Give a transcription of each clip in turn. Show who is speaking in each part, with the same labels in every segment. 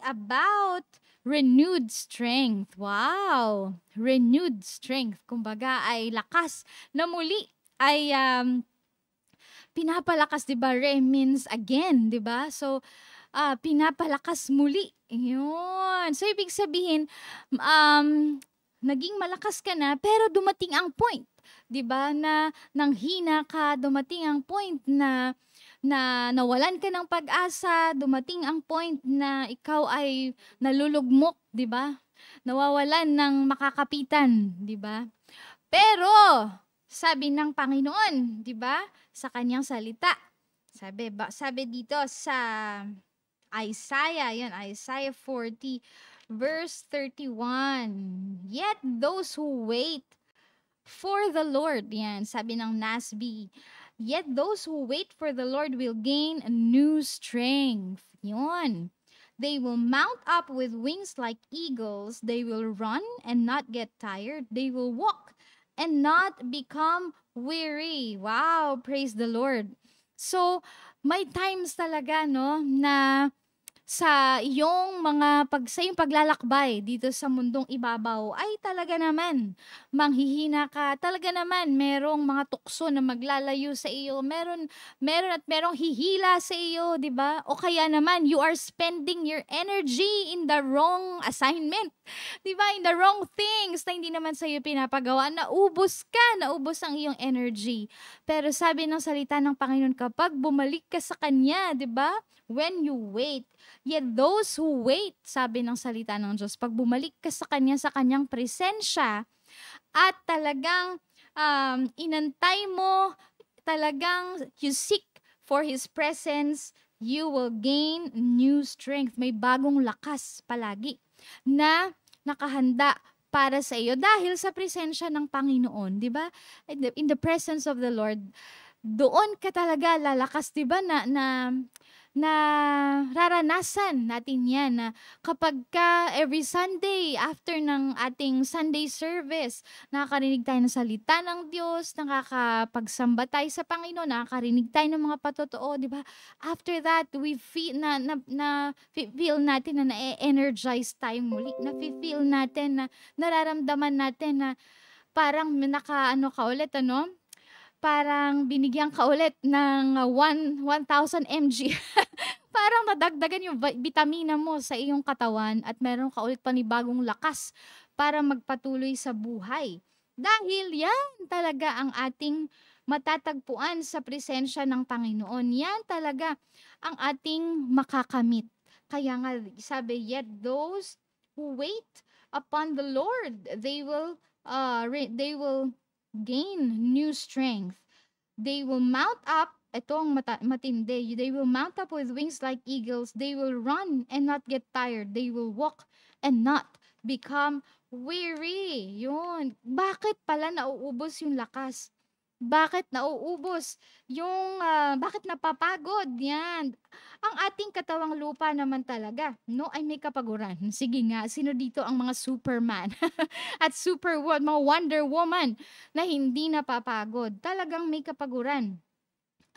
Speaker 1: about renewed strength. Wow! Renewed strength. Kumbaga ay lakas na muli ay pinapalakas, 'di ba? Re means again, 'di ba? So, pinapalakas muli. Yun. So, ibig sabihin, naging malakas ka na, pero dumating ang point, 'di ba, na nanghina ka, dumating ang point na nawalan ka ng pag-asa, dumating ang point na ikaw ay nalulugmok, 'di ba? Nawawalan ng makakapitan, 'di ba? Pero sabi ng Panginoon, 'di ba, sa kanyang salita. Sabi dito sa Isaiah, yun, Isaiah 40 verse 31. Yet those who wait for the Lord, yan, sabi ng NASB. Yet those who wait for the Lord will gain a new strength. Yun. They will mount up with wings like eagles. They will run and not get tired. They will walk and not become weary. Wow, praise the Lord. So, may times talaga, no, na sa iyong sa iyong paglalakbay dito sa mundong ibabaw ay talaga naman manghihina ka. Talaga naman merong mga tukso na maglalayo sa iyo. Meron at merong hihila sa iyo, 'di ba? O kaya naman you are spending your energy in the wrong assignment. 'Di ba? In the wrong things na hindi naman sa iyo pinapagawa. Naubos ang iyong energy. Pero sabi ng salita ng Panginoon, kapag bumalik ka sa kanya, 'di ba? When you wait, yet those who wait, sabi ng salita ng Diyos, pag bumalik ka sa kanya, sa kanyang presensya, at talagang inantay mo, talagang you seek for His presence, you will gain new strength. May bagong lakas palagi na nakahanda para sa iyo dahil sa presensya ng Panginoon, di ba? In the presence of the Lord, doon ka talaga lalakas, di ba, na raranasan natin yan na kapag ka every Sunday after ng ating Sunday service, nakakarinig tayo ng salita ng Diyos, nakakapagsamba tayo sa Panginoon, nakakarinig tayo ng mga patotoo, di ba? After that, we feel feel natin na na-energize tayo muli, na-feel natin na nararamdaman natin na parang parang binigyan ka ulit ng 1,000 mg. Parang nadagdagan yung vitamina mo sa iyong katawan at meron ka ulit panibagong lakas para magpatuloy sa buhay. Dahil yan talaga ang ating matatagpuan sa presensya ng Panginoon. Yan talaga ang ating makakamit. Kaya nga sabi, yet those who wait upon the Lord, they will gain new strength. They will mount up, itong matindi, they will mount up with wings like eagles. They will run and not get tired. They will walk and not become weary. Yun. Bakit pala nauubos yung lakas? Bakit nauubos yung, bakit napapagod? Yan. Ang ating katawang lupa naman talaga, no, ay may kapaguran. Sige nga, sino dito ang mga Superman at Superwoman, mga Wonder Woman na hindi napapagod? Talagang may kapaguran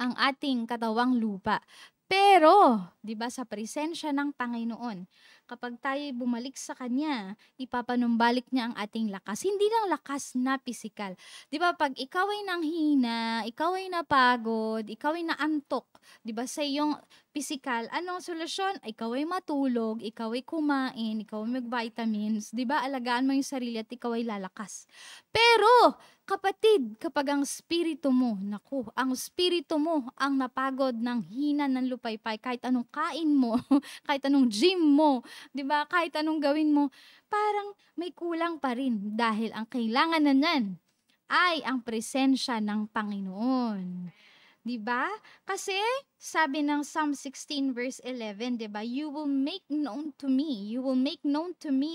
Speaker 1: ang ating katawang lupa. Pero, 'di ba, sa presensya ng Panginoon, kapag tayo bumalik sa kanya, ipapanumbalik niya ang ating lakas. Hindi lang lakas na pisikal. 'Di ba, pag ikaw ay nanghina, ikaw ay napagod, ikaw ay naantok, 'di ba, sa iyong pisikal, anong solusyon? Ikaw ay matulog, ikaw ay kumain, ikaw ay mag-vitamins, 'di ba? Alagaan mo yung sarili at ikaw ay lalakas. Pero kapatid, kapag ang spirito mo, ang spirito mo ang napagod ng hina ng lupaypay, kahit anong kain mo, kahit anong gym mo, 'di ba? Kahit anong gawin mo, parang may kulang pa rin dahil ang kailangan na niyan ay ang presensya ng Panginoon. 'Di ba? Kasi sabi ng Psalm 16 verse 11, 'di ba? You will make known to me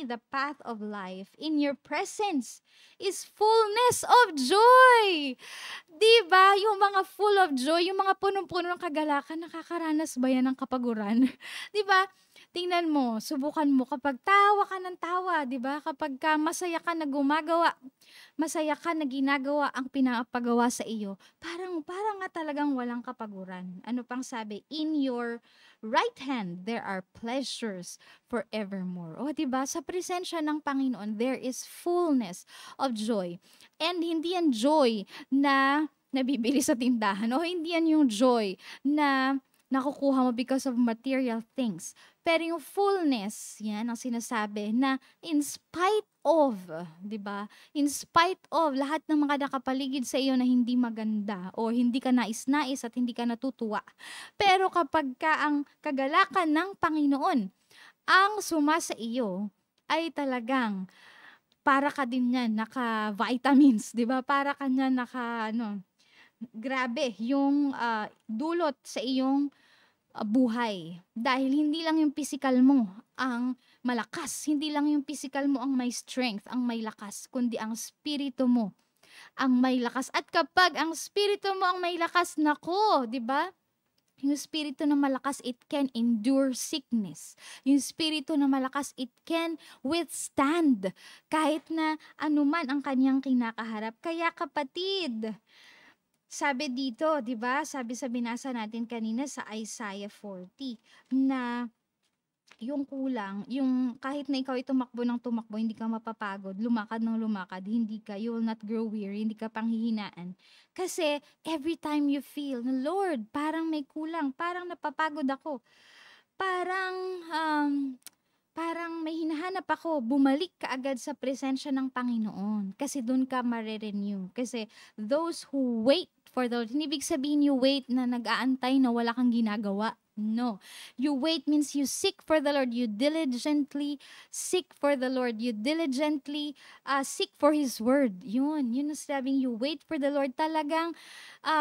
Speaker 1: the path of life. In your presence is fullness of joy. 'Di ba? Yung mga full of joy, yung mga punong-puno ng kagalakan, nakakaranas ba yan ng kapaguran? 'Di ba? tingnan mo, subukan mo kapag tawa ka ng tawa, 'di ba? Kapag ka masaya ka na gumagawa, masaya ka na ginagawa ang pinapagawa sa iyo, parang parang nga talagang walang kapaguran. Ano pang sabi? In your right hand there are pleasures forevermore. O 'di ba? Sa presensya ng Panginoon there is fullness of joy. And hindi yan joy na nabibili sa tindahan o hindi yan yung joy na nakukuha mo because of material things. Pero yung fullness, yan ang sinasabi na in spite of, 'di ba? In spite of lahat ng mga nakapaligid sa iyo na hindi maganda o hindi ka nais-nais at hindi ka natutuwa. Pero kapag ka ang kagalakan ng Panginoon ang sumasa iyo, ay talagang para ka din yan naka-vitamins, 'di ba? Para ka niyan naka ano, grabe yung dulot sa iyong buhay. Dahil hindi lang yung physical mo ang malakas, hindi lang yung physical mo ang may strength, ang may lakas, kundi ang spirito mo ang may lakas. At kapag ang spirito mo ang may lakas, nako, 'di ba? Yung spirito na malakas, it can endure sickness. Yung spirito na malakas, it can withstand kahit na anuman ang kanyang kinakaharap. Kaya kapatid, sabi dito, 'di ba? Sabi sa binasa natin kanina sa Isaiah 40 na yung kulang, yung kahit na ikaw ay tumakbo ng tumakbo, hindi ka mapapagod, lumakad ng lumakad, hindi ka, you will not grow weary, hindi ka panghihinaan. Kasi every time you feel, na Lord, parang may kulang, parang napapagod ako, parang, um, parang may hinahanap ako, bumalik ka agad sa presensya ng Panginoon. Kasi doon ka mare-renew. Kasi those who wait for the Lord, hindi ibig sabihin you wait na nag-aantay na wala kang ginagawa. No. You wait means you seek for the Lord. You diligently seek for the Lord. You diligently seek for His word. Yun ang sabing you wait for the Lord. Talagang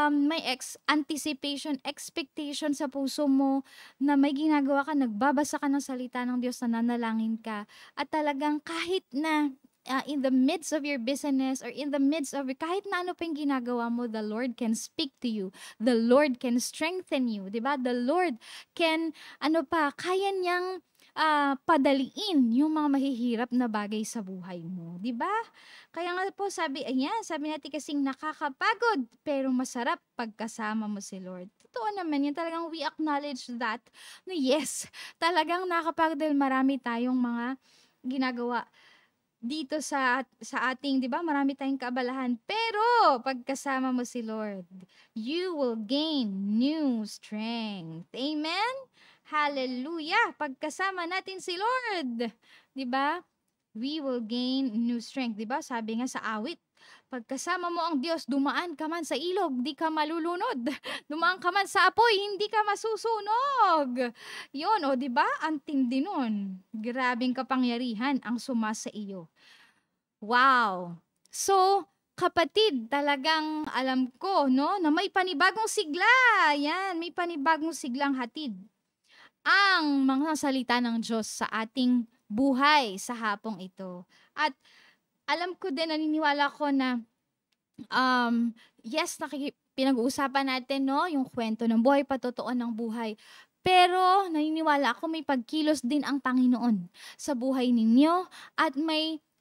Speaker 1: may anticipation, expectation sa puso mo na may ginagawa ka, nagbabasa ka ng salita ng Diyos, nananalangin ka. At talagang kahit na in the midst of your business or in the midst of kahit na ano pa yung ginagawa mo, the Lord can speak to you. The Lord can strengthen you. Diba? The Lord can, kaya niyang padaliin yung mga mahihirap na bagay sa buhay mo. Diba? Kaya nga po sabi natin kasing nakakapagod pero masarap pagkasama mo si Lord. Totoo naman yan. Talagang we acknowledge that. No, yes, talagang nakakapagod dahil marami tayong mga ginagawa dito sa ating, 'di ba? Marami tayong kaabalahan. Pero pagkasama mo si Lord, you will gain new strength. Amen. Hallelujah. Pagkasama natin si Lord, 'di ba? We will gain new strength, 'di ba? Sabi nga sa awit, pagkasama mo ang Diyos, dumaan ka man sa ilog, di ka malulunod. Dumaan ka man sa apoy, hindi ka masusunog. Yun, o di ba? Ang tindi nun. Grabing kapangyarihan ang sumasa iyo. Wow! So, kapatid, talagang alam ko, no, na may panibagong sigla. Yan, may panibagong siglang hatid ang mga salita ng Diyos sa ating buhay sa hapong ito. At alam ko din, naniniwala ko na, yes, pinag-uusapan natin, no, yung kwento ng buhay, patotoo ng buhay. Pero naniniwala ako may pagkilos din ang Panginoon sa buhay ninyo at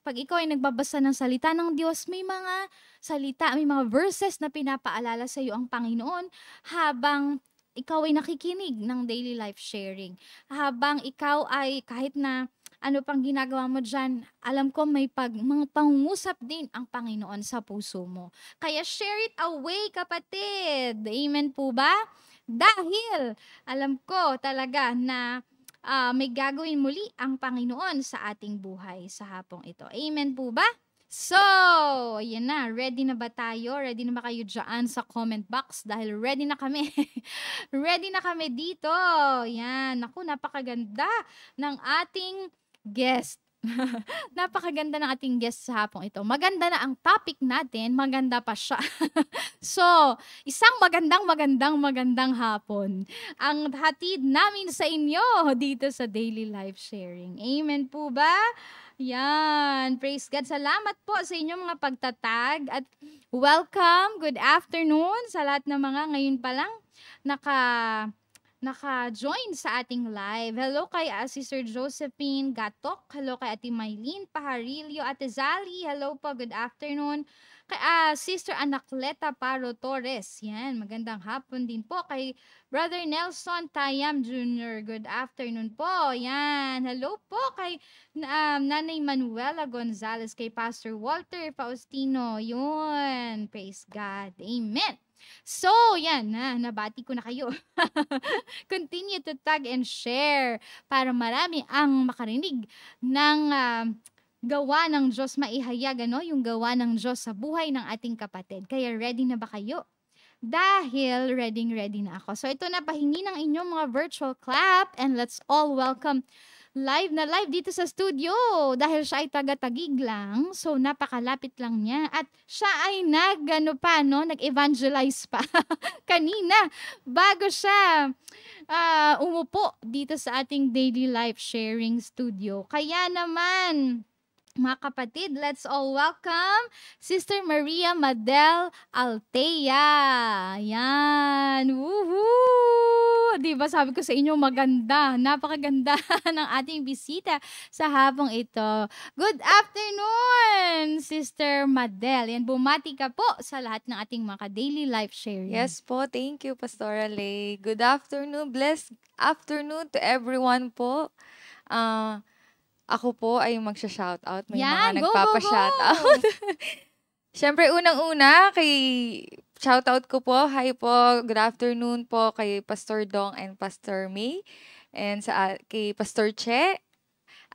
Speaker 1: pag ikaw ay nagbabasa ng salita ng Diyos, may mga salita, may mga verses na pinapaalala sa iyo ang Panginoon habang ikaw ay nakikinig ng daily life sharing. Habang ikaw ay kahit na ano pang ginagawa mo dyan, alam ko may mga pangungusap din ang Panginoon sa puso mo. Kaya share it away, kapatid. Amen po ba? Dahil alam ko talaga na may gagawin muli ang Panginoon sa ating buhay sa hapong ito. Amen po ba? So, yan na. Ready na ba tayo? Ready na ba kayo dyan sa comment box? Dahil ready na kami. Ready na kami dito. Yan. Naku, napakaganda ng ating guest. Napakaganda ng ating guest sa hapong ito. Maganda na ang topic natin, maganda pa siya. So, isang magandang hapon ang hatid namin sa inyo dito sa Daily Life Sharing. Amen po ba? Yan. Praise God. Salamat po sa inyong mga pagtatag at welcome. Good afternoon sa lahat ng mga ngayon pa lang naka-join sa ating live. Hello kay Sister Josephine Gatok. Hello kay Ate Maylene Paharilio. Ate Zali, hello po. Good afternoon. Kay Sister Anacleta Paro Torres. Yan, magandang hapon din po. Kay Brother Nelson Tayam Jr. Good afternoon po. Yan. Hello po kay Nanay Manuela Gonzalez. Kay Pastor Walter Faustino. Yun. Praise God. Amen. So, yan na, nabati ko na kayo. Continue to tag and share para marami ang makarinig ng gawa ng Diyos, maihayag yung gawa ng Diyos sa buhay ng ating kapatid. Kaya ready na ba kayo? Dahil ready na ako. So ito na, pahingi ng inyong mga virtual clap and let's all welcome live dito sa studio dahil siya ay taga-Taguig lang. So, napakalapit lang niya. At siya ay nag-evangelize pa kanina bago siya umupo dito sa ating daily life sharing studio. Kaya naman, mga kapatid, let's all welcome Sister Maria Madel Altea. Yan. Woohoo! Diba sabi ko sa inyo maganda, napakaganda ng ating bisita sa hapong ito. Good afternoon, Sister Madel. Yan, bumati ka po sa lahat ng ating mga daily life sharing.
Speaker 2: Yes po, thank you, Pastora Lay. Good afternoon, blessed afternoon to everyone po. Ako po ay magsha-shoutout. May
Speaker 1: Yan,
Speaker 2: mga
Speaker 1: go,
Speaker 2: nagpapa-shoutout. Siyempre, unang-una, shoutout ko po. Hi po, good afternoon po kay Pastor Dong and Pastor May. And kay Pastor Che.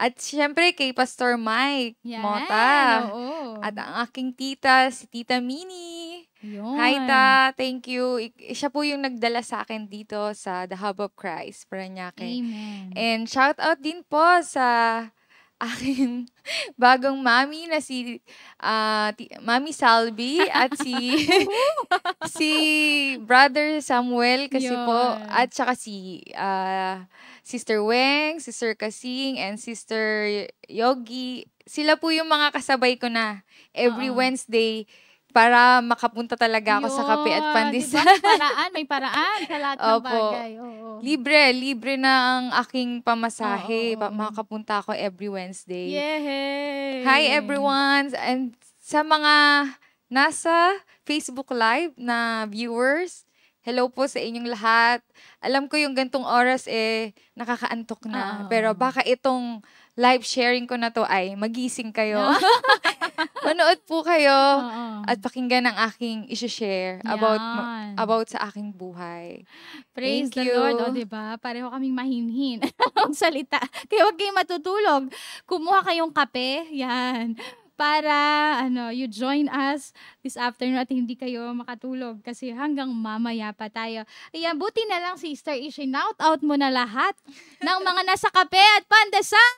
Speaker 2: At siyempre, kay Pastor Mike
Speaker 1: Yan,
Speaker 2: Mota.
Speaker 1: oo.
Speaker 2: At ang aking tita, si Tita Minnie.
Speaker 1: Yun.
Speaker 2: Hi, Ta. Thank you. Siya po yung nagdala sa akin dito sa The Hub of Christ, Parañaque.
Speaker 1: Amen.
Speaker 2: And shoutout din po sa aking bagong mami na si Mami Salvi at si Brother Samuel kasi po,
Speaker 1: Yun.
Speaker 2: at saka si Sister Weng, Sister Kasing, and Sister Yogi. Sila po yung mga kasabay ko na every Wednesday para makapunta talaga ako sa kape at pandesal.
Speaker 1: Diba? May paraan sa lahat ng
Speaker 2: Opo.
Speaker 1: bagay. Oo.
Speaker 2: Libre na ang aking pamasahe.
Speaker 1: Oo.
Speaker 2: Makapunta ako every Wednesday.
Speaker 1: Yay!
Speaker 2: Hi everyone! And sa mga nasa Facebook Live na viewers, hello po sa inyong lahat. Alam ko yung gantong oras nakakaantok na. Pero baka itong live sharing ko na to ay magising kayo. Manood po kayo at pakinggan ang aking isi-share about sa aking buhay.
Speaker 1: Praise
Speaker 2: Thank
Speaker 1: the
Speaker 2: you.
Speaker 1: Lord. O, diba? Pareho kaming mahinhin ang salita. Kaya huwag kayong matutulog. Kumuha kayong kape. Yan. Para you join us this afternoon at hindi kayo makatulog kasi hanggang mamaya pa tayo. Ayan, buti na lang, Sister Ishi, out mo na lahat ng mga nasa kape at pandesal.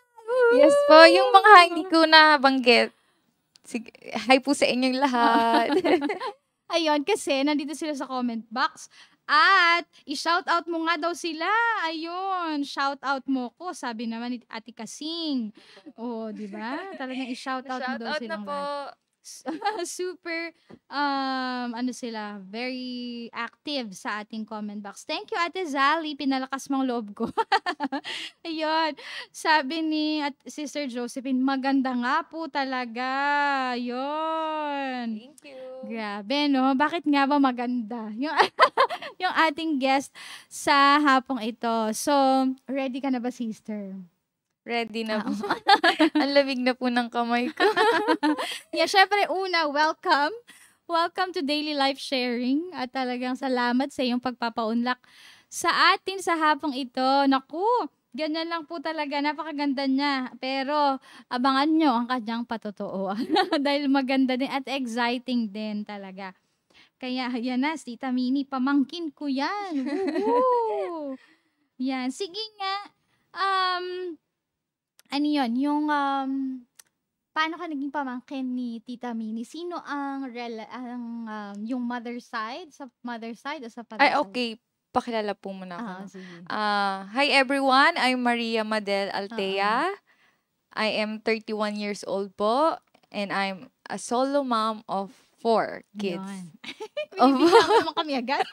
Speaker 2: Yes po, yung mga hindi ko nabanggit. Sige, hi po sa inyong lahat.
Speaker 1: Ayun, kasi nandito sila sa comment box. At i-shoutout mo nga daw sila. Ayun, shoutout mo ko. Sabi naman ni Ate Kasing. Oh, di ba? Talagang i-shoutout mo daw
Speaker 2: Shoutout na
Speaker 1: silang
Speaker 2: po.
Speaker 1: lahat. Super, very active sa ating comment box. Thank you, Ate Zali. Pinalakas mong loob ko. Ayun. Sabi ni Sister Josephine, maganda nga po talaga. Ayun.
Speaker 2: Thank you.
Speaker 1: Grabe, no? Bakit nga ba maganda? Yung ating guest sa hapong ito. So, ready ka na ba, sister?
Speaker 2: Ready na po. Ang lamig na po ng kamay ko.
Speaker 1: Yeah, syempre una, welcome. Welcome to Daily Life Sharing. At talagang salamat sa iyong pagpapaunlak sa atin sa hapong ito. Naku, ganyan lang po talaga. Napakaganda niya. Pero abangan nyo ang kanyang patotoo. Dahil maganda din at exciting din talaga. Kaya yan na, Tita Minnie, pamangkin ko yan. Woohoo! Yan, sige nga. Ano yun? Yung, paano ka naging pamangkin ni Tita Minnie? Sino ang, yung mother side? Sa mother side o sa father
Speaker 2: Ay,
Speaker 1: side?
Speaker 2: okay. Pakilala po muna ako.
Speaker 1: Sige.
Speaker 2: Hi everyone, I'm Maria Madel Altea. I am 31 years old po. And I'm a solo mom of 4 kids.
Speaker 1: Binibigyan ko naman kami agad.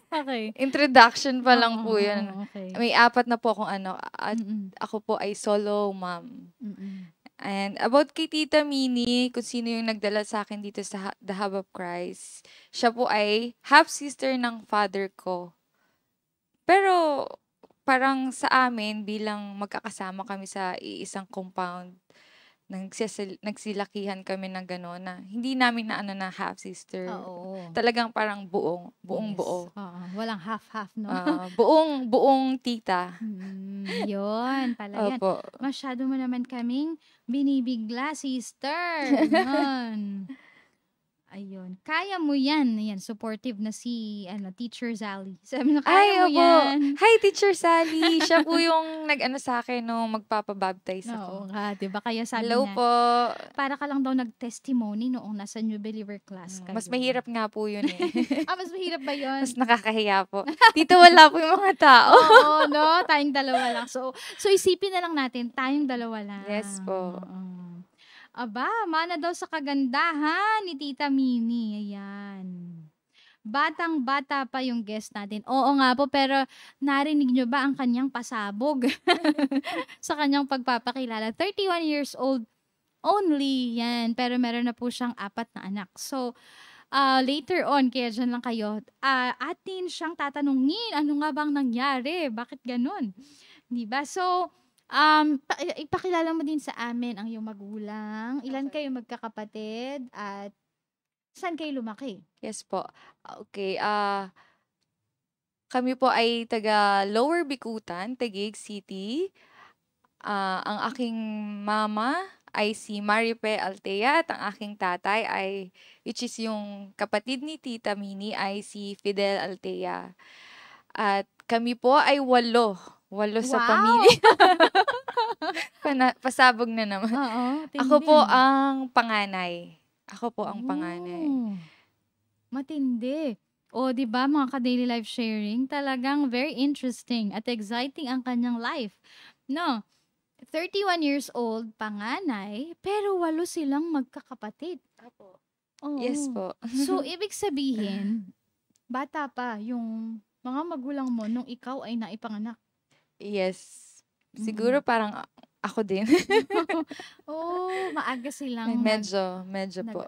Speaker 1: Okay.
Speaker 2: Introduction pa lang
Speaker 1: Oo,
Speaker 2: po yun.
Speaker 1: oo, okay.
Speaker 2: May 4 na po akong ano, at
Speaker 1: Mm,
Speaker 2: ako po ay solo mom.
Speaker 1: mm.
Speaker 2: And about kay Tita Mini, kung sino yung nagdala sa akin dito sa The Hub of Christ, siya po ay half-sister ng father ko. Pero parang sa amin, bilang magkakasama kami sa iisang compound, nagsilakihan kami ng gano'n na hindi namin na ano na half-sister.
Speaker 1: Oo.
Speaker 2: Talagang parang buong
Speaker 1: Yes.
Speaker 2: buo.
Speaker 1: Oo, walang half-half, no?
Speaker 2: Buong tita.
Speaker 1: Yun, pala yan.
Speaker 2: Opo.
Speaker 1: Masyado mo naman kaming binibigla, sister. Yun. Ayun. Kaya mo yan. Ayan, supportive na si Teacher Sally. Sabi na,
Speaker 2: Ay,
Speaker 1: kaya mo
Speaker 2: opo.
Speaker 1: yan.
Speaker 2: Hi, Teacher Sally. Siya po yung nag-ano sa akin nung magpapabaptize
Speaker 1: Oo
Speaker 2: ako.
Speaker 1: nga, di ba? Kaya sabi
Speaker 2: Hello
Speaker 1: na,
Speaker 2: po.
Speaker 1: para ka lang daw nag-testimony noong nasa New Believer class kayo.
Speaker 2: Mas mahirap nga po yun eh.
Speaker 1: Mas mahirap ba yun?
Speaker 2: Mas nakakahiya po. Dito wala po yung mga tao.
Speaker 1: Oo, no? Tayong dalawa lang. So isipin na lang natin, tayong dalawa lang.
Speaker 2: Yes po.
Speaker 1: Oo. Aba, mana daw sa kagandahan ni Tita Mini. Ayan. Batang-bata pa yung guest natin. Oo nga po, pero narinig nyo ba ang kanyang pasabog sa kanyang pagpapakilala? 31 years old only, yan. Pero meron na po siyang 4 na anak. So, later on, kaya dyan lang kayo, atin siyang tatanungin, ano nga bang nangyari? Bakit ganun? Diba? So, ipakilala mo din sa amin ang iyong magulang. Ilan kayo magkakapatid at saan kayo lumaki?
Speaker 2: Yes po. Okay. Kami po ay taga Lower Bikutan, Taguig City. Ang aking mama ay si Maripe Altea at ang aking tatay ay, which is yung kapatid ni Tita Mini, ay si Fidel Altea. At kami po ay 8 sa
Speaker 1: Wow!
Speaker 2: pamilya. Pasabog na naman.
Speaker 1: Oo,
Speaker 2: Ako po
Speaker 1: tindi.
Speaker 2: ang panganay.
Speaker 1: Oh, matindi. O, di ba mga ka-daily life sharing, talagang very interesting at exciting ang kanyang life. No? 31 years old, panganay, pero 8 silang magkakapatid.
Speaker 2: Yes
Speaker 1: Oo.
Speaker 2: po.
Speaker 1: So, ibig sabihin, bata pa yung mga magulang mo nung ikaw ay naipanganak.
Speaker 2: Yes. Siguro parang ako din.
Speaker 1: Maaga silang
Speaker 2: Medyo po.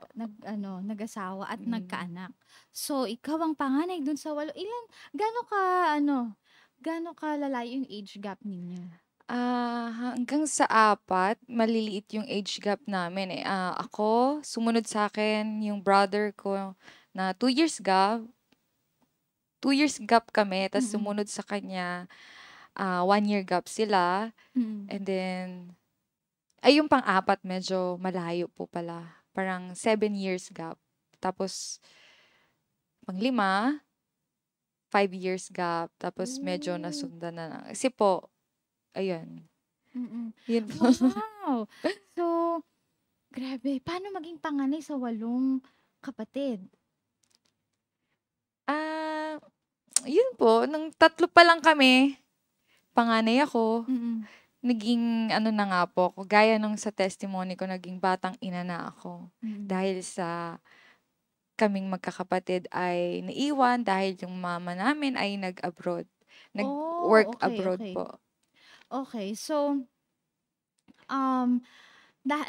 Speaker 1: nag-asawa at
Speaker 2: Mm.
Speaker 1: nagkaanak. So, ikaw ang panganay dun sa 8. Gaano kalalayo yung age gap ninyo?
Speaker 2: Hanggang sa 4, maliliit yung age gap namin eh. Ako, sumunod sa akin yung brother ko na 2 years gap. 2 years gap kami, tas
Speaker 1: Mm.
Speaker 2: sumunod sa kanya, 1 year gap sila.
Speaker 1: Mm.
Speaker 2: And then, ay yung pang-4 medyo malayo po pala. Parang 7 years gap. Tapos, pang-5, 5 years gap. Tapos medyo nasundan na. Kasi po, ayun.
Speaker 1: Mm.
Speaker 2: Yun po.
Speaker 1: Wow! So, grabe. Paano maging panganay sa 8 kapatid?
Speaker 2: Yun po, nung 3 pa lang kami, panganay ako,
Speaker 1: Mm.
Speaker 2: naging ano na nga po ako, gaya nung sa testimony ko, naging batang ina na ako.
Speaker 1: Mm.
Speaker 2: Dahil sa kaming magkakapatid ay naiwan dahil yung mama namin ay nag-abroad. Nag-work
Speaker 1: Okay,
Speaker 2: abroad
Speaker 1: okay.
Speaker 2: po.
Speaker 1: Okay, so,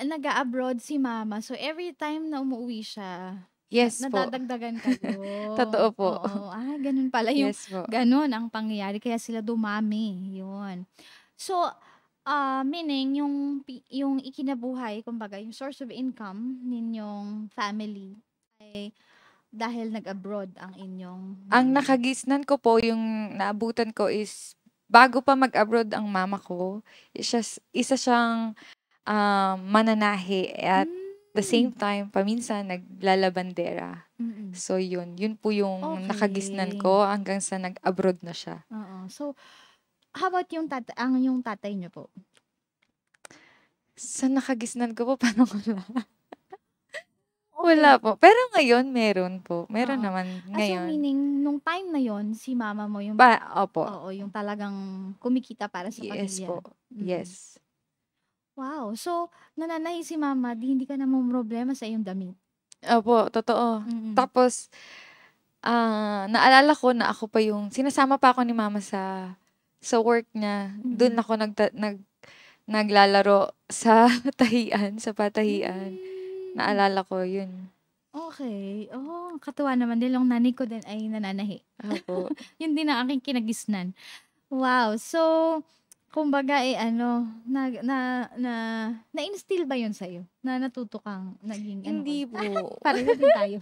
Speaker 1: nag-a-abroad si mama. So, every time na umuwi siya,
Speaker 2: Yes po.
Speaker 1: nadadagdagan kayo.
Speaker 2: Totoo po.
Speaker 1: Oo. Ganun pala yung,
Speaker 2: Yes po.
Speaker 1: ganun ang pangyayari. Kaya sila dumami. Yun. So, meaning, yung ikinabuhay, kumbaga, yung source of income ninyong family ay dahil nag-abroad ang inyong
Speaker 2: Ang nakagisnan ko po, yung naabutan ko is, bago pa mag-abroad ang mama ko, isa siyang mananahi at the same time, paminsan naglalabandera.
Speaker 1: Mm-mm.
Speaker 2: So yun po yung
Speaker 1: Okay.
Speaker 2: nakagisnan ko hanggang sa nag-abroad na siya.
Speaker 1: Oo. So, how about yung tatay niyo po?
Speaker 2: Sa nakagisnan ko po, paano wala? Wala po. Pero ngayon, meron po. Meron
Speaker 1: Oo.
Speaker 2: naman
Speaker 1: So
Speaker 2: ngayon.
Speaker 1: meaning, nung time na yon si mama mo yung,
Speaker 2: Opo.
Speaker 1: oo, yung talagang kumikita para sa
Speaker 2: Yes
Speaker 1: pamilya.
Speaker 2: po.
Speaker 1: Mm.
Speaker 2: Yes.
Speaker 1: Wow. So, nananahi si mama, di hindi ka na problema sa iyong damit.
Speaker 2: Opo, totoo.
Speaker 1: Mm.
Speaker 2: Tapos, naalala ko na ako pa yung sinasama pa ako ni mama sa work niya. Doon
Speaker 1: Mm.
Speaker 2: ako naglalaro sa sa patahian.
Speaker 1: Hmm.
Speaker 2: Naalala ko yun.
Speaker 1: Okay. Katuwa naman din yung nanay ko din ay nananahi.
Speaker 2: Opo.
Speaker 1: Yun din ang aking kinagisnan. Wow! So, kumbaga, na-instill ba yun sa'yo? Na natuto kang naging
Speaker 2: Hindi po.
Speaker 1: pareho din tayo.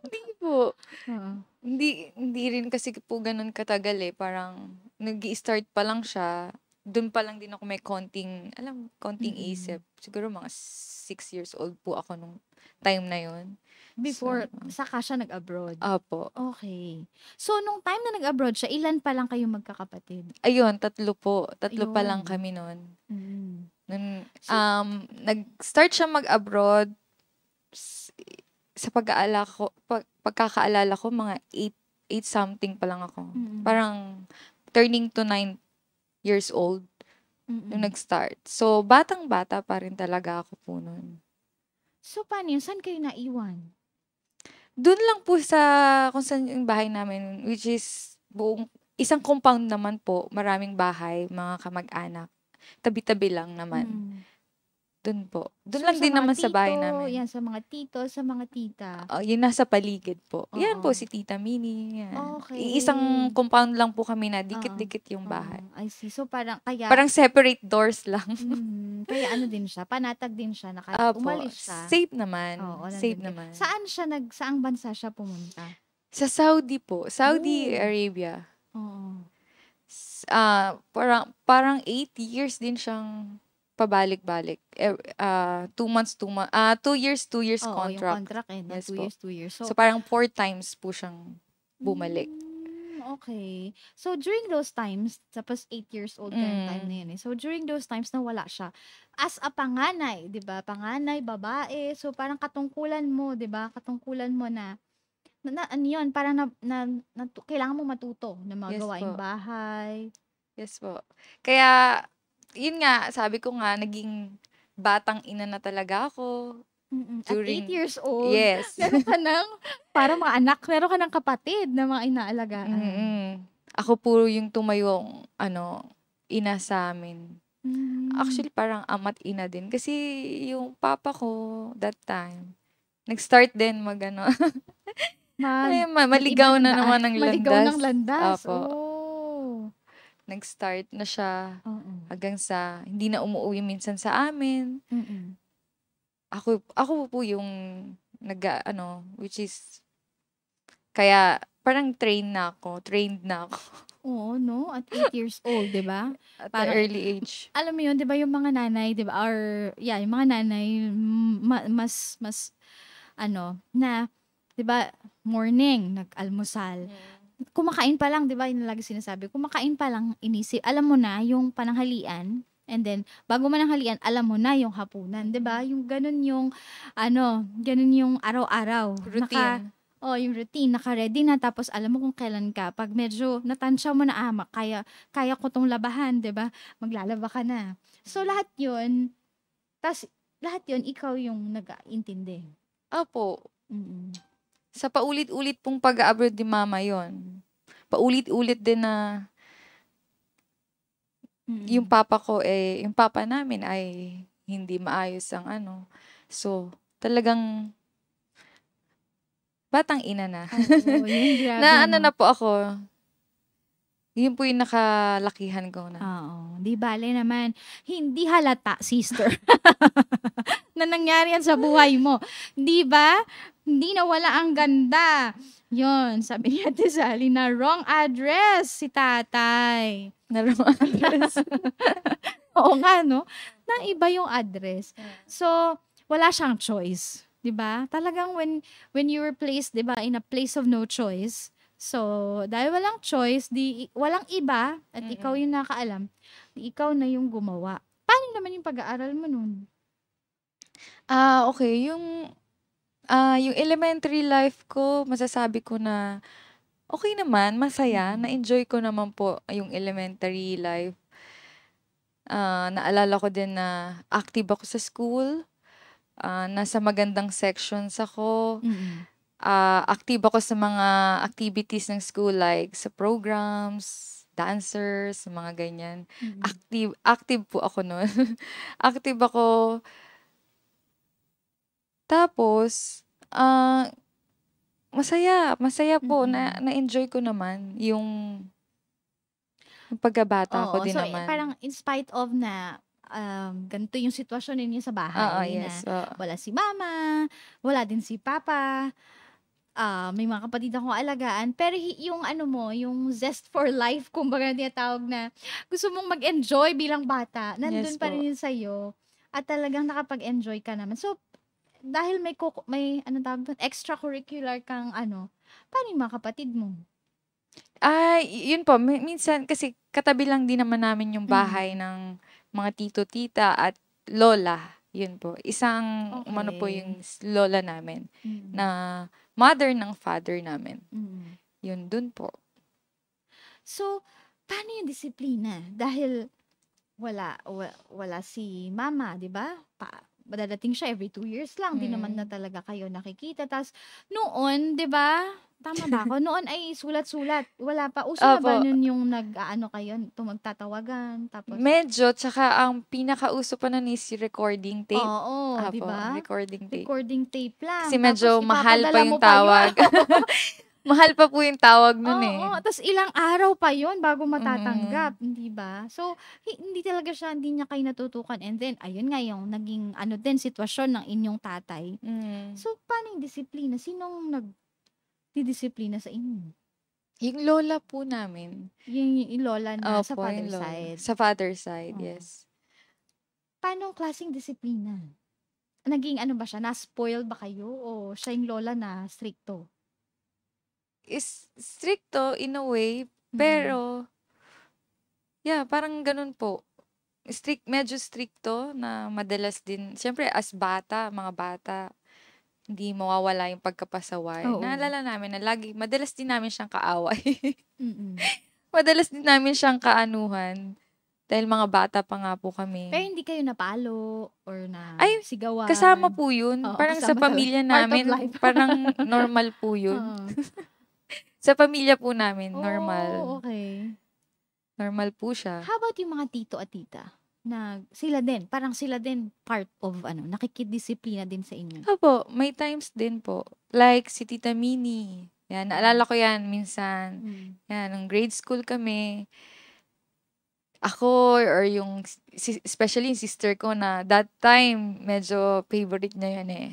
Speaker 2: Hindi po.
Speaker 1: Oo.
Speaker 2: Hindi rin kasi po ganun katagal eh. Parang nag-i-start pa lang siya. Doon pa lang din ako may konting isip. Siguro mga 6 years old po ako nung time na yun.
Speaker 1: Before, saka siya nag-abroad.
Speaker 2: Opo.
Speaker 1: Okay. So, nung time na nag-abroad siya, ilan pa lang kayong magkakapatid?
Speaker 2: Ayun, 3 po. 3 pa lang
Speaker 1: Ayun.
Speaker 2: kami nun.
Speaker 1: Mm.
Speaker 2: Nag-start siya mag-abroad sa pagkakaalala ko, mga 8 something pa lang ako.
Speaker 1: Mm.
Speaker 2: Parang turning to 9 years old nung
Speaker 1: Mm.
Speaker 2: nag-start. So, batang-bata pa rin talaga ako po nun.
Speaker 1: So, paano yun? Saan kayo naiwan?
Speaker 2: Doon lang po kung saan yung bahay namin, which is isang compound naman po, maraming bahay, mga kamag-anak. Tabi-tabi lang naman.
Speaker 1: Mm.
Speaker 2: Doon po. Doon
Speaker 1: So,
Speaker 2: lang
Speaker 1: sa
Speaker 2: din
Speaker 1: mga
Speaker 2: naman sa bahay
Speaker 1: tito,
Speaker 2: namin.
Speaker 1: yan, sa mga tito, sa mga tita.
Speaker 2: Yung nasa paligid po. Yan po,
Speaker 1: Oo.
Speaker 2: si Tita Minnie. Yan.
Speaker 1: Okay.
Speaker 2: Isang compound lang po kami na
Speaker 1: Oo.
Speaker 2: dikit-dikit yung bahay.
Speaker 1: I see. So, parang, kaya,
Speaker 2: Parang separate doors lang.
Speaker 1: kaya ano din siya, panatag din siya,
Speaker 2: Opo.
Speaker 1: umalis siya.
Speaker 2: Safe naman.
Speaker 1: Oo,
Speaker 2: Safe
Speaker 1: nandun din.
Speaker 2: naman.
Speaker 1: Saang bansa siya pumunta?
Speaker 2: Sa Saudi po. Saudi
Speaker 1: Oh.
Speaker 2: Arabia.
Speaker 1: Oo.
Speaker 2: Parang 8 years din siyang pabalik-balik. 2 months, 2 years
Speaker 1: Oo,
Speaker 2: contract.
Speaker 1: yung contract na
Speaker 2: Yes
Speaker 1: 2
Speaker 2: po.
Speaker 1: years, 2 years.
Speaker 2: So, parang 4 times po siyang bumalik.
Speaker 1: Okay. So, during those times, tapos 8 years old ka yung time na yun eh. So, during those times na wala siya, as a panganay, di ba? Panganay, babae. So, parang katungkulan mo, di ba? Katungkulan mo na ano yun, parang kailangan mo matuto na mga
Speaker 2: Yes
Speaker 1: gawaing
Speaker 2: po.
Speaker 1: bahay.
Speaker 2: Yes po. Kaya, yun nga, sabi ko nga, naging batang ina na talaga ako.
Speaker 1: At 8 years old,
Speaker 2: Yes.
Speaker 1: meron ka ng, parang mga anak, meron ka ng kapatid na mga inaalagaan.
Speaker 2: Ako po yung tumayong, ina sa amin. Actually, parang ama't ina din. Kasi yung papa ko, that time, nag-start din maligaw na naman ng landas.
Speaker 1: Maligaw ng landas.
Speaker 2: Opo.
Speaker 1: Oh.
Speaker 2: Nag-start na siya
Speaker 1: Oo.
Speaker 2: hanggang sa hindi na umuwi minsan sa amin.
Speaker 1: Mm-mm.
Speaker 2: Ako po yung which is, kaya parang trained na ako.
Speaker 1: Oo, no? At 8 years old, di ba?
Speaker 2: At
Speaker 1: Parang-
Speaker 2: the early age.
Speaker 1: Alam mo yun, di ba yung mga nanay, di ba? Yung mga nanay, mas, na, di ba, morning, nag-almusal. Kumakain pa lang, di ba, yun lagi sinasabi, kumakain pa lang, inisip, alam mo na yung pananghalian, and then, bago mananghalian, alam mo na yung hapunan, di ba? Yung ganun yung araw-araw.
Speaker 2: Routine.
Speaker 1: Yung routine, naka-ready na, tapos alam mo kung kailan ka. Pag medyo natansya mo na, kaya ko tong labahan, di ba? Maglalaba ka na. So, lahat yun, ikaw yung nag-aintindi.
Speaker 2: Opo.
Speaker 1: Mm-mm.
Speaker 2: Sa paulit-ulit pong pag-abroad ni mama yon. Paulit-ulit din na yung yung papa namin ay hindi maayos ang So, talagang batang ina na.
Speaker 1: Oo, yun, grabe,
Speaker 2: Na
Speaker 1: no?
Speaker 2: na po ako. Yun po yung nakalakihan ko na.
Speaker 1: Oo, di bale naman. Hindi halata, sister. Na nangyari yan sa buhay mo. Di ba? Hindi nawala ang ganda. Yun, sabi ni Ate Sally na wrong address si tatay.
Speaker 2: Narong address.
Speaker 1: Oo nga, no? Na iba yung address. So, wala siyang choice. Di ba? Talagang when you were placed, di ba, in a place of no choice. So, dahil walang choice, walang iba, at ikaw yung nakaalam, ikaw na yung gumawa. Paano naman yung pag-aaral mo nun?
Speaker 2: Okay. Yung elementary life ko, masasabi ko na okay naman, masaya. Na-enjoy ko naman po yung elementary life. Naalala ko din na active ako sa school. Nasa magandang sections ako. active ako sa mga activities ng school like sa programs, dancers, mga ganyan. Active po ako nun. Active ako. Tapos, masaya po na-enjoy ko naman yung pagkabata ko
Speaker 1: Oo,
Speaker 2: din
Speaker 1: so
Speaker 2: naman.
Speaker 1: parang in spite of na ganito yung sitwasyon ninyo sa
Speaker 2: Oo,
Speaker 1: bahay
Speaker 2: yes.
Speaker 1: na wala si mama, wala din si papa, may mga kapatid akong alagaan, pero yung ano mo, yung zest for life, kumbaga tinatawag na gusto mong mag-enjoy bilang bata,
Speaker 2: Yes
Speaker 1: nandun pa
Speaker 2: po.
Speaker 1: rin yun sa'yo at talagang nakapag-enjoy ka naman. So, dahil may anong tawag dun, extracurricular kang paano yung mga kapatid mo?
Speaker 2: Yun po, minsan kasi katabi lang din naman namin yung bahay ng mga tito, tita at lola. Yun po. Isang umano po
Speaker 1: Okay.
Speaker 2: yung lola namin
Speaker 1: Mm.
Speaker 2: na mother ng father namin.
Speaker 1: Mm.
Speaker 2: Yun, dun po.
Speaker 1: So, paano yung disiplina? Dahil wala si mama, 'di ba? Madadating siya every 2 years lang, 'di naman na talaga kayo nakikita. Tas noon, 'di ba? Tama ba ako? Noon ay sulat-sulat. Wala pa. Uso na ba
Speaker 2: Opo.
Speaker 1: nun yung kayo, magtatawagan, tapos
Speaker 2: Medyo, tsaka ang pinakauso pa nun is yung recording tape.
Speaker 1: oo, 'di
Speaker 2: Apo,
Speaker 1: ba?
Speaker 2: recording tape.
Speaker 1: Recording tape lang.
Speaker 2: Kasi medyo
Speaker 1: Tapos
Speaker 2: mahal pa
Speaker 1: ipapadala
Speaker 2: yung
Speaker 1: mo pa yun.
Speaker 2: tawag. Mahal pa po yung tawag nun eh.
Speaker 1: Oo, tas ilang araw pa yun bago
Speaker 2: Mm.
Speaker 1: matatanggap, hindi ba? So, hindi niya kayo natutukan and then ayun nga yung naging din sitwasyon ng inyong tatay. So, paano yung disiplina? Sinong nagdidisiplina sa inyo?
Speaker 2: Yung lola po namin.
Speaker 1: Yung lola na sa
Speaker 2: Opo,
Speaker 1: father
Speaker 2: yung lola.
Speaker 1: side.
Speaker 2: Sa father side,
Speaker 1: Oo.
Speaker 2: yes.
Speaker 1: Paano ang klaseng disiplina? Naging ba siya? Na-spoiled ba kayo? O siya yung lola na stricto?
Speaker 2: Is stricto in a way, pero parang ganun po. Medyo stricto na madalas din. Siyempre, as bata, mga bata, hindi mawawala yung pagkapasaway.
Speaker 1: Oo.
Speaker 2: Naalala namin na madalas din namin siyang kaaway.
Speaker 1: Mm.
Speaker 2: Madalas din namin siyang kaanuhan. Dahil mga bata pa nga po kami.
Speaker 1: Pero hindi kayo napalo or na
Speaker 2: Ay,
Speaker 1: sigawan?
Speaker 2: kasama po yun.
Speaker 1: Oo,
Speaker 2: Parang sa
Speaker 1: kasama talaga.
Speaker 2: pamilya
Speaker 1: Part of
Speaker 2: namin,
Speaker 1: life.
Speaker 2: parang normal po yun.
Speaker 1: Oo.
Speaker 2: Sa pamilya po namin, normal.
Speaker 1: Oh, okay.
Speaker 2: Normal po siya.
Speaker 1: How about yung mga tito at tita? Na sila din part of nakikidisiplina din sa inyo?
Speaker 2: Opo, may times din po. Like si Tita Minnie. Yan, naalala ko yan minsan. Yan, nung grade school kami. Ako or yung, especially yung sister ko na that time, medyo favorite niya yun eh.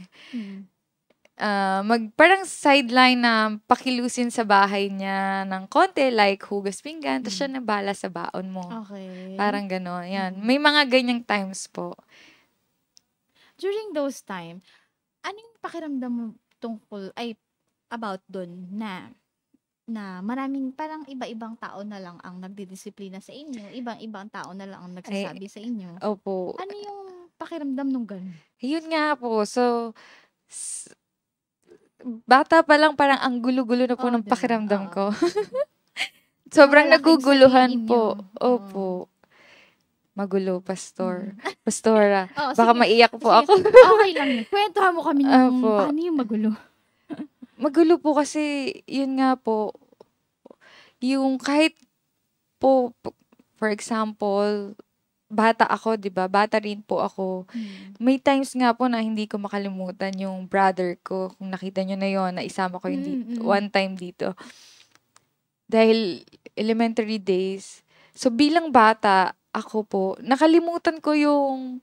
Speaker 2: Parang sideline na pakilusin sa bahay niya ng konti, like hugas pinggan, tapos siya na bahala sa baon mo.
Speaker 1: Okay.
Speaker 2: Parang gano'n. Yan. May mga ganyang times po.
Speaker 1: During those time, ano yung pakiramdam mo about dun na maraming parang iba-ibang tao na lang ang nagdidisiplina sa inyo, ibang-ibang tao na lang ang nagsasabi sa inyo.
Speaker 2: Opo.
Speaker 1: Ano yung pakiramdam nung ganun?
Speaker 2: Yun nga po. So, bata pa lang parang ang gulo-gulo na po ng
Speaker 1: Diba?
Speaker 2: pakiramdam
Speaker 1: Oo.
Speaker 2: ko. Sobrang
Speaker 1: Malalaking
Speaker 2: naguguluhan
Speaker 1: sabihin
Speaker 2: po.
Speaker 1: nyo.
Speaker 2: Opo. Magulo, pastor. Pastora.
Speaker 1: Oo,
Speaker 2: Baka
Speaker 1: sige.
Speaker 2: maiyak po
Speaker 1: Sige.
Speaker 2: ako.
Speaker 1: Okay lang yun. Kwentuhan mo kami ng
Speaker 2: Opo.
Speaker 1: paano yung magulo.
Speaker 2: Magulo po kasi, yun nga po, yung kahit po, for example, bata ako, di ba? Bata rin po ako. May times nga po na hindi ko makalimutan yung brother ko. Kung nakita nyo na yon na isama ko yung one time dito. Dahil elementary days. So, bilang bata, ako po, nakalimutan ko yung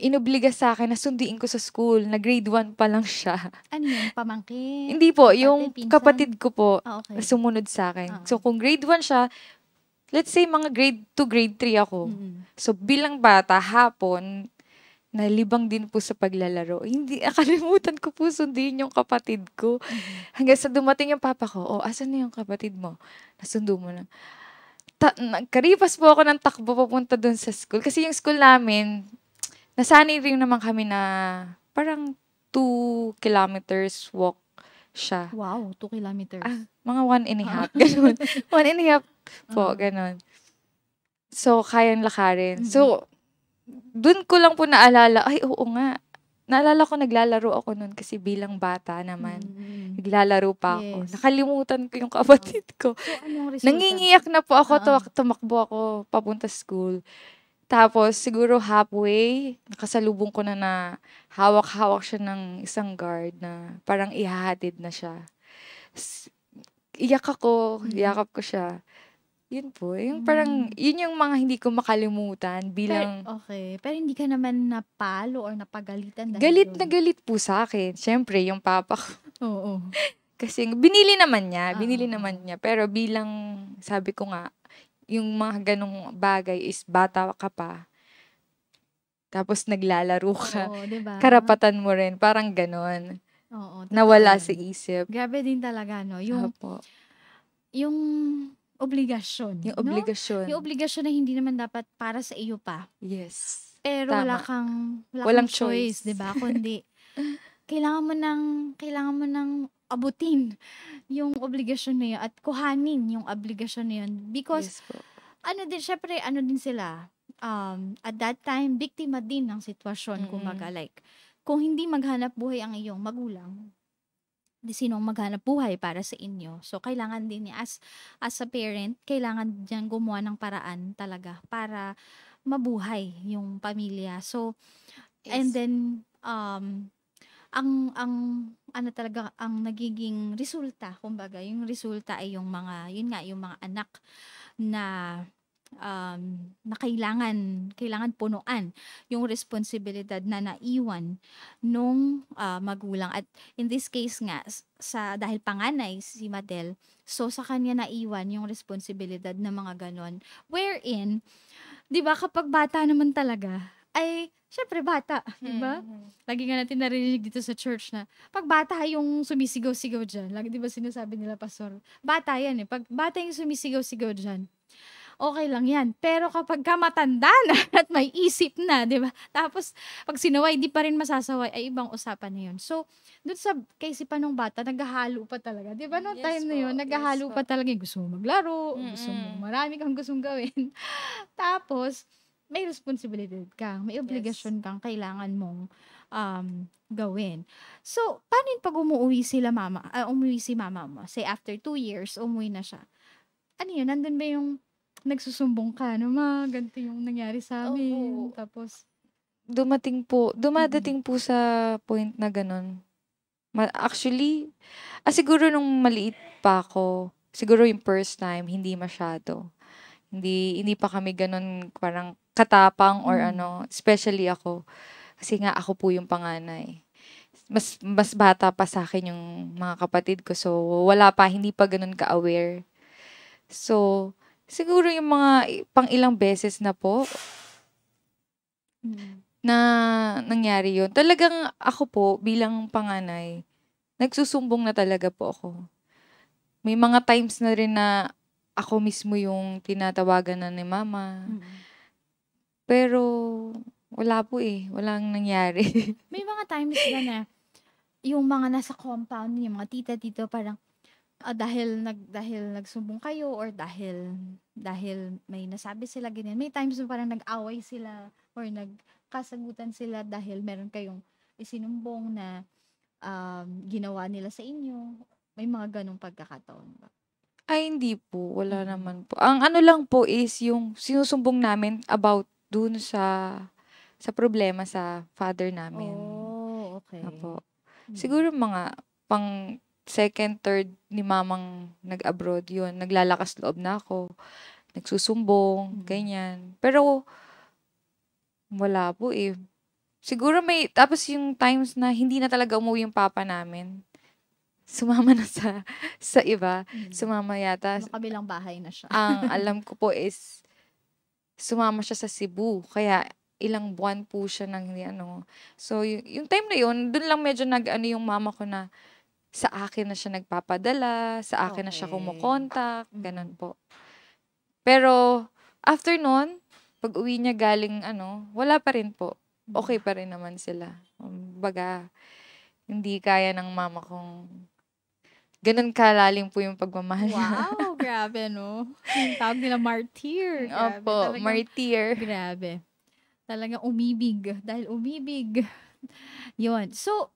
Speaker 2: inobliga sa akin na sunduin ko sa school, na grade 1 pa lang siya.
Speaker 1: Ano yun? Pamangkin?
Speaker 2: Hindi po, yung
Speaker 1: pinsan?
Speaker 2: kapatid ko po,
Speaker 1: Okay.
Speaker 2: sumunod sa akin. So, kung grade 1 siya, let's say mga grade 2, grade 3 ako. So, bilang bata, hapon, nalibang din po sa paglalaro. Hindi, nakalimutan ko po sunduin yung kapatid ko. Hanggang sa dumating yung papa ko, asan na yung kapatid mo? Nasundo mo na. Nagkaripas po ako ng takbo papunta dun sa school. Kasi yung school namin, nasanay rin naman kami na parang 2 kilometers walk siya.
Speaker 1: Wow, 2 kilometers.
Speaker 2: Mga 1.5. Ganun. 1.5 po, ganun. So, kayang lakarin. So, dun ko lang po naalala, ay, oo nga, naalala ko naglalaro ako nun kasi bilang bata naman. Naglalaro pa ako.
Speaker 1: Yes.
Speaker 2: Nakalimutan ko yung kapatid ko.
Speaker 1: So, anong resulta?
Speaker 2: Nangingiyak na po ako,
Speaker 1: Oo.
Speaker 2: tumakbo ako papunta school. Tapos, siguro halfway, nakasalubong ko na hawak-hawak siya ng isang guard na parang ihahatid na siya. Iyak ako, yakap ko siya. Yun po, yung parang, yun yung mga hindi ko makalimutan bilang...
Speaker 1: Okay. Pero hindi ka naman napalo or napagalitan dahil
Speaker 2: Galit
Speaker 1: doon?
Speaker 2: na galit po sa akin. Siyempre, yung papa ko.
Speaker 1: Oo.
Speaker 2: Kasi binili naman niya. Pero bilang, sabi ko nga, yung mga ganong bagay is bata ka pa. Tapos naglalaro ka.
Speaker 1: Oo, diba?
Speaker 2: Karapatan mo rin. Parang ganon.
Speaker 1: Oo,
Speaker 2: Nawala
Speaker 1: totoo
Speaker 2: sa
Speaker 1: yan.
Speaker 2: isip.
Speaker 1: Grabe din talaga, no?
Speaker 2: Opo.
Speaker 1: Yung obligasyon,
Speaker 2: Yung
Speaker 1: no?
Speaker 2: obligasyon.
Speaker 1: Yung obligasyon na hindi naman dapat para sa iyo pa.
Speaker 2: Yes.
Speaker 1: Pero
Speaker 2: Tama.
Speaker 1: wala
Speaker 2: Walang
Speaker 1: kang choice,
Speaker 2: choice.
Speaker 1: 'di ba? Kundi kailangan mo nang abutin yung obligasyon na 'yun at kuhanin yung obligasyon na 'yun because
Speaker 2: Yes po.
Speaker 1: syempre sila at that time biktima din ng sitwasyon,
Speaker 2: Mm-mm.
Speaker 1: kumbaga like kung hindi maghanap buhay ang iyong magulang, di sinong maghanap buhay para sa inyo. So kailangan din niya as a parent, kailangan diyang gumawa ng paraan talaga para mabuhay yung pamilya. So and
Speaker 2: Yes.
Speaker 1: then ang ano talaga ang nagiging resulta, kumbaga yung resulta ay yung mga yung mga anak na na kailangan punuan yung responsibilidad na naiwan nung magulang. At in this case nga, dahil panganay si Madel, so sa kanya naiwan yung responsibilidad na mga ganon. Wherein, di ba kapag bata naman talaga, ay, syempre bata, di ba? Lagi nga natin narinig dito sa church na, pag bata yung sumisigaw-sigaw dyan, lagi di ba sinasabi nila, Pastor, bata yan eh, pag bata yung sumisigaw-sigaw dyan, okay lang yan. Pero kapag ka matanda na at may isip na, di ba? Tapos, pag sinaway, di pa rin masasaway, ay ibang usapan na yun. So, dun sa kaisipan ng bata, naghahalo pa talaga. Di ba, noong
Speaker 2: Yes
Speaker 1: time na
Speaker 2: po,
Speaker 1: yun, naghahalo
Speaker 2: yes
Speaker 1: pa
Speaker 2: po.
Speaker 1: talaga. Gusto mo maglaro, gusto mo, marami kang gustong gawin. Tapos, may responsibilidad ka, may obligasyon kang kailangan mong gawin. So, paano yun pag umuwi si mama mo? Say, after 2 years, umuwi na siya. Ano yun? Nandun ba yung nagsusumbong ka na, "Ma, ganito yung nangyari sa amin."
Speaker 2: Opo.
Speaker 1: Tapos
Speaker 2: Dumadating po sa point na ganun. Actually, siguro nung maliit pa ako, siguro yung first time, hindi masyado. Hindi pa kami ganun parang katapang or ano, especially ako. Kasi nga ako po yung panganay. Mas bata pa sa akin yung mga kapatid ko. So, hindi pa ganun ka-aware. So, siguro yung mga pang ilang beses na po na nangyari yun. Talagang ako po, bilang panganay, nagsusumbong na talaga po ako. May mga times na rin na ako mismo yung tinatawagan na ni mama. Pero, wala po eh. Walang nangyari.
Speaker 1: may mga times ba na yung mga nasa compound, yung mga tita-tito, parang dahil nagsumbong kayo or dahil may nasabi sila ganyan. May times na parang nag-away sila or nagkasagutan sila dahil meron kayong isinumbong na ginawa nila sa inyo. May mga ganong pagkakataon ba?
Speaker 2: Ay, hindi po. Wala naman po. Ang ano lang po is yung sinusumbong namin about dun sa problema sa father namin.
Speaker 1: Oh, okay.
Speaker 2: Apo. Siguro mga pang second, third ni mamang nag-abroad yun. Naglalakas loob na ako. Nagsusumbong, ganyan. Pero, wala po eh. Siguro tapos yung times na hindi na talaga umuwi yung papa namin. Sumama na sa iba. Sumama yata.
Speaker 1: Kabilang bahay na siya.
Speaker 2: Ang alam ko po is, sumama siya sa Cebu. Kaya, ilang buwan po siya nang So, yung time na yun, dun lang medyo yung mama ko na sa akin na siya nagpapadala, sa akin na siya kumukontak, ganun po. Pero, after nun, pag uwi niya galing wala pa rin po. Okay pa rin naman sila. Baga, hindi kaya ng mama kong ganun kalalim po yung pagmamahal niya.
Speaker 1: Wow, grabe, no? Yung tawag nila martyr. Grabe,
Speaker 2: Opo, martyr.
Speaker 1: Grabe. Talagang umibig. Dahil umibig, Yun. So,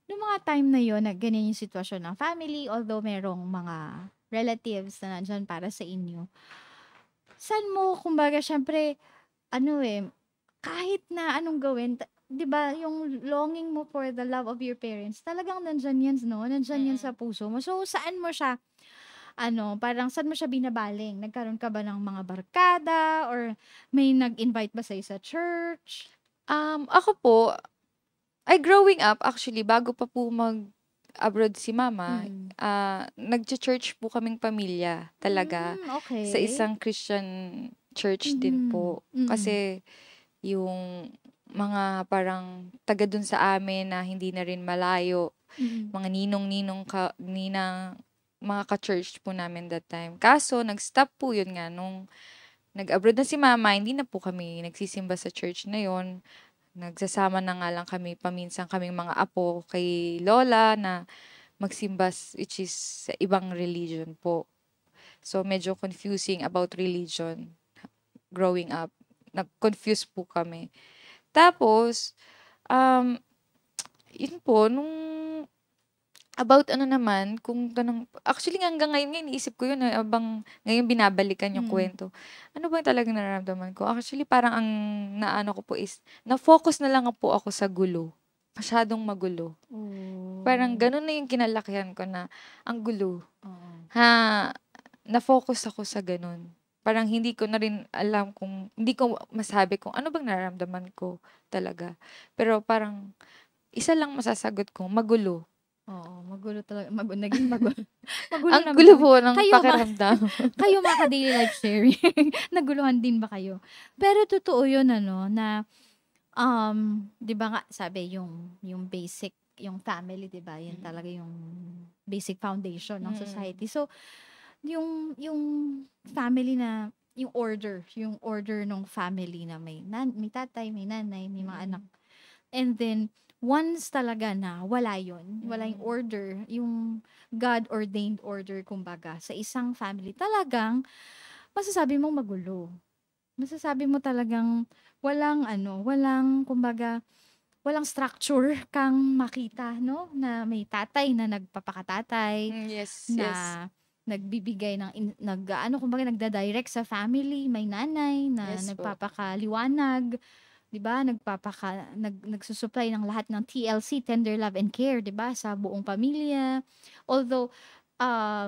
Speaker 1: nung mga time na yun na ganyan yung sitwasyon ng family, although merong mga relatives na nandyan para sa inyo, saan mo, kumbaga, syempre, ano eh, kahit na anong gawin, 'di ba, yung longing mo for the love of your parents, talagang nandyan yan, no? Nandyan yan sa
Speaker 2: Mm.
Speaker 1: puso mo. So, saan mo siya, parang saan mo siya binabaling? Nagkaroon ka ba ng mga barkada or may nag-invite ba sa'yo sa church?
Speaker 2: Ako po, growing up, actually, bago pa po mag-abroad si mama,
Speaker 1: Mm.
Speaker 2: nagcha-church po kaming pamilya talaga. Sa
Speaker 1: Okay.
Speaker 2: isang Christian church din
Speaker 1: Mhm.
Speaker 2: po.
Speaker 1: Mm.
Speaker 2: Kasi yung mga parang taga dun sa amin na hindi na rin malayo,
Speaker 1: Mm.
Speaker 2: mga mga ka-church po namin that time. Kaso, nag-stop po yun nga nung nag-abroad na si mama, hindi na po kami nagsisimba sa church na yon. Nagsasama na nga lang kami paminsan kaming mga apo kay lola na magsimba, which is sa ibang religion po. So, medyo confusing about religion growing up. Nag-confuse po kami. Tapos, um, yun po, about ano naman, kung tanong, actually hanggang ngayon nga iniisip ko yun, abang ngayon binabalikan yung
Speaker 1: Mm.
Speaker 2: kwento. Ano ba yung talagang nararamdaman ko? Actually, parang ang naano ko po is, na-focus na lang po ako sa gulo. Masyadong magulo. Parang
Speaker 1: Oh.
Speaker 2: ganun na yung kinalakihan ko na, ang gulo.
Speaker 1: Oo.
Speaker 2: Ha, na-focus ako sa ganun. Parang hindi ko na rin alam hindi ko masabi kung ano bang nararamdaman ko talaga. Pero parang, isa lang masasagot ko, magulo.
Speaker 1: Oo, magulo talaga, naging magulo. Magulo
Speaker 2: Ang
Speaker 1: naman
Speaker 2: gulo
Speaker 1: talaga.
Speaker 2: po ng
Speaker 1: Kayo
Speaker 2: pakiramdam.
Speaker 1: kayo mga ka-daily life sharing, naguluhan din ba kayo? Pero totoo yun ano, na, 'di ba nga sabi yung basic, yung family, 'di ba, yun
Speaker 2: Mm.
Speaker 1: talaga yung basic foundation ng
Speaker 2: Mm.
Speaker 1: society. So, yung family na yung order ng family na may tatay, may nanay, may mga anak.
Speaker 2: Mm.
Speaker 1: And then, once talaga na wala yun, wala yung
Speaker 2: Mm.
Speaker 1: order, yung God-ordained order, kumbaga, sa isang family, talagang masasabi mong magulo. Masasabi mo talagang walang, kumbaga, walang structure kang makita, no? Na may tatay na nagpapakatatay,
Speaker 2: Yes,
Speaker 1: na
Speaker 2: yes.
Speaker 1: nagbibigay kumbaga, nagda-direct sa family, may nanay na
Speaker 2: Yes po.
Speaker 1: nagpapakaliwanag, 'di ba, nagsusupply ng lahat ng TLC, tender love and care, 'di ba, sa buong pamilya. Although,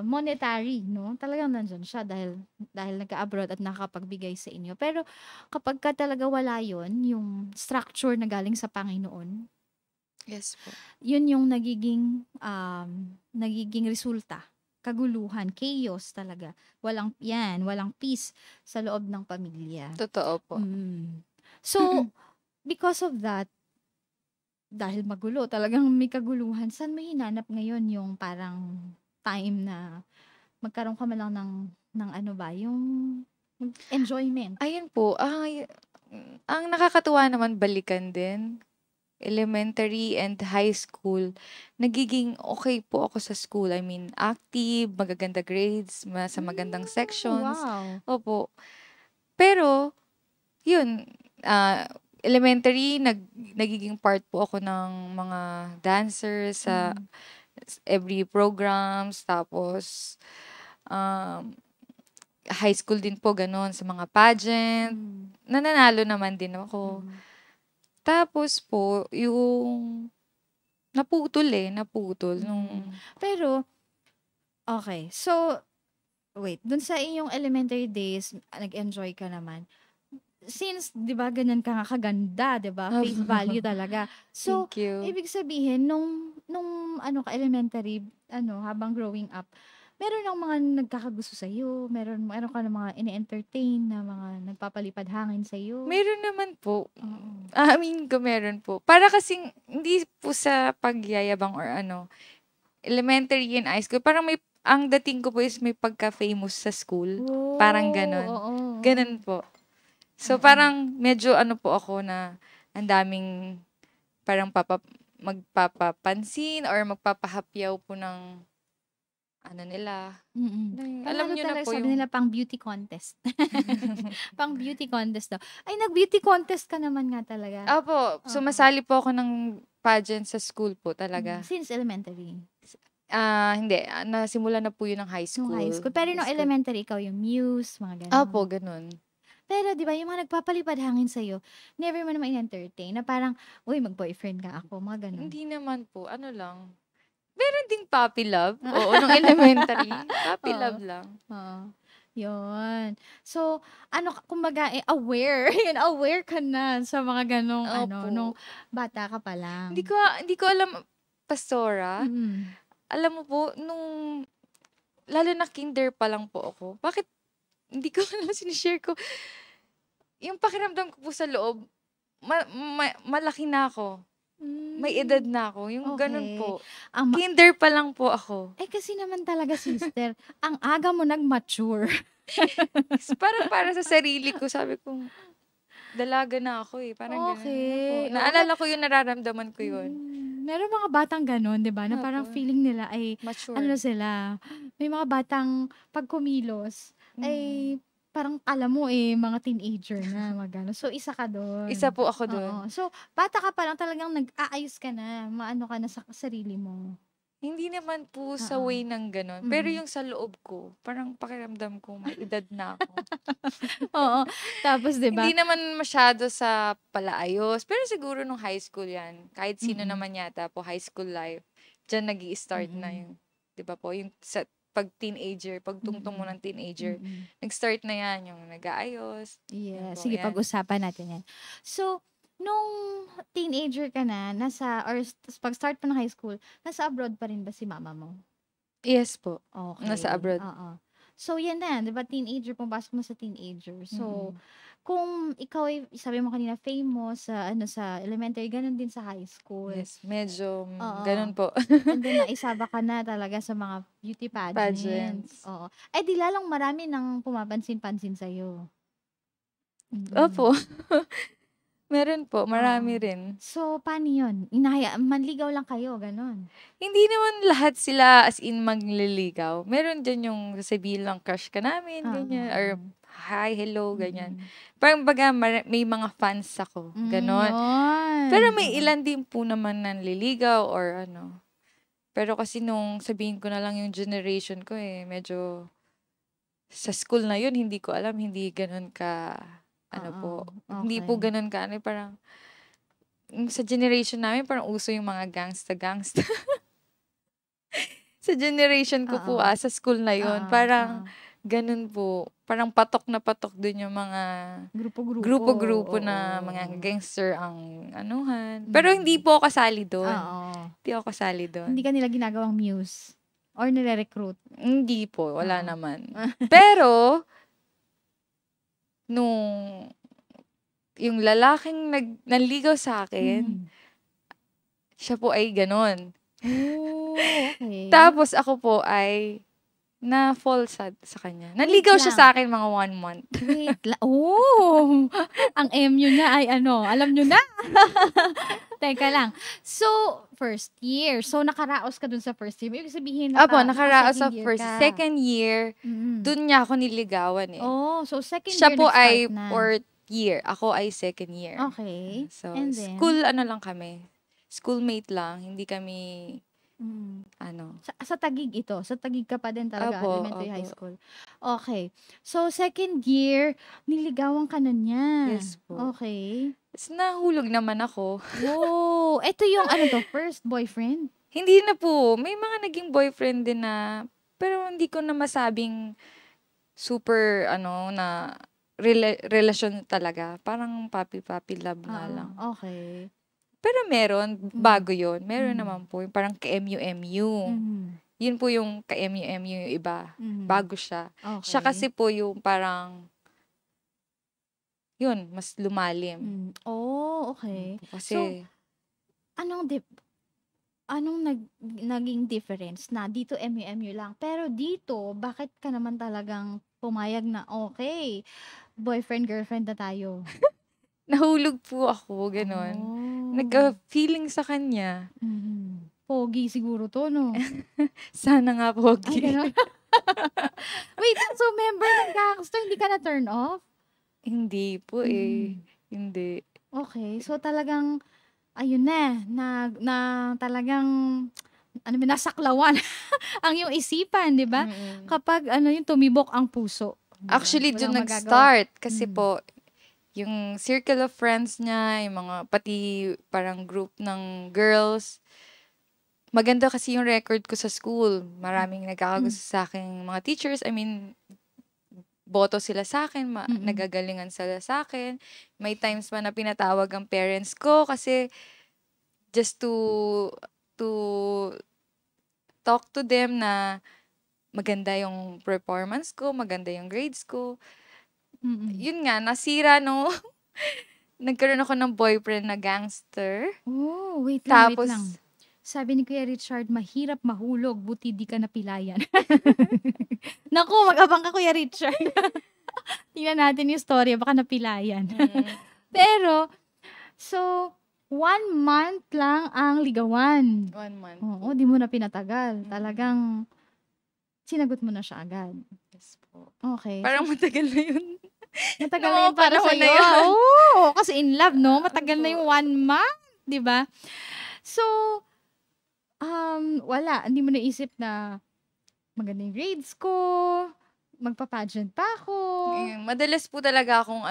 Speaker 1: monetary, 'no, talagang nandiyan siya dahil nag-a-abroad at nakakapagbigay sa inyo. Pero kapagka talaga wala 'yun, yung structure na galing sa Panginoon,
Speaker 2: Yes po.
Speaker 1: 'yun yung nagiging resulta, kaguluhan, chaos talaga. Walang peace sa loob ng pamilya.
Speaker 2: Totoo po.
Speaker 1: Mm. So, because of that, dahil magulo, talagang may kaguluhan, saan mo hinanap ngayon yung parang time na magkaroon ka man lang ng ano ba, yung enjoyment?
Speaker 2: Ayun po, ang nakakatuwa naman balikan din, elementary and high school, nagiging okay po ako sa school. I mean, active, magaganda grades, sa magandang sections.
Speaker 1: Wow.
Speaker 2: Opo. Pero, yun, elementary, nagiging part po ako ng mga dancers sa
Speaker 1: Mm.
Speaker 2: every programs. Tapos, um, high school din po, ganun, sa mga pageant.
Speaker 1: Mm.
Speaker 2: Nananalo naman din ako.
Speaker 1: Mm.
Speaker 2: Tapos po, yung naputol nung,
Speaker 1: Mm. Pero, okay. So, wait, dun sa iyong elementary days, nag-enjoy ka naman. Since, 'di ba, ganyan ka nga kaganda, 'di ba? Face value talaga. So,
Speaker 2: thank you.
Speaker 1: ibig sabihin nung ano ka elementary, habang growing up, meron ng mga nagkakagusto sa'yo, meron ka ng mga ini-entertain na mga nagpapalipad hangin sa'yo?
Speaker 2: Meron naman po.
Speaker 1: Oo.
Speaker 2: Aamin ko meron po. Para kasing hindi po sa pagyayabang or ano, elementary and high school, parang ang dating ko po is may pagka-famous sa school. Parang
Speaker 1: Oh,
Speaker 2: gano'n.
Speaker 1: oo,
Speaker 2: Gano'n
Speaker 1: oo.
Speaker 2: po. So,
Speaker 1: Oo.
Speaker 2: parang medyo ano po ako na ang daming parang magpapapansin or magpapahapyaw po ng ano nila.
Speaker 1: Panalo
Speaker 2: Alam niyo na
Speaker 1: talaga,
Speaker 2: po
Speaker 1: sabi
Speaker 2: yung
Speaker 1: nila pang beauty contest. Pang beauty contest daw. Ay, nag-beauty contest ka naman nga talaga.
Speaker 2: Opo,
Speaker 1: Oo.
Speaker 2: sumasali po ako ng pageant sa school po talaga.
Speaker 1: Since elementary.
Speaker 2: Hindi, nasimulan na po yun ng high
Speaker 1: Nung high school. Pero nung
Speaker 2: School.
Speaker 1: elementary, ikaw yung muse, mga ganon.
Speaker 2: Opo, ganun.
Speaker 1: Pero di ba, yung mga nagpapalipad hangin sa'yo, never mo naman in-entertain na parang, uy, mag-boyfriend ka ako, mga ganon.
Speaker 2: Hindi naman po, ano lang. Meron ding puppy love. Oo, nung elementary. Puppy
Speaker 1: Oo.
Speaker 2: love lang.
Speaker 1: Oo. Yun. So, kumbaga, aware. Yun, aware ka na sa mga ganong,
Speaker 2: Opo.
Speaker 1: nung bata ka pa lang.
Speaker 2: Hindi ko alam, Pastora.
Speaker 1: Mm.
Speaker 2: Alam mo po, lalo na kinder pa lang po ako. Bakit, hindi ko alam, sinishare ko. Yung pakiramdam ko po sa loob, malaki na ako. May edad na ako. Yung ganun
Speaker 1: Okay.
Speaker 2: po.
Speaker 1: Ang
Speaker 2: Kinder pa lang po ako.
Speaker 1: kasi naman talaga, sister, ang aga mo nag-mature.
Speaker 2: Parang para sa sarili ko, sabi ko, dalaga na ako eh. Parang ganun
Speaker 1: Okay.
Speaker 2: na po.
Speaker 1: Oo.
Speaker 2: Naalala ko yun, nararamdaman ko yun.
Speaker 1: Meron mga batang ganon, di ba? Na parang
Speaker 2: Opo.
Speaker 1: feeling nila ay,
Speaker 2: Mature.
Speaker 1: ano sila, may mga batang pag kumilos, ay parang alam mo mga teenager na, magano. So, isa ka doon.
Speaker 2: Isa po ako doon.
Speaker 1: Oo. So, bata ka pa lang talagang nag-aayos ka na, maano ka na sa sarili mo.
Speaker 2: Hindi naman po sa
Speaker 1: Oo.
Speaker 2: way ng ganon. Pero yung sa loob ko, parang pakiramdam ko, may edad na ako.
Speaker 1: Oo. Tapos, di ba?
Speaker 2: Hindi naman masyado sa palaayos. Pero siguro nung high school yan. Kahit sino naman yata po, high school life. Diyan nag-i-start na yung, di ba po, yung sa pag teenager, pag tungtong mo ng teenager, nag-start na yan, yung nag-aayos.
Speaker 1: Yeah,
Speaker 2: Yan po,
Speaker 1: sige,
Speaker 2: yan.
Speaker 1: pag-usapan natin yan. So, nung teenager ka na, pag-start pa ng high school, nasa abroad pa rin ba si mama mo?
Speaker 2: Yes po.
Speaker 1: Okay.
Speaker 2: Nasa abroad.
Speaker 1: Oo. So, yan na, di ba, teenager, pumasok mo sa teenager. So, kung ikaw ay, sabi mo kanina, famous sa elementary, ganun din sa high school.
Speaker 2: Yes, medyo
Speaker 1: Oo.
Speaker 2: ganun po.
Speaker 1: And then, naisaba ka na talaga sa mga beauty pageants.
Speaker 2: Pageants.
Speaker 1: Oo. Eh, di lalang marami nang pumapansin-pansin sa'yo.
Speaker 2: Opo. Meron po, marami
Speaker 1: Oo.
Speaker 2: rin.
Speaker 1: So, paano yun? Manligaw lang kayo, ganun.
Speaker 2: Hindi naman lahat sila as in magliligaw. Meron dyan yung sasabihin lang crush ka namin, ganyan. Or hi, hello, ganyan. Parang baga may mga fans ako, ganon.
Speaker 1: Yun.
Speaker 2: Pero may ilan din po naman nanliligaw or ano. Pero kasi nung sabihin ko na lang yung generation ko medyo sa school na yun, hindi ko alam, hindi ganon ka, hindi po
Speaker 1: Okay.
Speaker 2: ganon ka, parang, sa generation namin, parang uso yung mga gangsta. Sa generation ko po, sa school na yun, parang, ganun po, parang patok na patok dun yung mga grupo-grupo na mga gangster ang anuhan. Pero hindi po ako kasali doon.
Speaker 1: Oo.
Speaker 2: Hindi ako kasali doon.
Speaker 1: Hindi ka nila ginagawang muse? Or nire-recruit?
Speaker 2: Hindi po, wala naman. Pero, yung lalaking nanligaw sa akin, siya po ay ganon.
Speaker 1: Oh, okay.
Speaker 2: Tapos ako po ay na-fall sa kanya. Nanligaw siya
Speaker 1: lang.
Speaker 2: sa akin mga 1 month.
Speaker 1: Wait Oh! Ang MU niya ay alam nyo na. Teka lang. So, first year. So, nakaraos ka dun sa first year. Ibig sabihin,
Speaker 2: Nakaraos sa
Speaker 1: second year
Speaker 2: first.
Speaker 1: ka.
Speaker 2: Second year, dun niya ako niligawan
Speaker 1: Oh, so second
Speaker 2: Siya
Speaker 1: year
Speaker 2: po ay
Speaker 1: nag-start na.
Speaker 2: fourth year. Ako ay second year.
Speaker 1: Okay.
Speaker 2: So,
Speaker 1: And then?
Speaker 2: school lang kami. Schoolmate lang. Hindi kami,
Speaker 1: Sa Taguig ito. Sa Taguig ka pa din talaga,
Speaker 2: Opo,
Speaker 1: elementary, high
Speaker 2: opo.
Speaker 1: school. Okay. So, second year, niligawan ka na niya.
Speaker 2: Yes po.
Speaker 1: Okay.
Speaker 2: Tapos nahulog naman ako.
Speaker 1: Oh, ito yung first boyfriend?
Speaker 2: Hindi na po. May mga naging boyfriend din na, pero hindi ko na masabing super, na relasyon talaga. Parang papi-papi love nga lang.
Speaker 1: Okay.
Speaker 2: Pero meron, bago yon. Meron naman po, yung parang ka-MU-MU. Yun po yung ka-MU-MU yung iba. Bago siya.
Speaker 1: Okay.
Speaker 2: Siya kasi po yung parang, yun, mas lumalim.
Speaker 1: Oh, okay.
Speaker 2: Kasi,
Speaker 1: Anong naging difference na dito MU-MU lang, pero dito, bakit ka naman talagang pumayag na, okay, boyfriend, girlfriend na tayo?
Speaker 2: nahulog po ako, ganon.
Speaker 1: Oh.
Speaker 2: Nagka-feeling sa kanya.
Speaker 1: pogi siguro 'to 'no?
Speaker 2: Sana nga
Speaker 1: Ay
Speaker 2: pogi.
Speaker 1: gano'n? Wait, so member ng gangster hindi ka na-turn off?
Speaker 2: Hindi po,
Speaker 1: Mm.
Speaker 2: Hindi.
Speaker 1: Okey. So talagang ayun na talagang ano ba, nasaklawan ang iyong isipan, 'di ba?
Speaker 2: Mm.
Speaker 1: Kapag ano yung tumibok ang puso, 'di ba?
Speaker 2: Actually, dun
Speaker 1: Walang magagawa.
Speaker 2: nag-start. Kasi
Speaker 1: Hmm.
Speaker 2: po, yung circle of friends niya, yung mga pati parang group ng girls, maganda kasi yung record ko sa school. Maraming nagkakagusto sa aking mga teachers. I mean, boto sila sa akin, nagagalingan sila sa akin. May times pa na pinatawag ang parents ko kasi just to talk to them na maganda yung performance ko, maganda yung grades ko. Yun nga, nasira no. Nagkaroon ako ng boyfriend na gangster.
Speaker 1: Oh, wait lang, wait
Speaker 2: Tapos,
Speaker 1: lang. Sabi ni Kuya Richard, mahirap mahulog, buti di ka napilayan. Naku, mag-abang ka Kuya Richard. Tingnan natin yung story, baka napilayan. Pero, so, 1 month lang ang ligawan.
Speaker 2: 1 month.
Speaker 1: Oo, di mo na pinatagal. Talagang sinagot mo na siya agad.
Speaker 2: Yes po.
Speaker 1: Okay.
Speaker 2: Parang matagal na yun.
Speaker 1: Matagal
Speaker 2: Noong
Speaker 1: na yun para
Speaker 2: panahon na
Speaker 1: sa'yo.
Speaker 2: yun.
Speaker 1: Oo, kasi in love, no? Matagal na yung 1 month, di ba? So, wala. Hindi mo naisip na maganda yung grades ko, magpa-pageant pa ako.
Speaker 2: Madalas po talaga akong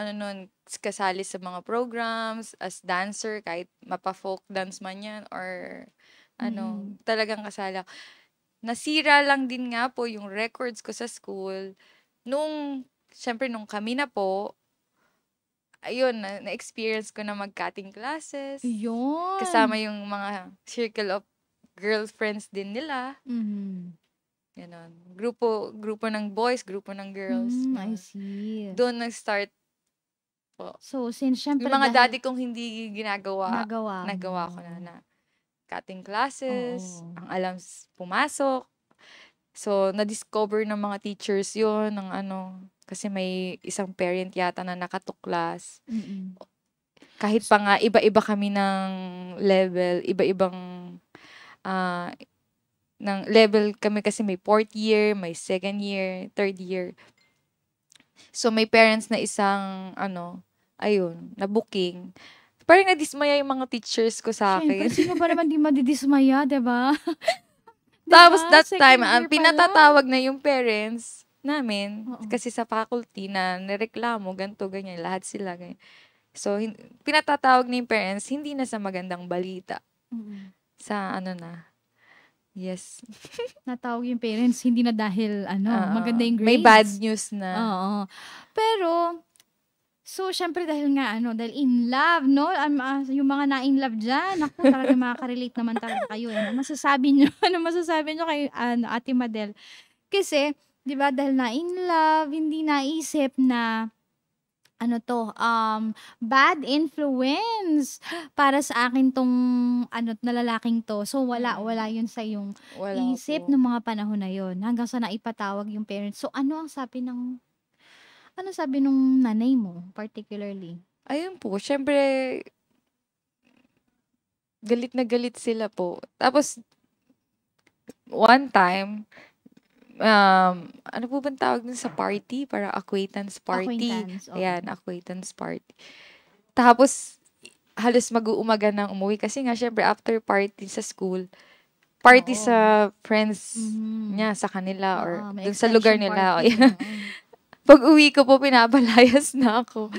Speaker 2: kasali sa mga programs, as dancer, kahit mapa-folk dance man yan, or talagang kasali ako. Nasira lang din nga po yung records ko sa school. Syempre, nung kami na po, ayun, na-experience ko na mag-cutting classes.
Speaker 1: Yun.
Speaker 2: Kasama yung mga circle of girlfriends din nila. Ganon. Grupo ng boys, grupo ng girls.
Speaker 1: I see.
Speaker 2: Doon nag-start po.
Speaker 1: So, since syempre
Speaker 2: Yung mga
Speaker 1: dahil
Speaker 2: dati kong hindi ginagawa, nagawa ko na cutting classes, ang alam pumasok. So, na-discover ng mga teachers yun, ng kasi may isang parent yata na nakatuklas. Kahit pa nga, iba-iba kami ng level, iba-ibang ng level kami kasi may 4th year, may 2nd year, 3rd year. So, may parents na isang, na booking. Parang nadismaya yung mga teachers ko sa akin.
Speaker 1: Siyempre, sino ba naman di madidismaya, diba?
Speaker 2: Tapos that
Speaker 1: Second
Speaker 2: time,
Speaker 1: year pa lang.
Speaker 2: pinatatawag na yung parents namin. Kasi sa faculty na nireklamo, ganito, ganyan, lahat sila. Ganyan. So, pinatatawag na yung parents, hindi na sa magandang balita. Sa yes.
Speaker 1: Natawag yung parents, hindi na dahil, maganda yung grades.
Speaker 2: May bad news na.
Speaker 1: Oo. Pero, so, syempre dahil nga, dahil in love, no? Yung mga na-in love dyan, ako, talaga makaka-relate naman talaga kayo. Ano masasabi nyo? Ano masasabi nyo kay Ate Madel? Kasi, di ba, dahil na-in love, hindi naisip na, bad influence para sa akin tong, na lalaking to. So, wala yun sa yung isip ng mga panahon na yun. Hanggang sa naipatawag yung parents. So, ano sabi nung nanay mo, particularly?
Speaker 2: Ayun po, syempre, galit na galit sila po. Tapos, one time, ano po bang tawag dun sa party? Para acquaintance party. Ayan, acquaintance party. Tapos, halos mag-uumaga nang umuwi. Kasi nga, syempre, after party sa school, party sa friends niya, sa kanila, or dun sa lugar nila. Pag uwi ko po, pinapalayas na ako.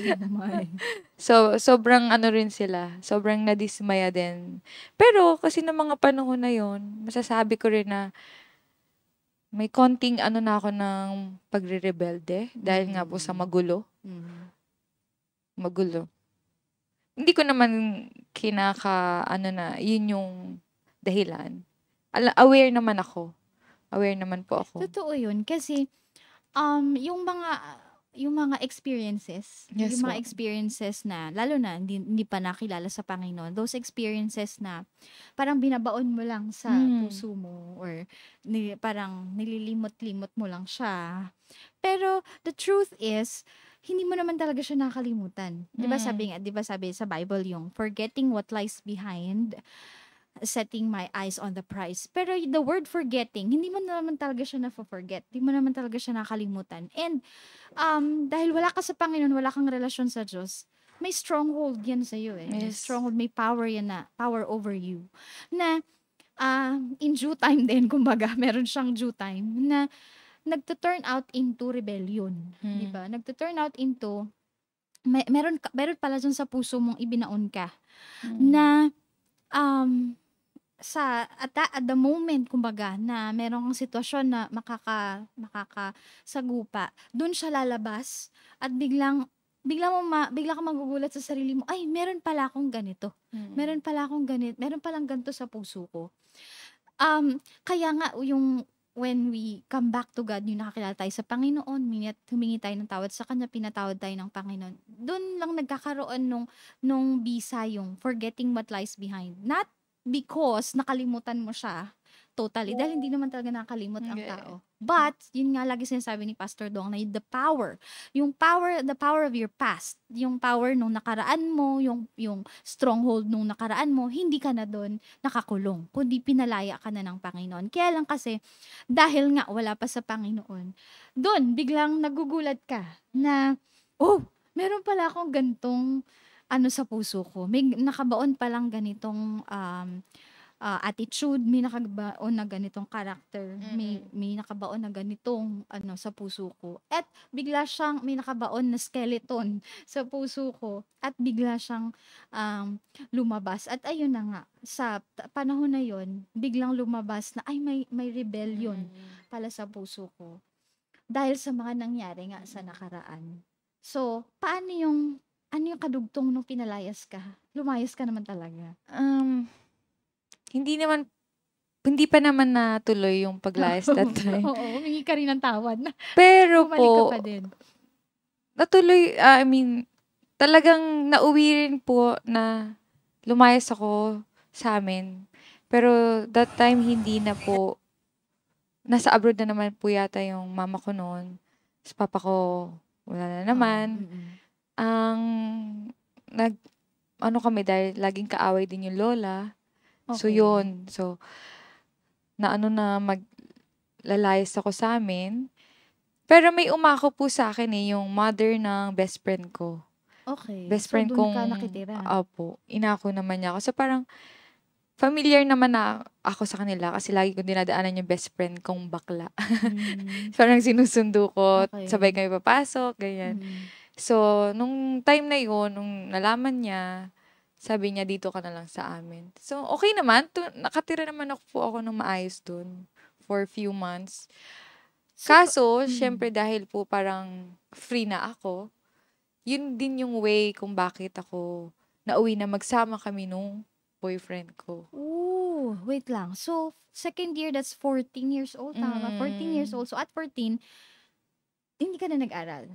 Speaker 2: So, sobrang rin sila. Sobrang nadismaya din. Pero, kasi ng mga panahon na yon, masasabi ko rin na may konting na ako ng pagre-rebelde. Dahil nga po sa magulo. Magulo. Hindi ko naman yun yung dahilan. Aware naman ako. Aware naman po ako.
Speaker 1: Totoo yun. Kasi, yung mga experiences,
Speaker 2: Yes,
Speaker 1: yung mga experiences na, lalo na, hindi pa nakilala sa Panginoon, those experiences na, parang binabaon mo lang sa puso mo, or parang nililimot-limot mo lang siya. Pero, the truth is, hindi mo naman talaga siya nakalimutan. Di ba sabi sa Bible yung, forgetting what lies behind, setting my eyes on the prize. Pero the word forgetting, hindi mo naman talaga siya na-forget. Hindi mo naman talaga siya nakalimutan. And dahil wala ka sa Panginoon, wala kang relasyon sa Diyos, may stronghold yan sa'yo eh. May
Speaker 2: Yes.
Speaker 1: stronghold, may power yan na, power over you. Na in due time din, kumbaga, meron siyang due time, na nagto-turn out into rebellion. Di ba? Nagto-turn out into, meron pala dyan sa puso mong ibinaon ka. Na, at the moment, kumbaga, na merong sitwasyon na makakasagupa, dun siya lalabas at bigla ka magugulat sa sarili mo, ay, meron pala akong ganito. Meron palang ganito sa puso ko. Kaya nga, when we come back to God, yung nakakilala tayo sa Panginoon, humingi tayo ng tawad sa Kanya, pinatawad tayo ng Panginoon. Doon lang nagkakaroon nung bisa yung forgetting what lies behind. Not because nakalimutan mo siya totally, dahil hindi naman talaga nakakalimot ang tao. But, yun nga lagi sinasabi ni Pastor Dong, na the power of your past, yung power nung nakaraan mo, yung stronghold nung nakaraan mo, hindi ka na doon nakakulong, kundi pinalaya ka na ng Panginoon. Kaya lang kasi, dahil nga wala pa sa Panginoon, doon biglang nagugulat ka na, meron pala akong gantong sa puso ko. May nakabaon palang ganitong attitude, may nakabaon na ganitong character, may nakabaon na ganitong sa puso ko. At bigla siyang may nakabaon na skeleton sa puso ko at bigla siyang lumabas. At ayun na nga, sa panahon na yon, biglang lumabas na ay may rebellion pala sa puso ko. Dahil sa mga nangyari nga sa nakaraan. So, ano yung kadugtong nung pinalayas ka? Lumayas ka naman talaga.
Speaker 2: Hindi pa naman natuloy yung paglayas that time.
Speaker 1: Oo, humingi ka rin ng tawad.
Speaker 2: Pero
Speaker 1: Bumalik ka
Speaker 2: po,
Speaker 1: pa din.
Speaker 2: natuloy, talagang nauwi rin po na lumayas ako sa amin. Pero that time, hindi na po. Nasa abroad na naman po yata yung mama ko noon. Tapos papa ko, wala na naman. Kami dahil laging kaaway din yung lola. So,
Speaker 1: Okay.
Speaker 2: yun. So, maglalayas ako sa amin. Pero may umako po sa akin yung mother ng best friend ko.
Speaker 1: Okay.
Speaker 2: Best
Speaker 1: So,
Speaker 2: friend
Speaker 1: dun ka
Speaker 2: kong,
Speaker 1: nakitira.
Speaker 2: Opo, inako naman niya ako. So, parang, familiar naman na ako sa kanila kasi lagi ko dinadaanan yung best friend kong bakla. Parang sinusundo ko,
Speaker 1: Okay.
Speaker 2: sabay kami papasok, ganyan. So, nung time na yun, nung nalaman niya, sabi niya, dito ka na lang sa amin. So, okay naman. Nakatira naman ako ng maayos dun for a few months. Kaso, syempre dahil po parang free na ako, yun din yung way kung bakit ako nauwi na magsama kami nung boyfriend ko.
Speaker 1: Oh, wait lang. So, second year, that's 14 years old. Tama? 14 years old. So, at 14, hindi ka na nag-aral.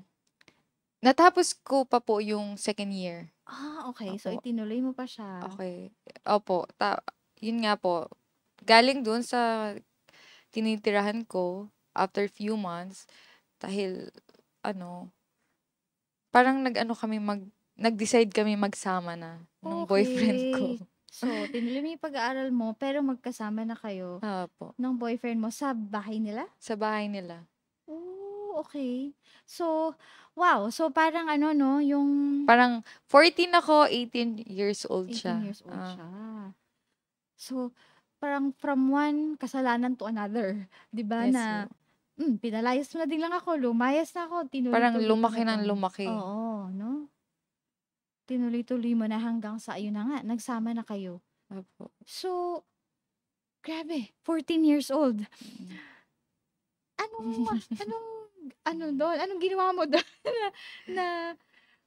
Speaker 2: Natapos ko pa po yung second year.
Speaker 1: Okay. So,
Speaker 2: Opo.
Speaker 1: itinuloy mo pa siya.
Speaker 2: Okay. Opo. Yun nga po. Galing dun sa tinitirahan ko after few months dahil parang nag-decide kami magsama na nung boyfriend ko.
Speaker 1: So, tinuloy mo yung pag-aaral mo, pero magkasama na kayo
Speaker 2: Opo.
Speaker 1: ng boyfriend mo sa bahay nila?
Speaker 2: Sa bahay nila.
Speaker 1: Oh, okay. So, wow. So, parang yung
Speaker 2: Parang 14 ako, 18 years old
Speaker 1: 18
Speaker 2: siya.
Speaker 1: years old siya. So, parang from one kasalanan to another. 'Di ba
Speaker 2: Yes,
Speaker 1: na, pinalayas mo na din lang ako, lumayas na ako,
Speaker 2: Parang
Speaker 1: tinuloy-tuloy mo
Speaker 2: lumaki
Speaker 1: na
Speaker 2: ng
Speaker 1: 'to.
Speaker 2: lumaki.
Speaker 1: Oo, 'no? Tinuloy-tuloy mo na hanggang sa ayun na nga, nagsama na kayo.
Speaker 2: Opo.
Speaker 1: So, grabe, 14 years old. Anong ginawa mo doon na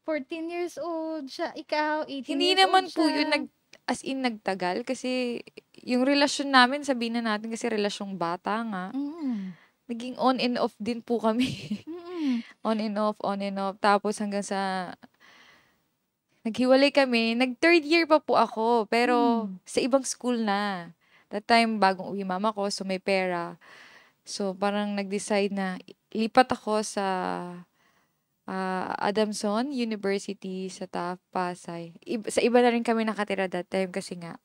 Speaker 1: 14 years old siya, ikaw, 18
Speaker 2: Hindi
Speaker 1: years
Speaker 2: naman
Speaker 1: old
Speaker 2: po
Speaker 1: siya?
Speaker 2: yun as in nagtagal kasi yung relasyon namin, sabihin na natin kasi relasyong bata nga, naging on and off din po kami. On and off. Tapos hanggang sa naghiwalay kami. Nag-third year pa po ako, pero sa ibang school na. That time, bagong uwi mama ko, so may pera. So, parang nag-decide na lipat ako sa Adamson University sa Taft, Pasay. Sa iba na rin kami nakatira that time kasi nga,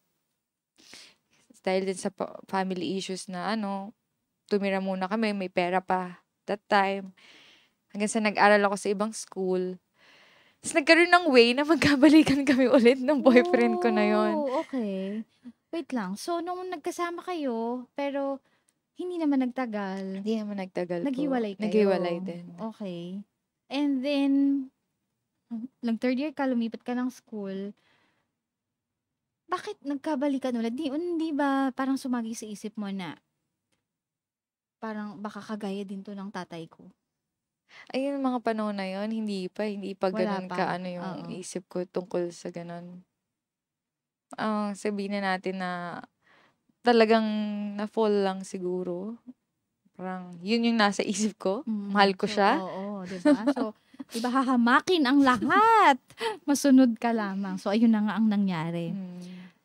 Speaker 2: dahil din sa family issues na tumira muna kami, may pera pa that time. Hanggang sa nag-aral ako sa ibang school. Tapos nagkaroon ng way na magkabalikan kami ulit ng boyfriend ko na yon.
Speaker 1: Oh, okay. Wait lang. So, nung nagkasama kayo, pero hindi naman nagtagal,
Speaker 2: Hindi naman nagtagal po.
Speaker 1: naghiwalay kayo.
Speaker 2: Naghiwalay din.
Speaker 1: Okay. And then, third year ka, lumipat ka ng school. Bakit nagkabalikan ulit? Hindi ba parang sumagi sa isip mo na parang baka kagaya din to ng tatay ko?
Speaker 2: Ayun, mga panahon na yon, hindi pa
Speaker 1: Wala
Speaker 2: ganun
Speaker 1: pa.
Speaker 2: yung
Speaker 1: Oo.
Speaker 2: isip ko tungkol sa ganun. Sabihin na natin na talagang na-fall lang siguro. Parang yun yung nasa isip ko. Mahal ko
Speaker 1: So,
Speaker 2: siya.
Speaker 1: oo, di ba? So, di ba hahamakin ang lahat? Masunod ka lamang. So, ayun na nga ang nangyari.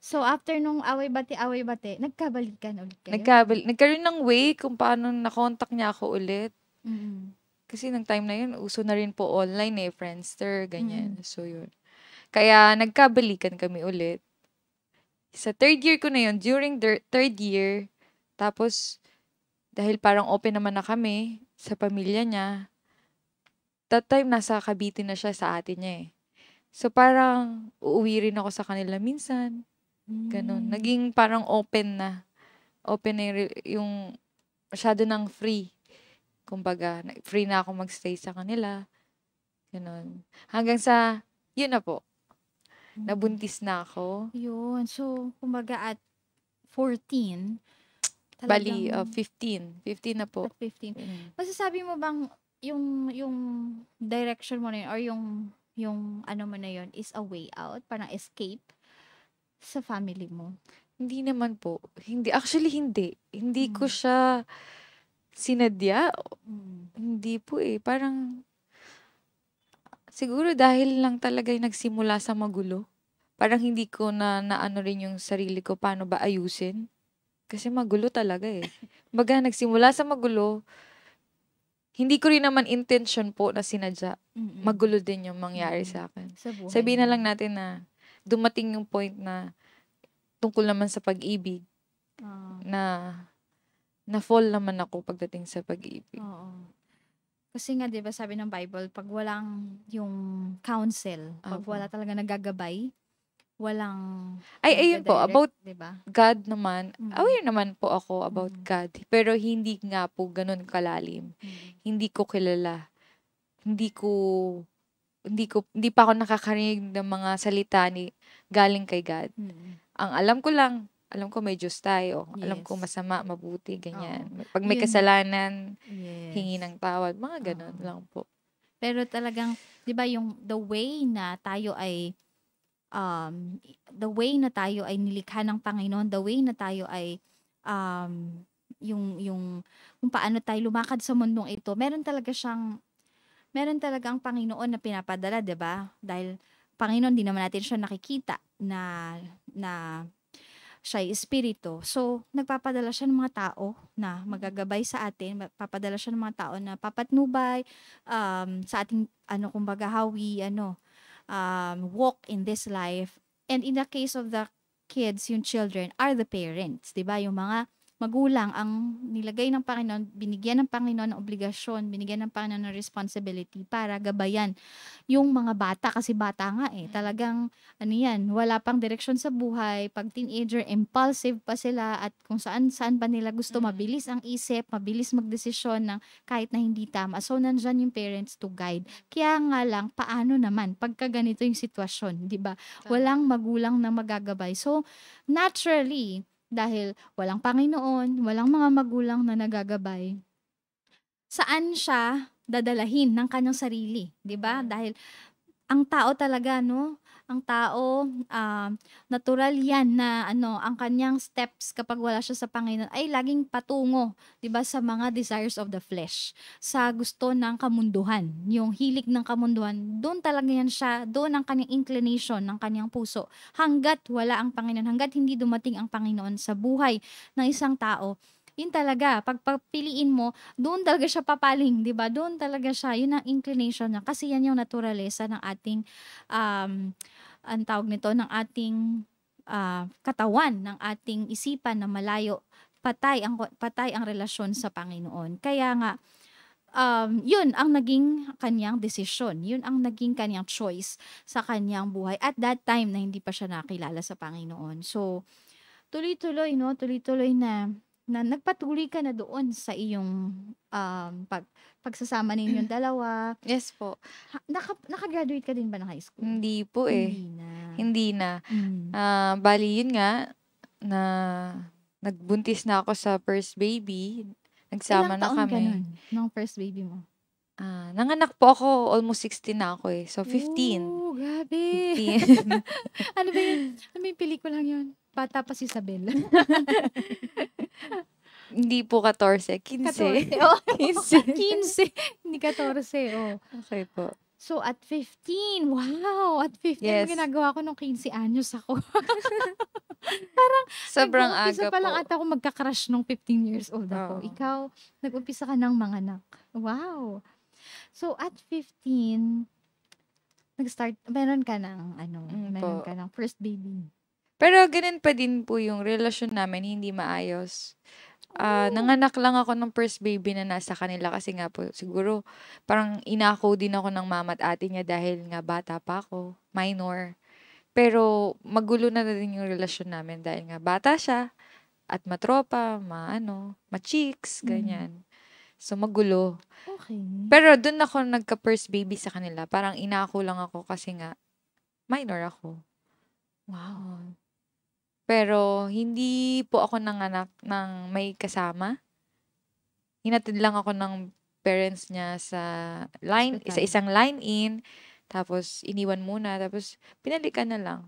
Speaker 1: So, after nung away-bati, nagkabalikan ulit kayo?
Speaker 2: Nagkaroon ng way kung paano na-contact niya ako ulit.
Speaker 1: Mm.
Speaker 2: Kasi nung time na yun, uso na rin po online Friendster, ganyan. So, yun. Kaya, nagkabalikan kami ulit. Sa third year ko na yun, during the third year, tapos, dahil parang open naman na kami sa pamilya niya, that time, nasa Cavite na siya sa atin niya So, parang, uuwi rin ako sa kanila minsan. Ganun. Naging parang open na. Open na yung masyado ng free. Kumbaga, free na ako magstay sa kanila. Ganun. Hanggang sa, yun na po. Nabuntis na ako.
Speaker 1: Yun. So, kumbaga at 14,
Speaker 2: Bali,
Speaker 1: talagang
Speaker 2: 15. 15 na po.
Speaker 1: at 15. Masasabi mo bang yung direction mo na yun or yung ano mo na yun is a way out, parang escape sa family mo?
Speaker 2: Hindi naman po. Actually, hindi. Hindi ko siya sinadya. Hindi po Parang, siguro dahil lang talaga yung nagsimula sa magulo. Parang hindi ko na naano rin yung sarili ko paano ba ayusin. Kasi magulo talaga Baga, nagsimula sa magulo, hindi ko rin naman intention po na sinadya. Magulo din yung mangyari sa akin.
Speaker 1: Sa buhay
Speaker 2: Sabihin na
Speaker 1: mo.
Speaker 2: lang natin na dumating yung point na tungkol naman sa pag-ibig na fall naman ako pagdating sa pag-ibig.
Speaker 1: Oo. Kasi nga, di ba sabi ng Bible, pag walang yung counsel, pag
Speaker 2: Opo.
Speaker 1: wala talaga nagagabay, walang
Speaker 2: Ayun po,
Speaker 1: nagda-direct,
Speaker 2: about
Speaker 1: di ba?
Speaker 2: God naman,
Speaker 1: Mm.
Speaker 2: aware naman po ako about God. Pero hindi nga po ganun kalalim. Hindi ko kilala. Hindi pa ako nakakarinig ng mga salita galing kay God. Ang alam ko may Diyos tayo. Alam ko
Speaker 1: Yes.
Speaker 2: masama, mabuti, ganyan. Pag may
Speaker 1: Yun.
Speaker 2: kasalanan,
Speaker 1: Yes.
Speaker 2: hingi ng tawad. Mga ganun lang po.
Speaker 1: Pero talagang, di ba yung the way na tayo ay nilikha ng Panginoon, the way na tayo ay yung kung paano tayo lumakad sa mundong ito, meron talagang Panginoon na pinapadala, 'di ba? Dahil Panginoon, di naman natin siya nakikita na siya ay espiritu. So, nagpapadala siya ng mga tao na magagabay sa atin, papadala siya ng mga tao na papatnubay sa ating kumbaga how we walk in this life. And in the case of the kids, yung children are the parents, 'di ba? Yung mga magulang ang nilagay ng Panginoon, binigyan ng Panginoon ng obligasyon, binigyan ng Panginoon ng responsibility para gabayan yung mga bata, kasi bata nga talagang wala pang direksyon sa buhay, pag teenager, impulsive pa sila at kung saan pa nila gusto, mabilis ang isip, mabilis magdesisyon ng kahit na hindi tama. So, nandyan yung parents to guide. Kaya nga lang, paano naman pagka ganito yung sitwasyon, di ba? Walang magulang na magagabay. So, naturally, dahil walang Panginoon, walang mga magulang na nagagabay, saan siya dadalahin ng kanyang sarili, 'di ba? Dahil ang tao talaga, ang tao, natural yan na ang kanyang steps kapag wala siya sa Panginoon ay laging patungo, 'di ba, sa mga desires of the flesh, sa gusto ng kamunduhan, yung hilig ng kamunduhan, doon talaga yan siya, doon ang kanyang inclination ng kanyang puso. Hanggat wala ang Panginoon, hanggat hindi dumating ang Panginoon sa buhay ng isang tao, yun talaga, pagpapiliin mo, doon talaga siya papaling, 'di ba? Doon talaga siya, yun ang inclination niya, kasi yan yung naturalesa ng ating ang tawag nito, ng ating katawan ng ating isipan na malayo, patay ang relasyon sa Panginoon. Kaya nga, yun ang naging kanyang desisyon. Yun ang naging kanyang choice sa kanyang buhay at that time na hindi pa siya nakilala sa Panginoon. So, tuloy-tuloy, no? Tuloy-tuloy na nagpatuloy ka na doon sa iyong pagsasama ninyong dalawa.
Speaker 2: Yes po.
Speaker 1: Nakagraduate ka din ba ng high school?
Speaker 2: Hindi po eh.
Speaker 1: Hindi na.
Speaker 2: Hindi na.
Speaker 1: Mm.
Speaker 2: Bali yun nga, na nagbuntis na ako sa first baby. Nagsama
Speaker 1: Ilang
Speaker 2: na
Speaker 1: taon ka
Speaker 2: kami.
Speaker 1: nun, nung first baby mo?
Speaker 2: Nanganak po ako, almost 16 na ako eh. So, 15.
Speaker 1: Oh, grabe.
Speaker 2: 15.
Speaker 1: Ano ba yun? Ano ba yung pelikulang yun? Bata pa si Isabel.
Speaker 2: Hindi po 14, 15.
Speaker 1: 14. Oh,
Speaker 2: 15.
Speaker 1: 15. Hindi 14. Oh.
Speaker 2: Okay po.
Speaker 1: So, at 15. Wow! At 15,
Speaker 2: Yes.
Speaker 1: ginagawa ko nung 15 anyos ako.
Speaker 2: Sobrang
Speaker 1: Nag-uumpisa
Speaker 2: aga
Speaker 1: pa lang
Speaker 2: po.
Speaker 1: ata ako magka-crush nung 15 years old ako.
Speaker 2: Oo.
Speaker 1: Ikaw, nag-umpisa ka ng mga anak. Wow! So, at 15, nag-start, meron ka ng, meron
Speaker 2: po.
Speaker 1: ka ng first baby.
Speaker 2: Pero ganun pa din po yung relasyon namin, hindi maayos. Nanganak lang ako ng first baby na nasa kanila kasi nga po, siguro, parang inako din ako ng mama at ate niya dahil nga bata pa ako, minor. Pero magulo na din yung relasyon namin dahil nga bata siya at matropa, ma-chicks, ganyan. So, magulo.
Speaker 1: Okay.
Speaker 2: Pero dun ako nagka-first baby sa kanila. Parang inako lang ako kasi nga minor ako.
Speaker 1: Wow.
Speaker 2: Pero hindi po ako nanganak ng may kasama. Hinatid lang ako ng parents niya sa
Speaker 1: Hospital.
Speaker 2: isang line-in. Tapos iniwan muna. Tapos pinalikan na lang.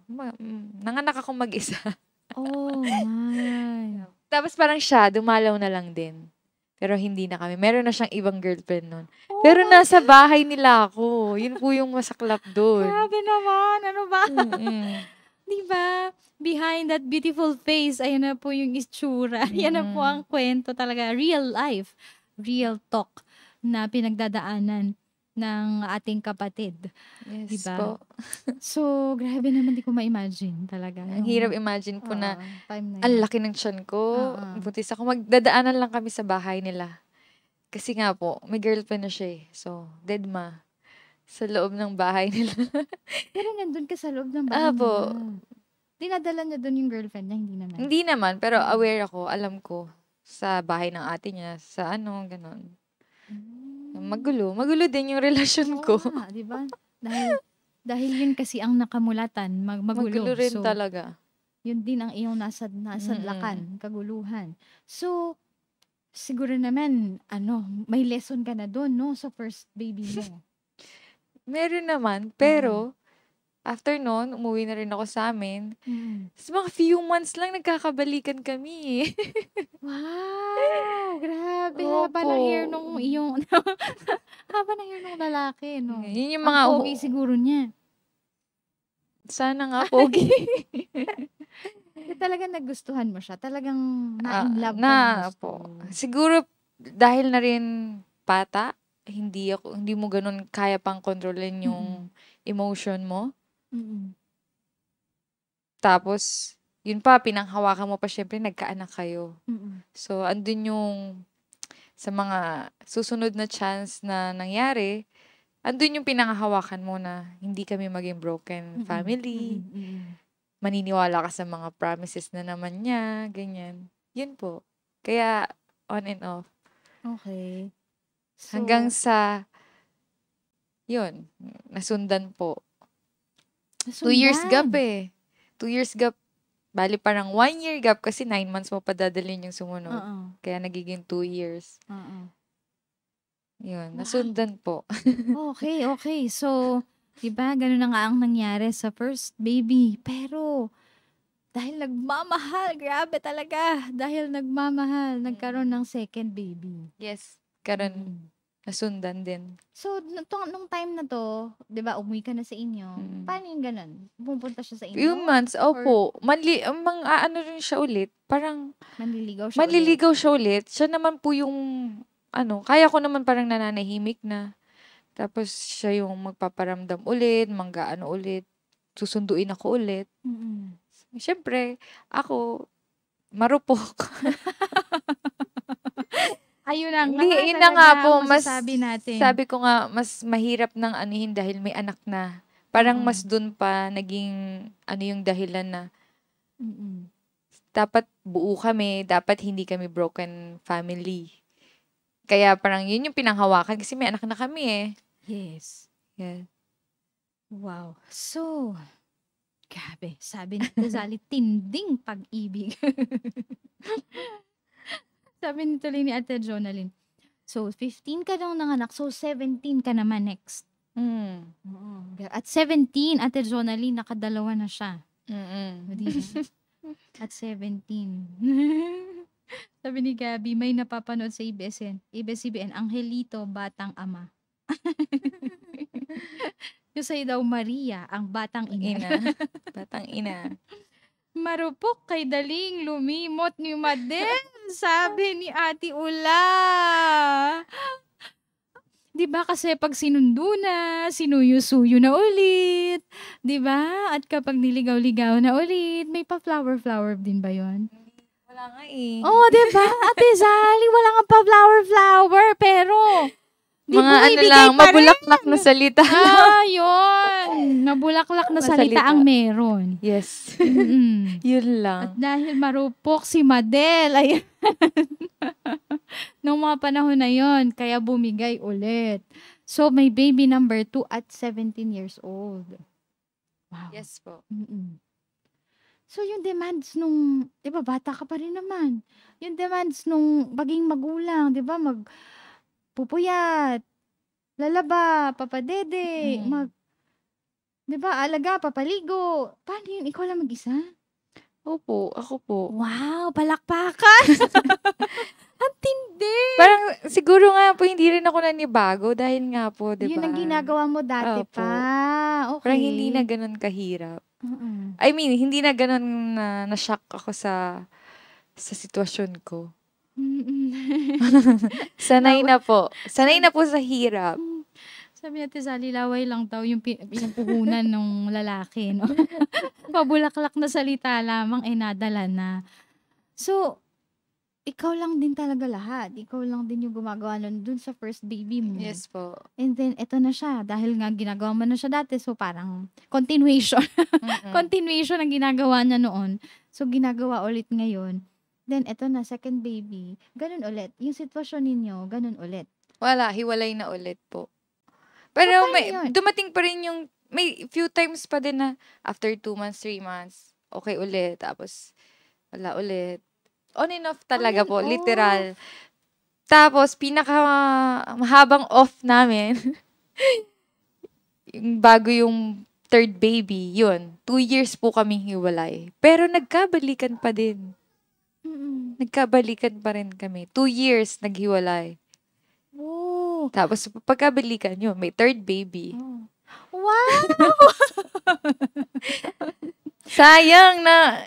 Speaker 2: Nanganak ako mag-isa.
Speaker 1: Oh, my.
Speaker 2: Tapos parang siya, dumalaw na lang din. Pero hindi na kami. Meron na siyang ibang girlfriend nun.
Speaker 1: Oh
Speaker 2: Pero
Speaker 1: my
Speaker 2: nasa bahay nila ako. Yun po yung masaklap doon.
Speaker 1: Grabe naman. Ano ba?
Speaker 2: Mm-mm.
Speaker 1: Di ba? Behind that beautiful face, ayan na po yung itsura. Yan na po ang kwento talaga. Real life. Real talk na pinagdadaanan ng ating kapatid.
Speaker 2: Yes
Speaker 1: Diba?
Speaker 2: po.
Speaker 1: So, grabe naman, di ko ma-imagine talaga.
Speaker 2: Ang hirap imagine po na
Speaker 1: time na
Speaker 2: ang
Speaker 1: yun.
Speaker 2: laki ng tiyan ko.
Speaker 1: Oo.
Speaker 2: Buntis ako. Magdadaanan lang kami sa bahay nila. Kasi nga po, may girlfriend na siya eh. So, deadma. Sa loob ng bahay nila.
Speaker 1: Pero nandun ka sa loob ng bahay
Speaker 2: po.
Speaker 1: nila. Dinadala niya doon yung girlfriend niya, hindi naman.
Speaker 2: Hindi naman, pero aware ako. Alam ko. Sa bahay ng ate niya. Sa ganon. Magulo. Magulo din yung relasyon ko.
Speaker 1: Oo nga, di ba? Dahil yun kasi ang nakamulatan, magulo.
Speaker 2: Magulo rin
Speaker 1: So,
Speaker 2: talaga.
Speaker 1: yun din ang iyong nasadlakan, kaguluhan. So, siguro naman, may lesson ka na doon, no? Sa first baby mo.
Speaker 2: Meron naman, pero after nun, umuwi na rin ako sa amin. Sa mga few months lang, nagkakabalikan kami.
Speaker 1: Wow! Grabe,
Speaker 2: Opo.
Speaker 1: haba ng hair nung iyong, haba ng hair nung lalaki, no?
Speaker 2: Yun yung
Speaker 1: Ang
Speaker 2: mga,
Speaker 1: pogi siguro niya.
Speaker 2: sana nga, pogi.
Speaker 1: Talagang nagustuhan mo siya. Talagang na-in love ka
Speaker 2: na
Speaker 1: ng gusto
Speaker 2: po.
Speaker 1: mo.
Speaker 2: Siguro, dahil na rin bata, hindi mo ganun kaya pang kontrolin yung emotion mo.
Speaker 1: Mm-mm.
Speaker 2: Tapos, yun pa, pinanghawakan mo pa, syempre, nagkaanak kayo.
Speaker 1: Mm-mm.
Speaker 2: So, andun yung, sa mga susunod na chance na nangyari, andun yung pinanghahawakan mo na hindi kami maging broken family.
Speaker 1: Mm-mm.
Speaker 2: Maniniwala ka sa mga promises na naman niya, ganyan. Yun po. Kaya, on and off.
Speaker 1: Okay. So,
Speaker 2: Hanggang sa, yun, nasundan po. 2 years gap eh. 2 years gap. Bali parang 1 year gap kasi 9 months mo pa dadalhin yung sumunod.
Speaker 1: Oo.
Speaker 2: Kaya nagiging 2 years.
Speaker 1: Oo.
Speaker 2: Yun,
Speaker 1: Wow.
Speaker 2: nasundan po.
Speaker 1: Okay. So, diba, ganun na nga ang nangyari sa first baby. Pero, dahil nagmamahal, grabe talaga. Dahil nagmamahal, nagkaroon ng second baby.
Speaker 2: Yes. Karon, nasundan din.
Speaker 1: So, nung time na to, di ba, umuwi ka na sa inyo. Paano yung ganun? Pupunta siya sa inyo?
Speaker 2: Few months, opo. Ano rin siya ulit. Parang,
Speaker 1: Manliligaw siya ulit.
Speaker 2: manliligaw siya ulit. Siya naman po yung, kaya ko naman parang nananahimik na. Tapos, siya yung magpaparamdam ulit, ulit. Susunduin ako ulit.
Speaker 1: Mm-mm.
Speaker 2: Siyempre, ako, marupok.
Speaker 1: Ayun na nga
Speaker 2: Hindi, yun na nga
Speaker 1: talaga
Speaker 2: po,
Speaker 1: ang masasabi natin.
Speaker 2: sabi ko nga, mas mahirap ng anuhin dahil may anak na. Parang
Speaker 1: Oo.
Speaker 2: mas dun pa naging yung dahilan na
Speaker 1: Mm.
Speaker 2: dapat buo kami, dapat hindi kami broken family. Kaya parang yun yung pinanghawakan kasi may anak na kami eh.
Speaker 1: Yes.
Speaker 2: Yeah.
Speaker 1: Wow. So, grabe. Sabi ni Tazali, tinding pag-ibig. Sabi ni tuloy ni Ate Jonalyn. So, 15 ka daw nanganak. So, 17 ka naman next.
Speaker 2: Mm.
Speaker 1: At 17, Ate Jonalyn, nakadalawa na siya.
Speaker 2: Mm-mm.
Speaker 1: O, diba? At 17. Sabi ni Gabi, may napapanood sa ABS-CBN, Angelito, Batang Ama. Yung sa'yo daw, Maria, ang batang ina.
Speaker 2: Batang ina.
Speaker 1: Marupok kay daling lumimot ni Madel, sabi ni Ate Ula. Di ba kasi pag sinundo na, sinuyo-suyo na ulit. Di ba? At kapag niligaw-ligaw na ulit, may pa-flower-flower din ba yon?
Speaker 2: Wala nga eh.
Speaker 1: Oh, di ba? Ate Zali, wala nga pa-flower-flower, pero di
Speaker 2: Mga
Speaker 1: bumibigay
Speaker 2: lang,
Speaker 1: pa rin.
Speaker 2: mabulaklak na salita.
Speaker 1: Yun. Mabulaklak na salita
Speaker 2: Masalita.
Speaker 1: ang meron.
Speaker 2: Yes.
Speaker 1: Mm.
Speaker 2: Yun
Speaker 1: At
Speaker 2: lang.
Speaker 1: dahil marupok si Madel, ayan. Nung mga panahon na yon, kaya bumigay ulit. So, may baby number 2 at 17 years old. Wow.
Speaker 2: Yes po.
Speaker 1: Mm-mm. So, yung demands nung, di ba, bata ka pa rin naman. Yung demands nung maging magulang, di ba, pupuyat, lalaba, papadede, di ba, alaga, papaligo. Paano yun? Ikaw lang mag-isa?
Speaker 2: Opo, ako po.
Speaker 1: Wow, palakpakan! Ang tindi!
Speaker 2: Parang siguro nga po hindi rin ako nanibago dahil nga po, di ba?
Speaker 1: Yun ang ginagawa mo dati
Speaker 2: Opo.
Speaker 1: pa. Okay.
Speaker 2: Parang hindi na ganun kahirap.
Speaker 1: Mm-mm.
Speaker 2: I mean, hindi na ganun na na-shock ako sa sitwasyon ko.
Speaker 1: Mm-mm.
Speaker 2: Sanay na po. Sanay na po sa hirap.
Speaker 1: Sabi natin, Sally, laway lang daw yung puhunan ng lalaki, no? Pabulaklak na salita lamang, nadala na. So, ikaw lang din talaga lahat. Ikaw lang din yung gumagawa nun dun sa first baby mo.
Speaker 2: Yes po.
Speaker 1: And then, eto na siya. Dahil nga ginagawa mo na siya dati, so parang continuation. Continuation ang ginagawa niya noon. So, ginagawa ulit ngayon. Then, eto na, second baby. Ganun ulit. Yung sitwasyon ninyo, ganun ulit.
Speaker 2: Wala, hiwalay na ulit po. Pero
Speaker 1: paano yun?
Speaker 2: dumating pa rin yung, may few times pa din na after 2 months, 3 months, okay ulit. Tapos, wala ulit. On and off talaga
Speaker 1: On and
Speaker 2: po,
Speaker 1: off.
Speaker 2: literal. Tapos, mahabang off namin, yung bago yung third baby, yun. 2 years po kaming hiwalay. Pero nagkabalikan pa din.
Speaker 1: Mm-mm.
Speaker 2: Nagkabalikan pa rin kami. 2 years naghiwalay.
Speaker 1: Oh.
Speaker 2: Tapos, pagkabalikan yun, may third baby.
Speaker 1: Wow!
Speaker 2: Sayang na,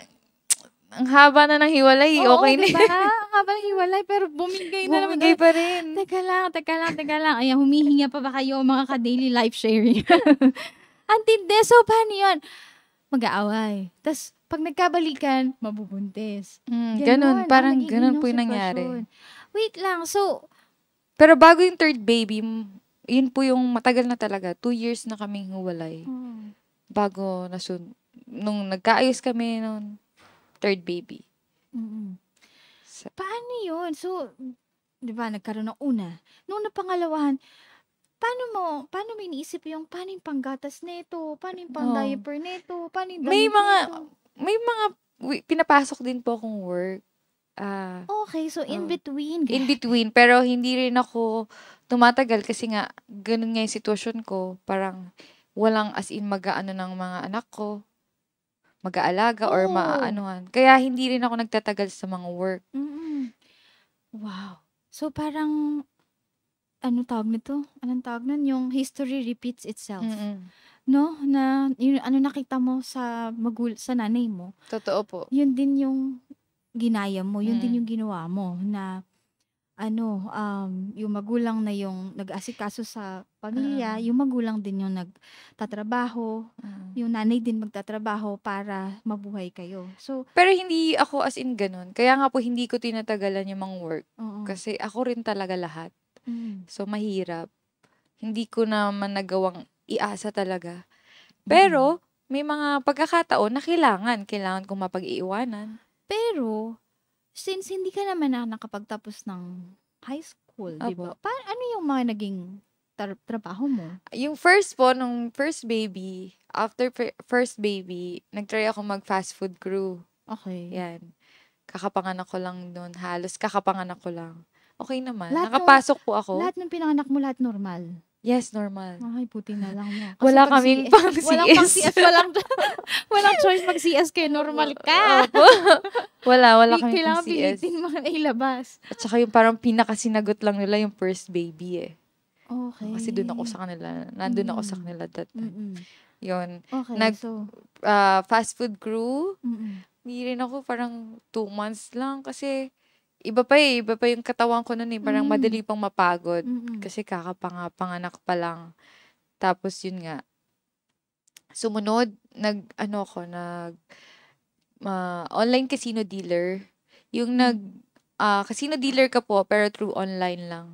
Speaker 2: ang haba na ng hiwalay,
Speaker 1: Oo,
Speaker 2: okay na.
Speaker 1: diba? Ang haba ng hiwalay, pero bumigay na naman.
Speaker 2: Bumigay pa rin.
Speaker 1: Teka lang. Ayan, humihinga pa ba kayo mga ka-daily life sharing? Antindi. So, paano yun? Mag-aaway. Tapos, pag nagkabalikan, mabubuntis.
Speaker 2: Ganun, parang
Speaker 1: nagiging
Speaker 2: ganun
Speaker 1: yung
Speaker 2: po yung nangyari.
Speaker 1: sitwasyon. Wait lang, so,
Speaker 2: Pero bago yung third baby, yun po yung matagal na talaga. 2 years na kaming hiwalay. Bago nung nagkaayos kami nung third baby.
Speaker 1: Paano yun? So, di ba, nagkaroon ng una. Nung napangalawahan, paano mo iniisip yung paano yung panggatas nito? Paano yung pang-diaper nito? Paano yung damit nito?
Speaker 2: May mga pinapasok din po akong work.
Speaker 1: Okay, so in between.
Speaker 2: In between, pero hindi rin ako tumatagal kasi nga, ganun nga yung sitwasyon ko. Parang walang as in mag-aano ng mga anak ko, mag-aalaga or maaanuhan. Kaya hindi rin ako nagtatagal sa mga work.
Speaker 1: Wow. So parang, anong tawag nun? Yung history repeats itself. No? Na, yun, nakita mo sa nanay mo.
Speaker 2: Totoo po.
Speaker 1: Yun din yung ginaya mo. Yun din yung ginawa mo. Na, yung magulang na yung nag-aasikaso sa pamilya,
Speaker 2: Mm.
Speaker 1: yung magulang din yung nagtatrabaho,
Speaker 2: Mm.
Speaker 1: yung nanay din magtatrabaho para mabuhay kayo. So,
Speaker 2: Pero hindi ako as in gano'n. Kaya nga po hindi ko tinatagalan yung mga work.
Speaker 1: oo.
Speaker 2: Kasi ako rin talaga lahat.
Speaker 1: Mm.
Speaker 2: So, mahirap. Hindi ko naman nagawang iasa talaga.
Speaker 1: Mm.
Speaker 2: Pero, may mga pagkakataon na kailangan kong mapag-iiwanan.
Speaker 1: Pero, since hindi ka naman nakapagtapos ng high school, di ba?
Speaker 2: Opo.
Speaker 1: Ano yung mga naging trabaho mo?
Speaker 2: Yung first po, nung first baby, after first baby, nag-try ako mag-fast food crew.
Speaker 1: Okay.
Speaker 2: Yan. Kakapanganak ko lang noon. Halos kakapanganak ko lang. Okay naman.
Speaker 1: Lahat
Speaker 2: Nakapasok po ako.
Speaker 1: Lahat ng pinanganak mo, lahat normal.
Speaker 2: Yes, normal.
Speaker 1: Ay, puti na lang mo. Kasi
Speaker 2: Wala
Speaker 1: pag
Speaker 2: kaming
Speaker 1: CS
Speaker 2: pang
Speaker 1: walang pang CS,
Speaker 2: CS.
Speaker 1: walang choice mag-CS kaya normal ka.
Speaker 2: Opo. Wala
Speaker 1: Di
Speaker 2: kaming pang
Speaker 1: kailangan
Speaker 2: CS.
Speaker 1: pilitin mo na ilabas.
Speaker 2: At saka yung parang pinakasinagot lang nila yung first baby eh.
Speaker 1: Okay.
Speaker 2: Kasi doon ako sa kanila. Nandun ako sa kanila that time.
Speaker 1: Mm-mm.
Speaker 2: Yun.
Speaker 1: Okay, so,
Speaker 2: Fast food crew.
Speaker 1: mm-mm.
Speaker 2: Hindi rin ako parang 2 months lang kasi iba pa yung katawan ko noon eh. Parang
Speaker 1: Mm.
Speaker 2: madali pang mapagod.
Speaker 1: Mm-mm.
Speaker 2: Kasi panganak pa lang. Tapos yun nga. Sumunod, online casino dealer. Yung casino dealer ka po, pero through online lang.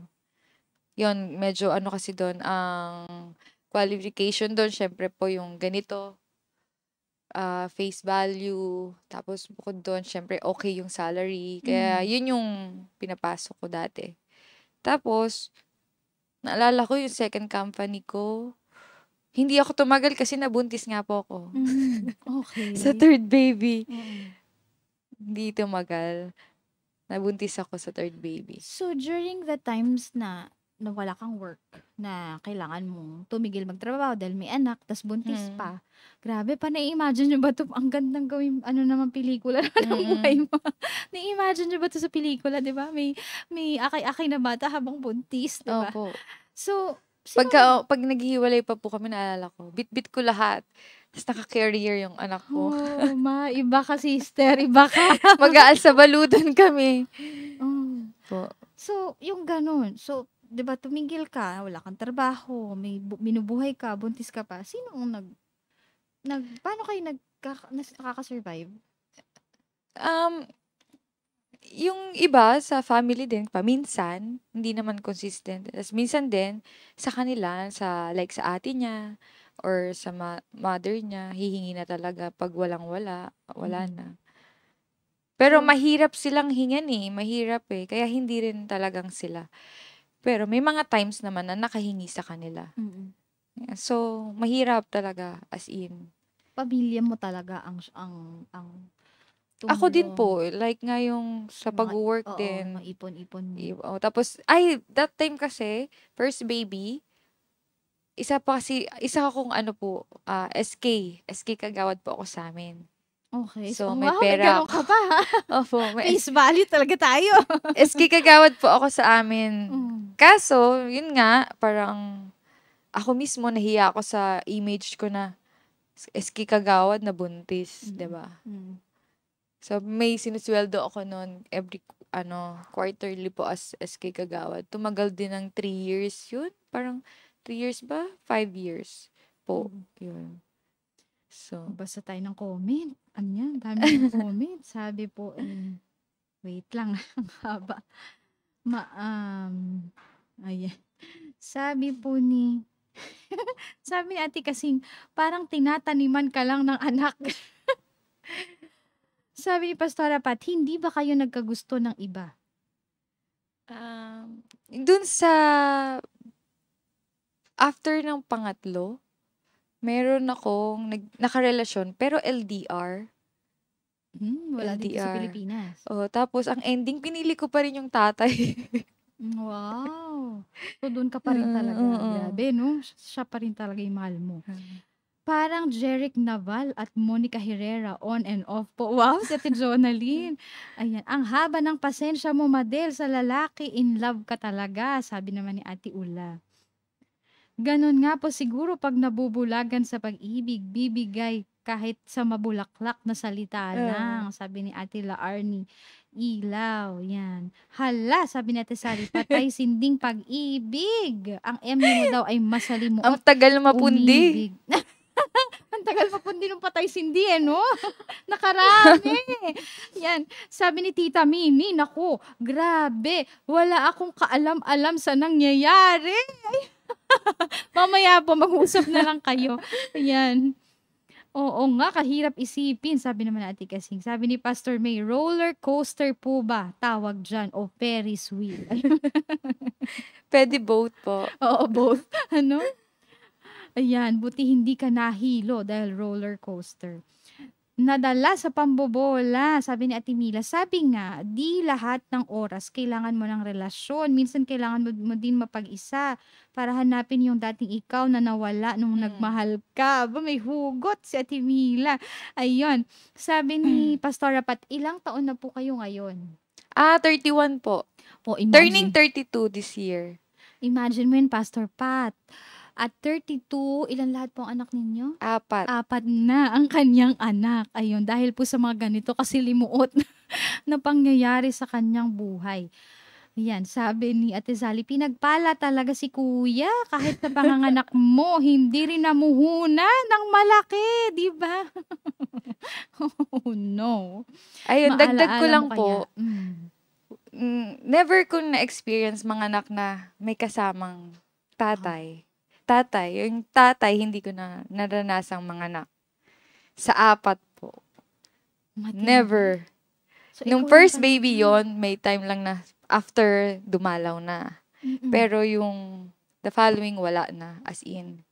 Speaker 2: Yun, medyo kasi doon, ang qualification doon, syempre po yung ganito, face value, tapos bukod doon, syempre okay yung salary. Kaya yun yung pinapasok ko dati. Tapos, naalala ko yung second company ko, hindi ako tumagal kasi nabuntis nga po ako.
Speaker 1: Okay.
Speaker 2: Sa third baby.
Speaker 1: Mm.
Speaker 2: Hindi tumagal. Nabuntis ako sa third baby.
Speaker 1: So, during the times na wala kang work, na kailangan mong tumigil magtrabaho dahil may anak, tas buntis pa. Grabe, pa na-imagine nyo ba ito? Ang gandang gawin, naman pelikula ng buhay mo. Na-imagine nyo ba ito sa pelikula, di ba? May akay-akay na bata habang buntis, di ba?
Speaker 2: Opo.
Speaker 1: So,
Speaker 2: Pag naghihiwalay pa po kami, naalala ko, bit-bit ko lahat. Tapos naka-carrier yung anak ko.
Speaker 1: iba ka sister, iba ka.
Speaker 2: Mag-aal sa baludan kami. Po.
Speaker 1: So, yung ganun. So, 'di ba tumigil ka, wala kang trabaho, may binubuhay ka, buntis ka pa. Sino ang paano kayo nakaka-survive?
Speaker 2: Yung iba sa family din, paminsan, hindi naman consistent. Tapos minsan din, sa kanila, like sa ate niya, or sa mother niya, hihingi na talaga pag wala na. Pero mahirap silang hingan eh, mahirap eh, kaya hindi rin talagang sila. Pero may mga times naman na nakahingi sa kanila. So, mahirap talaga, as in.
Speaker 1: Pamilya mo talaga ang
Speaker 2: Ako din po, like nga yung sa pag-work din.
Speaker 1: Maipon-ipon mo.
Speaker 2: Tapos, that time kasi, first baby, isa akong SK kagawad po ako sa amin.
Speaker 1: Okay.
Speaker 2: So,
Speaker 1: wow,
Speaker 2: may pera
Speaker 1: ka pa.
Speaker 2: Opo,
Speaker 1: Face value talaga tayo.
Speaker 2: SK kagawad po ako sa amin. Kaso, yun nga, parang ako mismo nahiya ako sa image ko na SK kagawad na buntis, 'di ba? So, may sinusweldo ako noon every quarterly po as SK kagawad. Tumagal din ng 3 years yun. Parang 3 years ba? 5 years po. Yun. So,
Speaker 1: basta tayo ng comment. Ano yan? Dami ng comment. Sabi po, wait lang. Ang haba. Ayan. Sabi po sabi ni ate kasing, parang tinataniman ka lang ng anak. Sabi ni Pastora Pat, hindi ba kayo nagkagusto ng iba?
Speaker 2: Dun sa after ng pangatlo, meron akong nakarelasyon, pero LDR.
Speaker 1: Wala dito sa Pilipinas.
Speaker 2: Tapos ang ending, pinili ko pa rin yung tatay.
Speaker 1: Wow! So, doon ka pa rin talaga. Grabe, no? Siya pa rin talaga yung mahal mo. Parang Jeric Naval at Monica Herrera, on and off po. Wow, si Ate Jonaline. Ayan, ang haba ng pasensya mo, Madel, sa lalaki, in love ka talaga, sabi naman ni Ate Ula. Ganon nga po siguro pag nabubulagan sa pag-ibig, bibigay kahit sa mabulaklak na salita lang. Sabi ni Ate Laarni, ilaw, yan. Hala, sabi ni Ate Sally, patay sinding pag-ibig. Ang MU mo daw ay
Speaker 2: Ang
Speaker 1: masalimuot,
Speaker 2: tagal mapundi.
Speaker 1: umibig. Ang tagal pa pundi nung patay sindi, no? Nakarami. Yan. Sabi ni Tita Mini, naku, grabe, wala akong kaalam-alam sa nangyayari. Mamaya po, mag-usap na lang kayo. Ayan. Oo nga, kahirap isipin, sabi naman ni Ate Kasing. Sabi ni Pastor May, roller coaster po ba? Tawag dyan. O Ferris wheel.
Speaker 2: Pwede both po.
Speaker 1: Oo, both. Ano? Ayan, buti hindi ka nahilo dahil roller coaster. Nadala sa pambobola, sabi ni Ate Mila. Sabi nga, di lahat ng oras kailangan mo ng relasyon. Minsan kailangan mo din mapag-isa para hanapin yung dating ikaw na nawala nung nagmahal ka. Ba, may hugot si Ate Mila. Ayun. Sabi ni Pastora Pat, ilang taon na po kayo ngayon?
Speaker 2: 31 po.
Speaker 1: O,
Speaker 2: Turning 32 this year.
Speaker 1: Imagine mo yun, Pastor Pat. At 32, ilan lahat po ang anak ninyo?
Speaker 2: 4.
Speaker 1: 4 na ang kanyang anak. Ayun, dahil po sa mga ganito kasi limuot na pangyayari sa kanyang buhay. Ayan, sabi ni Ate Sally, pinagpala talaga si Kuya kahit sa panganganak mo, hindi rin namuhuna ng malaki, di ba? Oh no.
Speaker 2: Ayun, dagdag ko
Speaker 1: Maalaala
Speaker 2: lang
Speaker 1: mo kaya?
Speaker 2: po, never ko na-experience mga anak na may kasamang tatay. Yung tatay, hindi ko na naranasang mga anak. Sa 4 po.
Speaker 1: Matindi.
Speaker 2: Never.
Speaker 1: So,
Speaker 2: Nung
Speaker 1: ikaw lang
Speaker 2: first
Speaker 1: talaga.
Speaker 2: baby yon may time lang na after dumalaw na.
Speaker 1: Mm-mm.
Speaker 2: Pero yung the following, wala na. As in,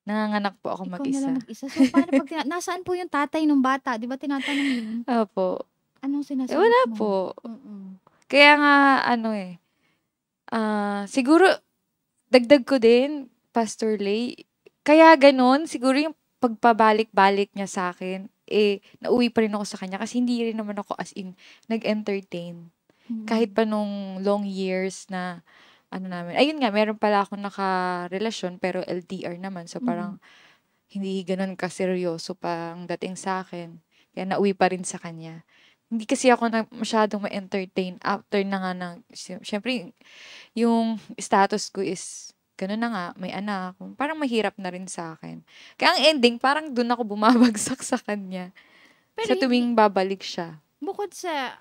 Speaker 2: nanganganak po ako
Speaker 1: Ikaw na
Speaker 2: mag-isa.
Speaker 1: lang mag-isa. So, paano pag nasaan po yung tatay ng bata? Di ba tinatanong yun?
Speaker 2: Opo.
Speaker 1: Anong sinasagot
Speaker 2: Wala
Speaker 1: mo?
Speaker 2: po.
Speaker 1: Mm-mm.
Speaker 2: Kaya nga, siguro, dagdag ko din, Pastor Lay, kaya ganun, siguro yung pagpabalik-balik niya sa akin, nauwi pa rin ako sa kanya kasi hindi rin naman ako as in nag-entertain. Kahit pa nung long years na namin. Ayun nga, meron pala akong nakarelasyon pero LDR naman. So parang hindi ganun kaseryoso pa ang dating sa akin. Kaya nauwi pa rin sa kanya. Hindi kasi ako masyadong ma-entertain after na nga syempre, yung status ko is ganun na nga, may anak. Parang mahirap na rin sa akin. Kaya ang ending, parang dun ako bumabagsak sa kanya.
Speaker 1: Pero
Speaker 2: Sa tuwing babalik siya.
Speaker 1: bukod sa,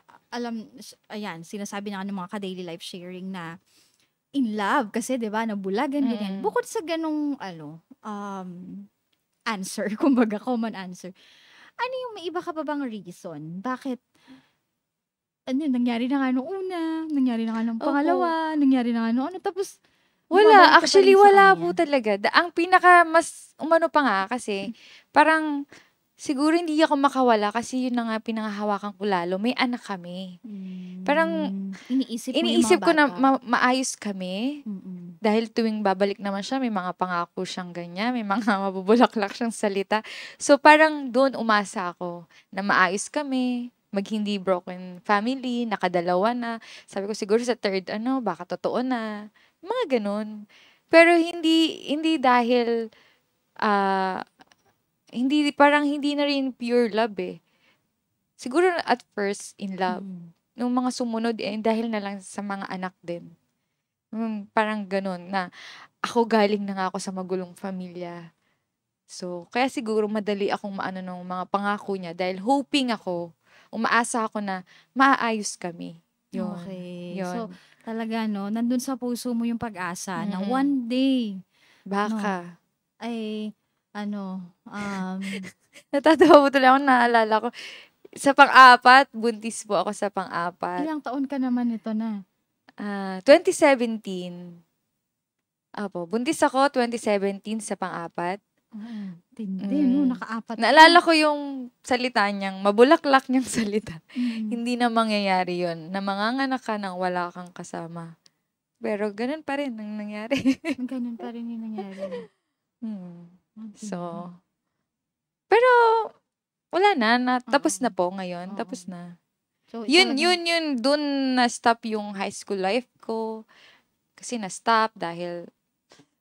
Speaker 1: ayan, sinasabi na nga ng mga ka-daily life sharing na in love kasi, di ba, nabulagan, ganyan. Bukod sa ganong, answer, kumbaga, common answer, ano yung may iba ka pa bang reason? Bakit, nangyari na nga nung una, nangyari na nga nung
Speaker 2: Opo.
Speaker 1: pangalawa, nangyari na nga nung tapos,
Speaker 2: Wala.
Speaker 1: bumabalik ka pa
Speaker 2: Actually,
Speaker 1: rin sa
Speaker 2: wala
Speaker 1: kanya?
Speaker 2: po talaga. Ang pinaka mas umano pa nga kasi, parang siguro hindi ako makawala kasi yun na nga pinangahawakan ko lalo. May anak kami. Parang
Speaker 1: iniisip mo yung mga
Speaker 2: iniisip ko na
Speaker 1: bata.
Speaker 2: maayos kami.
Speaker 1: Mm-mm.
Speaker 2: Dahil tuwing babalik naman siya, may mga pangako siyang ganyan, may mga mabubulaklak siyang salita. So parang doon umasa ako na maayos kami, hindi broken family, nakadalawa na. Sabi ko siguro sa third, baka totoo na. Mga ganun. Pero hindi dahil, parang hindi na rin pure love eh. Siguro at first, in love. Nung mga sumunod, dahil na lang sa mga anak din. Parang ganun na ako galing na nga ako sa magulong pamilya. So, kaya siguro madali akong maano ng mga pangako niya dahil hoping ako, umaasa ako na maayos kami. Yun.
Speaker 1: Okay.
Speaker 2: Yun.
Speaker 1: So, talaga, no, nandun sa puso mo yung pag-asa na
Speaker 2: Mm-mm.
Speaker 1: one day,
Speaker 2: Baka.
Speaker 1: ay,
Speaker 2: Natatawa po tuloy ako, naalala ko. Sa pang-4, buntis po ako sa pang-4.
Speaker 1: ilang taon ka naman ito na?
Speaker 2: 2017. Apo, buntis ako 2017 sa pang-4.
Speaker 1: Tindi, no, naka-4
Speaker 2: Naalala ko yung salita niyang, mabulaklak niyang salita.
Speaker 1: Mm.
Speaker 2: Hindi na mangyayari yon na manganganak ka nang wala kang kasama. Pero ganun pa rin ang nangyari.
Speaker 1: Ganun pa rin yung nangyari.
Speaker 2: So, pero wala na, tapos na po ngayon,
Speaker 1: Oo.
Speaker 2: tapos na.
Speaker 1: So,
Speaker 2: Yun,
Speaker 1: talagang-
Speaker 2: dun na-stop yung high school life ko. Kasi na-stop dahil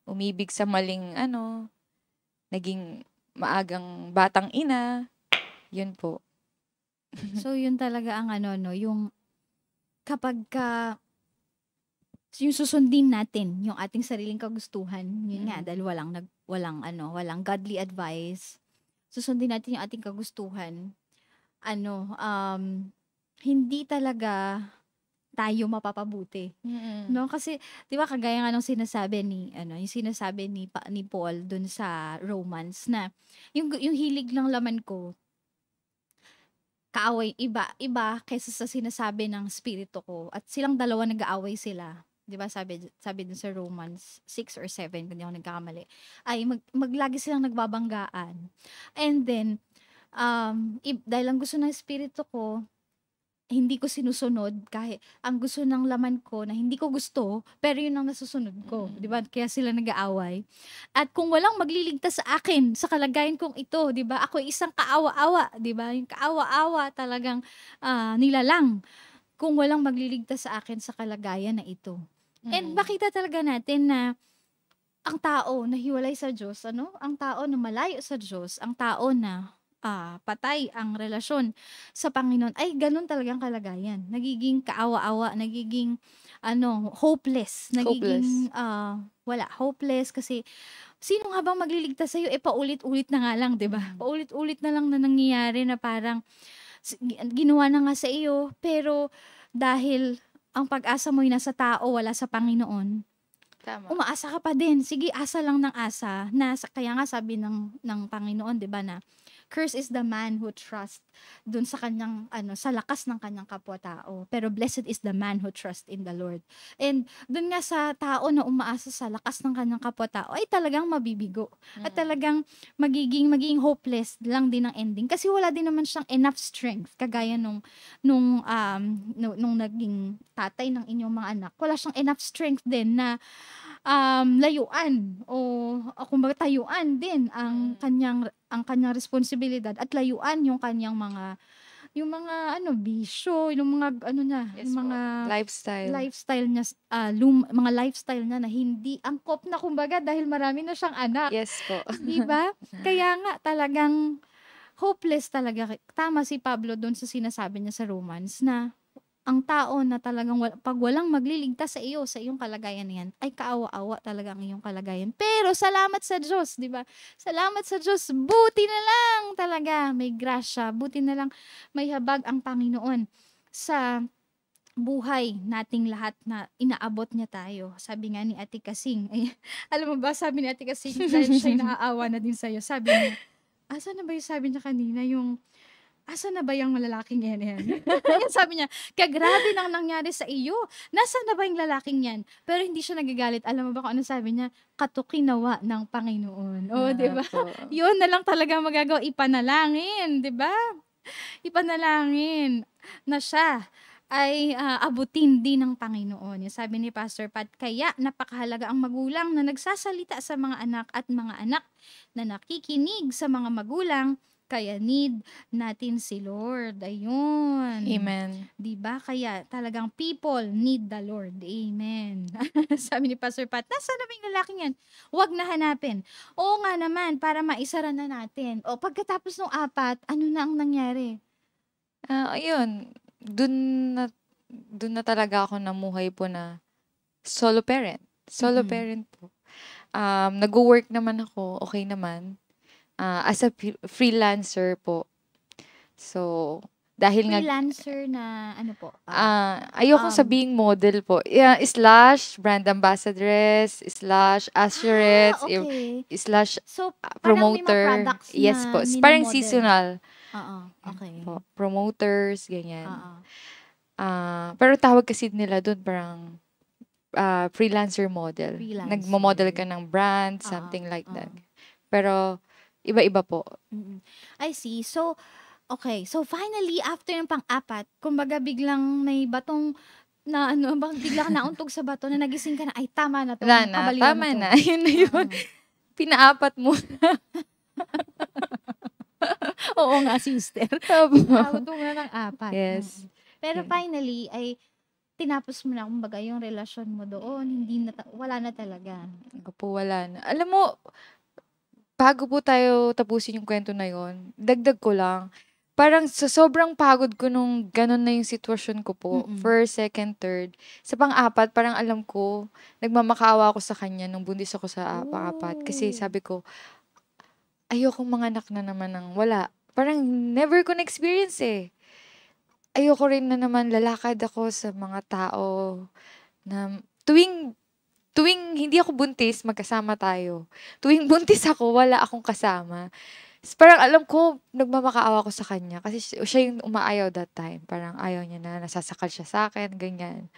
Speaker 2: umibig sa maling, naging maagang batang ina. Yun po.
Speaker 1: So, yun talaga ang ano, no, yung kapag yung susundin natin yung ating sariling kagustuhan, yun nga, dahil walang godly advice, susundin natin yung ating kagustuhan, ano, hindi talaga tayo mapapabuti. No, kasi 'di ba kagaya nga nung sinasabi ni Paul dun sa Romans na yung hilig ng laman ko kaaway iba kaysa sa sinasabi ng espiritu ko at silang dalawa nag-aaway sila. 'Di ba sabi dun sa Romans 6 or 7 kung di ako nagkakamali. Ay maglagi silang nagbabanggaan. And then dahil ang gusto ng espiritu ko hindi ko sinusunod kahit ang gusto ng laman ko na hindi ko gusto, pero yun ang nasusunod ko, 'di ba? Kaya sila nag-aaway. At kung walang magliligtas sa akin sa kalagayan kong ito, 'di ba? Ako ay isang kaawa-awa, 'di ba? Yung kaawa-awa talagang nilalang kung walang magliligtas sa akin sa kalagayan na ito. And makita talaga natin na ang tao na hiwalay sa Diyos, ang tao na malayo sa Diyos, ang tao na patay ang relasyon sa Panginoon, ay ganun talagang kalagayan. Nagiging kaawa-awa, nagiging hopeless, nagiging hopeless kasi sino nga bang magliligtas sa'yo? Paulit-ulit na nga lang, 'di ba? Paulit-ulit na lang na nangyayari na parang ginawa na nga sa iyo, pero dahil ang pag-asa mo'y nasa tao, wala sa Panginoon,
Speaker 2: Tama.
Speaker 1: umaasa ka pa din. Sige, asa lang ng asa. Kaya nga sabi ng Panginoon, 'di ba, na curse is the man who trusts dun sa kanyang sa lakas ng kanyang kapwa-tao. Pero blessed is the man who trusts in the Lord. And dun nga sa tao na umaasa sa lakas ng kanyang kapwa-tao ay talagang mabibigo. At talagang magiging hopeless lang din ang ending kasi wala din naman siyang enough strength kagaya nung naging tatay ng inyong mga anak. Wala siyang enough strength din na layuan o kumbaga tayuan din ang kanyang responsibilidad at layuan yung kanyang mga bisyo, yung mga
Speaker 2: Yes
Speaker 1: yung
Speaker 2: po.
Speaker 1: mga lifestyle niya, mga lifestyle niya na hindi angkop na kumbaga dahil marami na siyang anak.
Speaker 2: Yes po.
Speaker 1: 'Di ba? Kaya nga talagang hopeless talaga. Tama si Pablo doon sa sinasabi niya sa Romans na ang tao na talagang pag walang magliligtas sa iyo, sa iyong kalagayan na yan, ay kaawa-awa talaga ang iyong kalagayan. Pero salamat sa Diyos, di ba? Salamat sa Diyos, buti na lang talaga may grasya, buti na lang may habag ang Panginoon sa buhay nating lahat na inaabot niya tayo. Sabi nga ni Ate Kasing, alam mo ba, sabi ni Ate Kasing, dahil siya'y naaawa na din sa'yo, sabi niya, asa na ba yung sabi niya kanina, asa na ba yung lalaking yan? Yan sabi niya, kagrabe nang nangyari sa iyo. Nasaan na ba yung lalaking yan? Pero hindi siya nagagalit. Alam mo ba kung ano sabi niya? Katukinawa ng Panginoon. Di ba? Yun na lang talaga magagawa. Ipanalangin, di ba? Ipanalangin na siya ay abutin din ng Panginoon. Yung sabi ni Pastor Pat, kaya napakahalaga ang magulang na nagsasalita sa mga anak at mga anak na nakikinig sa mga magulang. Kaya need natin si Lord. Ayun.
Speaker 2: Amen.
Speaker 1: Diba? Kaya talagang people need the Lord. Amen. Sabi ni Pastor Pat, nasaan na ba yung lalaking yan? Huwag na hanapin. Oo nga naman, para maisara na natin. O pagkatapos ng 4, ano na ang nangyari?
Speaker 2: Ayun. Dun na talaga ako namuhay po na solo parent. Solo parent po. Nag-work naman ako. Okay naman. As a freelancer po. So, dahil
Speaker 1: freelancer na ano po?
Speaker 2: Ayokong sabihing model po. / brand ambassadress, / assurance,
Speaker 1: okay.
Speaker 2: /
Speaker 1: So,
Speaker 2: promoter. Yes po. Parang seasonal.
Speaker 1: Okay.
Speaker 2: Po. Promoters, ganyan. Pero tawag kasi nila doon parang freelancer model. Nagmo-model ka ng brand, something like that. Pero iba-iba po.
Speaker 1: I see. So, okay. So, finally, after yung pang-4, kumbaga biglang may batong na bigla ka nauntog sa bato na nagising ka na, ay, tama na to.
Speaker 2: Wala na. Tama na. Yun na yun. Pina-4 mo na.
Speaker 1: Oo nga, sister. Nakauntog na ng 4.
Speaker 2: Yes.
Speaker 1: Pero finally, ay tinapos mo na, kumbaga, yung relasyon mo doon, wala na talaga.
Speaker 2: Ako po, wala na. Alam mo, bago po tayo tapusin yung kwento na yon, dagdag ko lang. Parang sa sobrang pagod ko nung ganun na yung sitwasyon ko po,
Speaker 1: Mm.
Speaker 2: first, second, third. Sa pang-apat, parang alam ko, nagmamakaawa ako sa kanya nung buntis ako sa pang-apat. Kasi
Speaker 1: Oh.
Speaker 2: sabi ko, ayokong manganak na naman ng wala. Parang never ko na-experience eh. Ayoko rin na naman lalakad ako sa mga tao na tuwing hindi ako buntis, magkasama tayo. Tuwing buntis ako, wala akong kasama. Parang alam ko, nagmamakaawa ko sa kanya. Kasi siya yung umaayaw that time. Parang ayaw niya na, nasasakal siya sa akin, ganyan.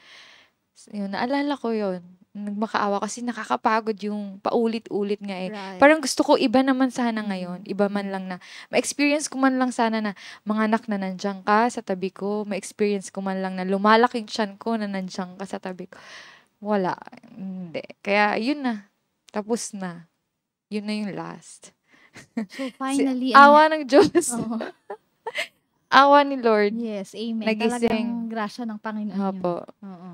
Speaker 2: Yun, naalala ko yun. Nagmakaawa kasi nakakapagod yung paulit-ulit nga eh.
Speaker 1: Right.
Speaker 2: Parang gusto ko iba naman sana ngayon. Iba man lang na, ma-experience ko man lang sana na manganak na nandiyan ka sa tabi ko. Ma-experience ko man lang na lumalaking tiyan ko na nandiyan ka sa tabi ko. Wala. Hindi. Kaya yun na. Tapos na. Yun na yung last.
Speaker 1: So finally,
Speaker 2: Awa ng Diyos.
Speaker 1: Oo.
Speaker 2: Awa ni Lord.
Speaker 1: Yes, amen.
Speaker 2: Nagising.
Speaker 1: Talagang grasya ng Panginoon yun.
Speaker 2: Opo.
Speaker 1: Oo.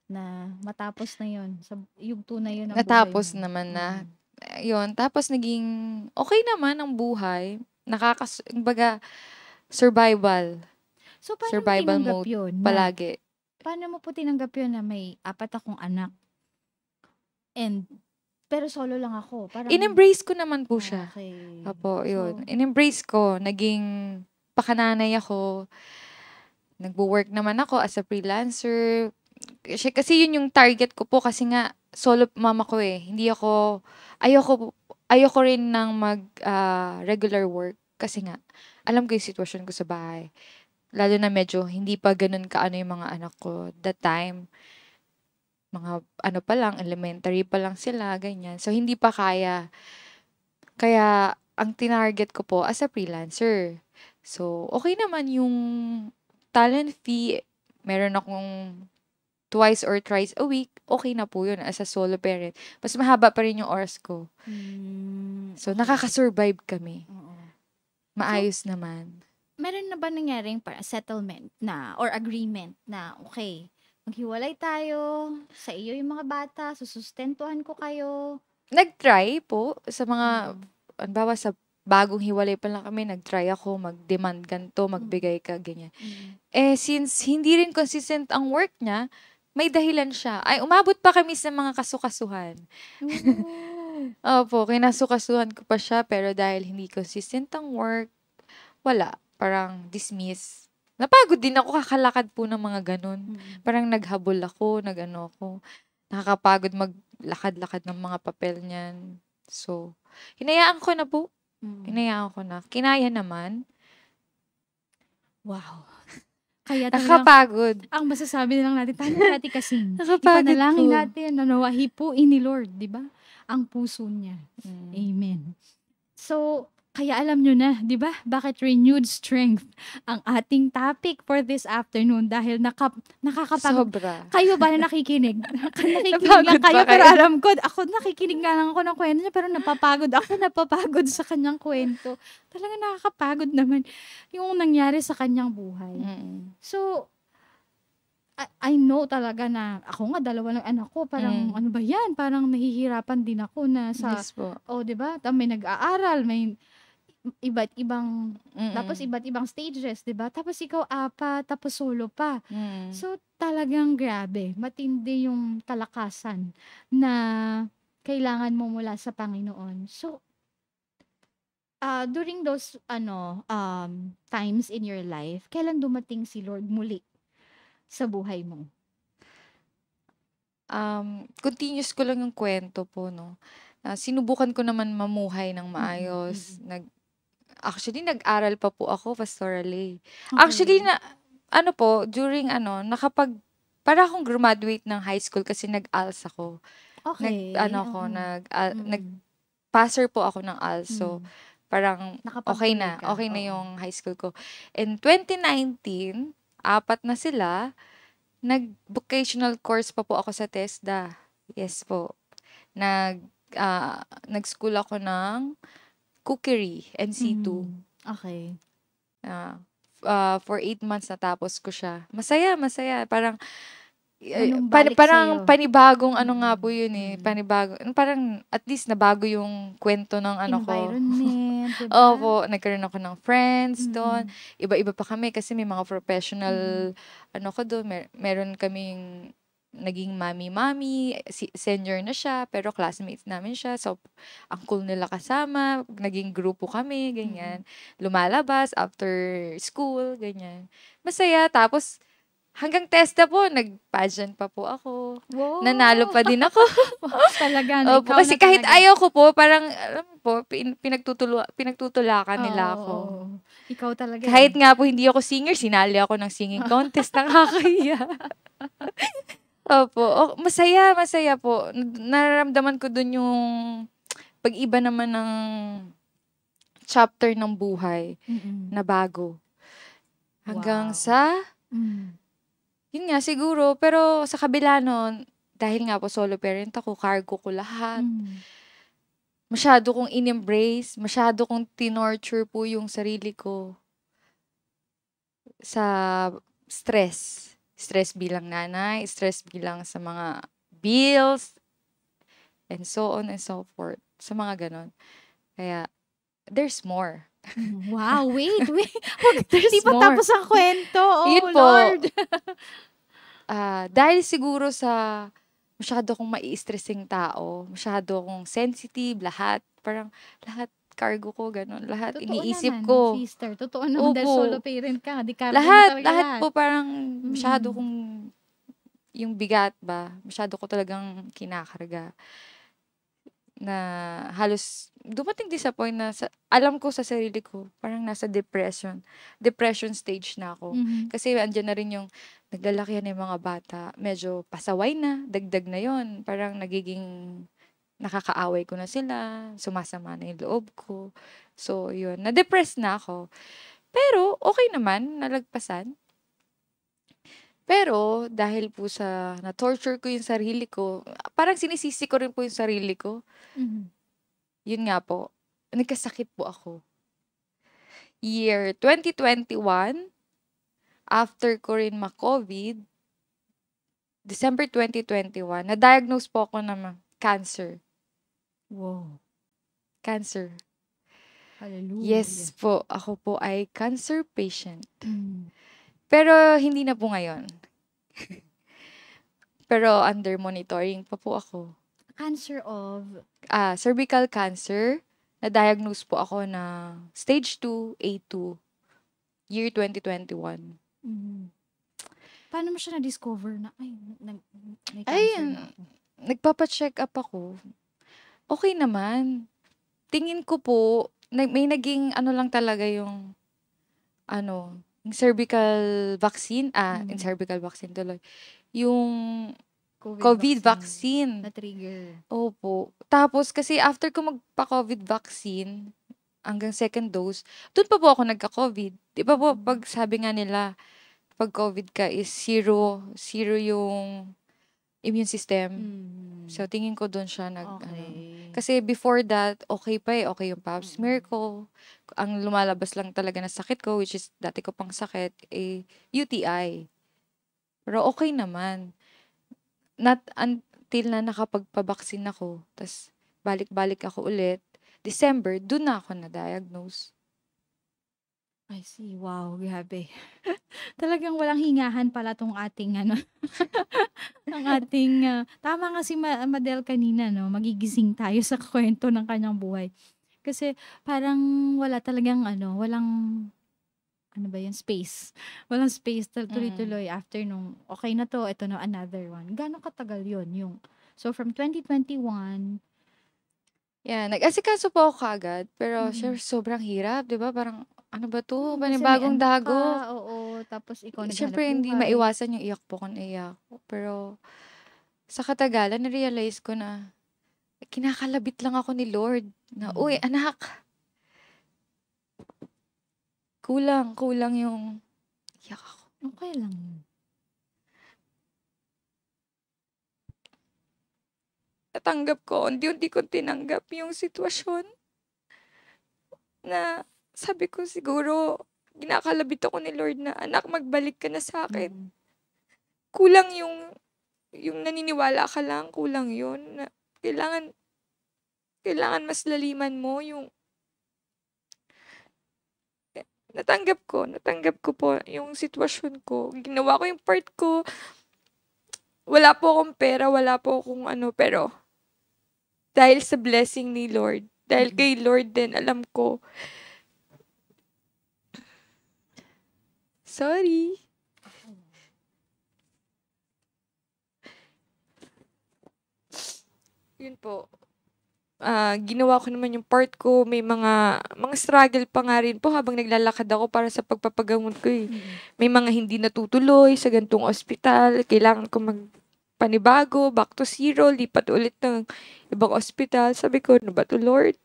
Speaker 1: Na matapos na yun. Sa yugto na yun ng
Speaker 2: Natapos
Speaker 1: buhay mo.
Speaker 2: naman na. Yun. Tapos naging okay naman ang buhay. Kumbaga, survival.
Speaker 1: So paano mo
Speaker 2: Survival
Speaker 1: tinanggap
Speaker 2: mode
Speaker 1: yun?
Speaker 2: palagi.
Speaker 1: Paano mo po tinanggap yun na may 4 akong anak? Pero solo lang ako. Parang,
Speaker 2: In-embrace ko naman po siya.
Speaker 1: Okay.
Speaker 2: Opo, yun.
Speaker 1: So,
Speaker 2: In-embrace ko. Naging pakananay ako. Nagwo-work naman ako as a freelancer. Kasi yun yung target ko po kasi nga solo mama ko eh. Ayoko rin ng regular work kasi nga alam ko yung sitwasyon ko sa bahay. Lalo na medyo hindi pa ganun kaano yung mga anak ko that time. Mga ano pa lang, elementary pa lang sila, ganyan. So hindi pa kaya. Kaya ang tinarget ko po as a freelancer. So okay naman yung talent fee. Meron akong twice or thrice a week, okay na po yun as a solo parent. Mas mahaba pa rin yung oras ko. So, nakaka-survive kami.
Speaker 1: Oo.
Speaker 2: Maayos naman.
Speaker 1: Meron na ba nangyaring settlement na or agreement na okay, maghiwalay tayo, sa iyo yung mga bata, susustentuhan ko kayo?
Speaker 2: Nag-try po sa mga, anbawa sa bagong hiwalay pa lang kami, nag-try ako, mag-demand ganito, magbigay ka, ganyan. Eh, since hindi rin consistent ang work niya, may dahilan siya. Ay, umabot pa kami sa mga kasukasuhan. Opo, kinasukasuhan ko pa siya, pero dahil hindi consistent ang work, wala. Parang dismiss. Napagod din ako, kakalakad po ng mga ganun. Parang naghabol ako, nag-ano ako. Nakakapagod maglakad-lakad ng mga papel niyan. So, hinayaan ko na po. Hinayaan ko na. Kinaya naman.
Speaker 1: Wow. Kaya talagang,
Speaker 2: Nakakapagod.
Speaker 1: ang masasabi na lang natin, paano natin kasing
Speaker 2: Nakakapagod
Speaker 1: ipanalangin
Speaker 2: po.
Speaker 1: natin na nawa hipuin ni Lord, di ba? Ang puso niya. Amen. So, kaya alam nyo na, di ba? Bakit renewed strength ang ating topic for this afternoon dahil nakakapagod.
Speaker 2: Sobra.
Speaker 1: Kayo ba na nakikinig? Nakikinig
Speaker 2: Napagod
Speaker 1: lang kayo,
Speaker 2: ba
Speaker 1: pero
Speaker 2: kayo?
Speaker 1: alam ko, ako nakikinig nga lang ako ng kwento niya, pero napapagod sa kanyang kwento. Talaga nakakapagod naman yung nangyari sa kanyang buhay. So, I know talaga na, ako nga, 2 lang anak ko, parang ano ba yan? Parang nahihirapan din ako na sa,
Speaker 2: Yes po.
Speaker 1: di ba? May nag-aaral, may iba't ibang, tapos iba't ibang stages, di ba? Tapos ikaw 4, tapos solo pa. So, talagang grabe. Matindi yung kalakasan na kailangan mo mula sa Panginoon. So, during those, times in your life, kailan dumating si Lord muli sa buhay mo?
Speaker 2: Continuous ko lang yung kwento po, no? Sinubukan ko naman mamuhay ng maayos. Actually, nag-aral pa po ako, pastorally. Actually, during para akong graduate ng high school kasi nag-ALS ako.
Speaker 1: Okay.
Speaker 2: Nag-passer po ako ng ALS. So, parang okay na.
Speaker 1: Nakapagtuloy ka.
Speaker 2: Okay na
Speaker 1: Oo.
Speaker 2: yung high school ko. In 2019, 4 na sila. Nag-vocational course pa po ako sa TESDA. Yes po. Nag-school ako ng cookery, NC2.
Speaker 1: Okay.
Speaker 2: For 8 months natapos ko siya. Masaya. Parang
Speaker 1: Anong balik
Speaker 2: parang
Speaker 1: sa'yo?
Speaker 2: panibagong ano nga po
Speaker 1: Mm,
Speaker 2: yun eh,
Speaker 1: mm.
Speaker 2: parang at least nabago yung kwento ng ano ko.
Speaker 1: Environment, 'di ba?
Speaker 2: Opo, nagkaroon ako ng friends doon.
Speaker 1: Mm,
Speaker 2: Iba-iba pa kami kasi may mga professional
Speaker 1: mm,
Speaker 2: ano ko doon. Meron kaming naging mami-mami, senior na siya, pero classmates namin siya. So, ang cool nila kasama, naging grupo kami,
Speaker 1: mm.
Speaker 2: ganyan. Lumalabas after school, ganyan. Masaya. Tapos, hanggang TESDA po, nag-pageant pa po ako. Nanalo
Speaker 1: Wow!
Speaker 2: pa din ako.
Speaker 1: Wow, talaga 'no,
Speaker 2: Opo,
Speaker 1: ikaw
Speaker 2: kasi
Speaker 1: na
Speaker 2: kahit
Speaker 1: talaga.
Speaker 2: ayaw ko po, parang, alam mo po, pinagtutulakan nila
Speaker 1: Oo,
Speaker 2: ako.
Speaker 1: oo. Ikaw talaga,
Speaker 2: Kahit
Speaker 1: eh.
Speaker 2: nga po hindi ako singer, sinali ako ng singing contest, nakakahiya. Opo, masaya, masaya po. Nararamdaman ko dun yung pag-iba naman ng chapter ng buhay
Speaker 1: Mm.
Speaker 2: na bago. Hanggang
Speaker 1: Wow.
Speaker 2: sa,
Speaker 1: Hmm.
Speaker 2: yun nga siguro, pero sa kabila nun, dahil nga po solo parent ako, cargo ko lahat.
Speaker 1: Hmm.
Speaker 2: Masyado kong in-embrace, masyado kong tinorture po yung sarili ko sa stress. Stress bilang nanay, stress bilang sa mga bills, and so on and so forth. Sa mga ganon. Kaya, there's more.
Speaker 1: Wow, wait, wait. Wag, 'di
Speaker 2: There's
Speaker 1: pa
Speaker 2: more.
Speaker 1: tapos ang kwento.
Speaker 2: Yun
Speaker 1: Oh,
Speaker 2: po,
Speaker 1: Lord.
Speaker 2: dahil siguro sa masyado akong mai-stressing tao, masyado akong sensitive, lahat, parang lahat cargo ko, gano'n, lahat
Speaker 1: Totoo
Speaker 2: iniisip
Speaker 1: naman,
Speaker 2: ko.
Speaker 1: sister. Totoo naman dahil solo
Speaker 2: Opo,
Speaker 1: parent ka, di cargo mo
Speaker 2: lahat,
Speaker 1: talaga
Speaker 2: lahat
Speaker 1: lahat.
Speaker 2: po parang masyado
Speaker 1: Mm.
Speaker 2: kong, yung bigat ba, masyado ko talagang kinakarga. Na halos dumating din sa point na alam ko sa sarili ko, parang nasa depression stage na ako.
Speaker 1: Mhm.
Speaker 2: Kasi andiyan na rin yung naglalakihan na yung mga bata, medyo pasaway na, dagdag na yon, parang nagiging nakakaaway ko na sila, sumasama na yung loob ko. So, yun, na-depress na ako. Pero, okay naman, nalagpasan. Pero, dahil po sa na-torture ko yung sarili ko, parang sinisisi ko rin po yung sarili ko.
Speaker 1: Mhm.
Speaker 2: Yun nga po, nagkasakit po ako. Year 2021, after ko rin ma-COVID, December 2021, na-diagnose po ako ng cancer.
Speaker 1: Wow.
Speaker 2: Cancer.
Speaker 1: Hallelujah.
Speaker 2: Yes po, ako po ay cancer patient.
Speaker 1: Mm.
Speaker 2: Pero hindi na po ngayon. Pero under monitoring pa po ako.
Speaker 1: Cancer of
Speaker 2: Cervical cancer. Na-diagnose po ako na stage 2, A2, year 2021.
Speaker 1: mhm. Paano mo siya na-discover na, ay, may
Speaker 2: Ay,
Speaker 1: cancer na ako?
Speaker 2: nagpapa-check up ako. Okay naman. Tingin ko po, may naging ano lang talaga yung, yung cervical vaccine. Yung
Speaker 1: Mhm.
Speaker 2: cervical vaccine tuloy. Yung
Speaker 1: COVID
Speaker 2: COVID vaccine.
Speaker 1: Na-trigger.
Speaker 2: Opo. Tapos kasi after ko magpa-COVID vaccine, hanggang second dose, dun pa po ako nagka-COVID. Di ba po, pag sabi nga nila, pag COVID ka is zero yung immune system.
Speaker 1: Mhm.
Speaker 2: So, tingin ko dun siya
Speaker 1: Okay.
Speaker 2: Kasi before that, okay pa eh. Okay yung pap smear ko. Ang lumalabas lang talaga na sakit ko, which is dati ko pang sakit, UTI. Pero okay naman. Not until na nakapagpabaksin ako. Tas balik-balik ako ulit. December, dun na ako na-diagnose.
Speaker 1: I see. Wow, grabe. Talagang walang hingahan pala 'tong ating ano, ang ating, tama nga si Madel kanina 'no, magigising tayo sa kuwento ng kanyang buhay. Kasi parang wala talagang ano, walang ano ba 'yun, space. Walang space
Speaker 2: Mm.
Speaker 1: tuloy-tuloy after nung, "Okey na 'to, eto na another one." Gaano katagal 'yun, yung so from 2021.
Speaker 2: Yeah, nag-asikaso po ako kaagad, pero
Speaker 1: Mm.
Speaker 2: siyempre sobrang hirap, 'di ba? Parang, ano ba 'to,
Speaker 1: Kasi may
Speaker 2: panibagong
Speaker 1: anak
Speaker 2: dagok.
Speaker 1: ka, oo, tapos ikaw
Speaker 2: Siyempre hindi
Speaker 1: naghanapbuhay.
Speaker 2: maiwasan yung iyak po ako na iyak. Pero sa katagalan na-realize ko na kinakalabit lang ako ni Lord na, "Uy
Speaker 1: Hmm,
Speaker 2: anak, kulang yung" iyak ako.
Speaker 1: okey lang 'yun.
Speaker 2: Natanggap ko, unti-unti kong tinanggap yung sitwasyon na sabi ko siguro kinakalabit ako ni Lord na, "Anak, magbalik ka na sa akin.
Speaker 1: Mm.
Speaker 2: Kulang yung yung naniniwala ka lang, kulang yun. Na kailangan mas laliman mo yung natanggap ko po yung sitwasyon ko. Ginawa ko yung part ko. Wala po akong pera, wala po akong ano, pero dahil sa blessing ni Lord, dahil kay Lord din, alam ko. Sorry. Yun po. Ginawa ko naman yung part ko. May mga struggle pa nga rin po habang naglalakad ako para sa pagpapagamot ko eh. May mga hindi natutuloy sa gantong ospital. Kailangan ko magpanibago, back to zero, lipat ulit ng ibang ospital. Sabi ko, ano ba to, Lord?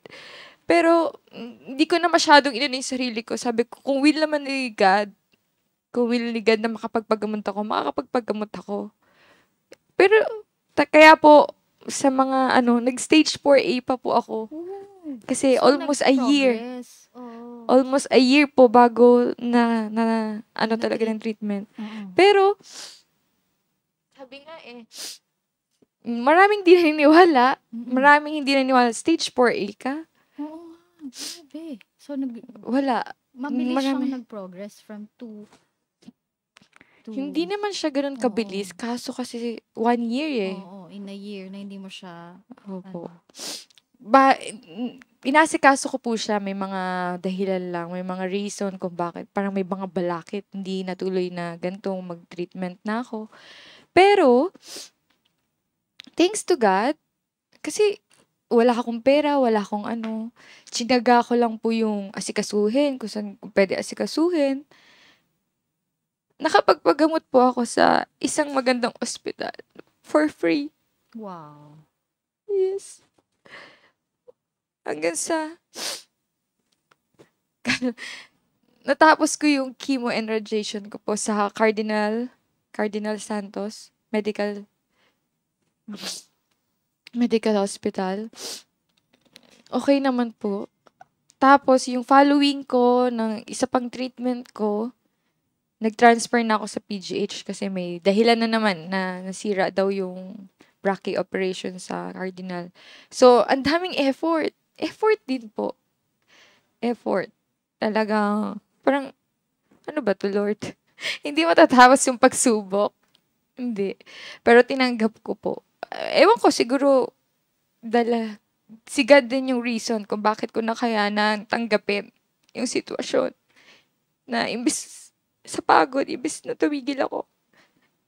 Speaker 2: Pero, hindi ko na masyadong inano yung sarili ko. Sabi ko, kung will naman ni God, kung will ni God na makakapagpagamot ako. Pero, kaya po, sa mga nag-stage 4A pa po ako. Kasi
Speaker 1: So,
Speaker 2: almost a year.
Speaker 1: nag-progress. Oo.
Speaker 2: Almost a year po bago na talaga ng treatment.
Speaker 1: Oo.
Speaker 2: Pero, sabi nga maraming hindi naniniwala. Stage 4A ka?
Speaker 1: Oo nga, grabe. So,
Speaker 2: Wala.
Speaker 1: mabilis
Speaker 2: Marami.
Speaker 1: siyang nag-progress from 2 to...
Speaker 2: Hindi naman siya ganun kabilis. Kaso kasi 1 year
Speaker 1: Oo, in a year na hindi mo siya...
Speaker 2: Opo.
Speaker 1: ano.
Speaker 2: Inasikaso ko po siya. May mga dahilan lang. May mga reason kung bakit. Parang may mga balakid. Hindi natuloy na gantong mag-treatment na ako. Pero, thanks to God, kasi wala akong pera, wala akong Tsinaga ko lang po yung asikasuhin, kung saan ko pwede asikasuhin. Nakapagpagamot po ako sa isang magandang ospital for free.
Speaker 1: Wow.
Speaker 2: Yes. Hanggang sa natapos ko yung chemo and radiation ko po sa Cardinal Santos Medical Hospital. Okay naman po. Tapos, yung following ko ng isa pang treatment ko, nag-transfer na ako sa PGH kasi may dahilan na naman na nasira daw yung brachy operation sa Cardinal. So, ang daming effort. Effort din po. Effort. Talagang, parang, ano ba to, Lord? Hindi matatapos yung pagsubok. Hindi. Pero tinanggap ko po. Ewan ko, siguro, si God din yung reason kung bakit ko nakayanan tanggapin yung sitwasyon. Na imbis sa pagod, imbis na tumigil ako,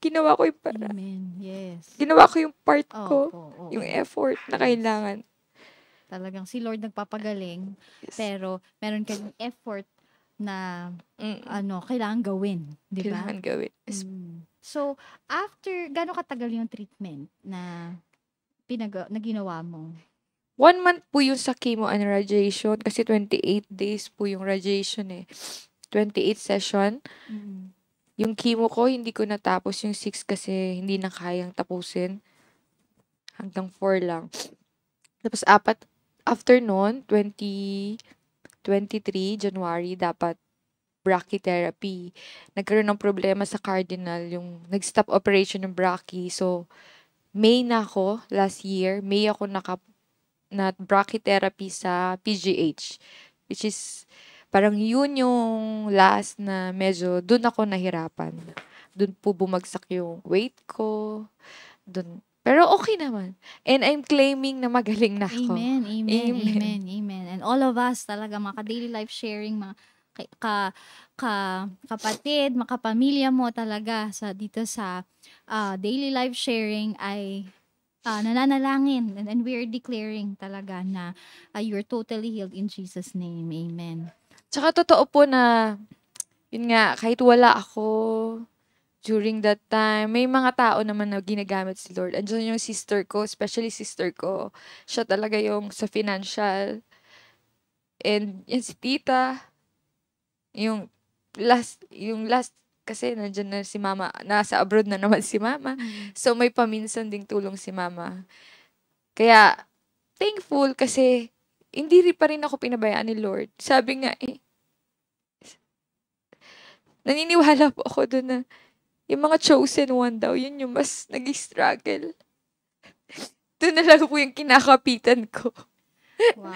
Speaker 2: ginawa ko yung
Speaker 1: Amen. Yes.
Speaker 2: Ginawa ko yung part ko,
Speaker 1: Oo.
Speaker 2: yung effort na kailangan.
Speaker 1: Talagang si Lord nagpapagaling,
Speaker 2: Yes.
Speaker 1: pero meron kang effort na
Speaker 2: Mm.
Speaker 1: kailangan gawin, di ba?
Speaker 2: Kailangan gawin.
Speaker 1: So, after gano'ng katagal yung treatment na ginawa mo?
Speaker 2: 1 month po yung sa chemo and radiation kasi 28 days po yung radiation 28 session. Yung chemo ko, hindi ko natapos yung 6 kasi hindi na kayang tapusin. Hanggang 4 lang. Tapos after nun, 2023, January, dapat brachytherapy. Nagkaroon ng problema sa Cardinal, yung nag-stop operation ng brachy. So, May na ako, last year, May ako na brachytherapy sa PGH. Which is, parang yun yung last na medyo, dun ako nahirapan. Dun po bumagsak yung weight ko. Pero okay naman. And I'm claiming na magaling na ako.
Speaker 1: Amen. And all of us talaga, mga daily life sharing, mga kapatid, mga kapamilya mo talaga dito sa daily life sharing ay nananalangin and we're declaring talaga na you're totally healed in Jesus' name. Amen.
Speaker 2: Tsaka totoo po na, yun nga, kahit wala ako during that time, may mga tao naman na ginagamit si Lord. Andiyan yung sister ko, especially sister ko. Siya talaga yung sa financial. And yan si tita. Yung last kasi nandiyan na si mama. Nasa abroad na naman si mama. So, may paminsan ding tulong si mama. Kaya, thankful kasi hindi rin pa rin ako pinabayaan ni Lord. Sabi nga naniniwala po ako doon na Yung mga chosen one daw, yun yung mas nag-struggle. Doon na lang po yung kinakapitan ko.
Speaker 1: Wow.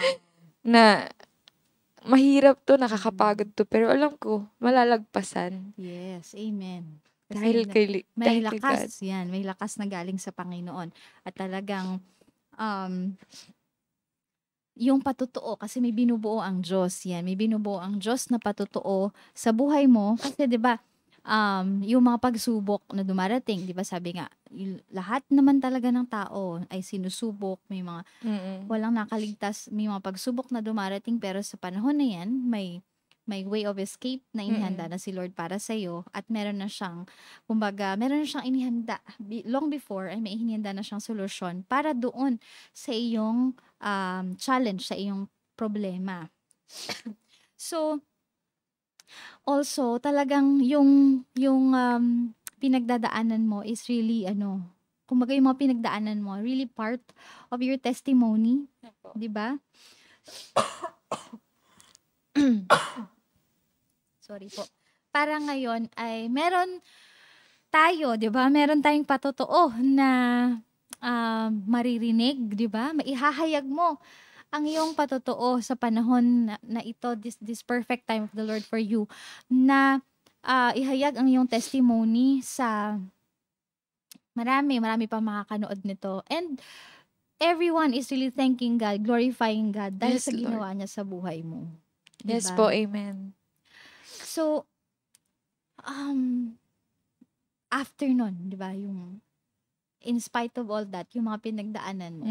Speaker 2: Na mahirap to, nakakapagod to, pero alam ko, malalagpasan.
Speaker 1: Yes, amen.
Speaker 2: Dahil
Speaker 1: Kasi may
Speaker 2: dahil kay God.
Speaker 1: lakas yan, may lakas na galing sa Panginoon. At talagang yung patotoo, kasi may binubuo ang Diyos yan. May binubuo ang Diyos na patotoo sa buhay mo. Kasi 'di ba, yung mga pagsubok na dumarating, 'di ba sabi nga, lahat naman talaga ng tao ay sinusubok, may mga walang nakaligtas, may mga pagsubok na dumarating, pero sa panahon na yan, may way of escape na inihanda na si Lord para sa iyo, at meron na siyang, kumbaga, meron na siyang inihanda long before, ay may inihanda na siyang solusyon para doon sa iyong challenge, sa iyong problema. So, also, talagang yung pinagdadaanan mo is really, kumbaga yung mga pinagdaanan mo, really part of your testimony. Di ba? Sorry po. Para ngayon ay meron tayo, di ba? Meron tayong patotoo na maririnig, di ba? Maihahayag mo ang iyong patotoo sa panahon na ito, this perfect time of the Lord for you, na ihayag ang iyong testimony sa marami pa makakanood nito. And everyone is really thanking God, glorifying God dahil
Speaker 2: Yes,
Speaker 1: sa
Speaker 2: Lord.
Speaker 1: ginawa niya sa buhay mo.
Speaker 2: Yes
Speaker 1: Diba?
Speaker 2: po, amen.
Speaker 1: So, after nun, di ba, yung in spite of all that, yung mga pinagdaanan mo,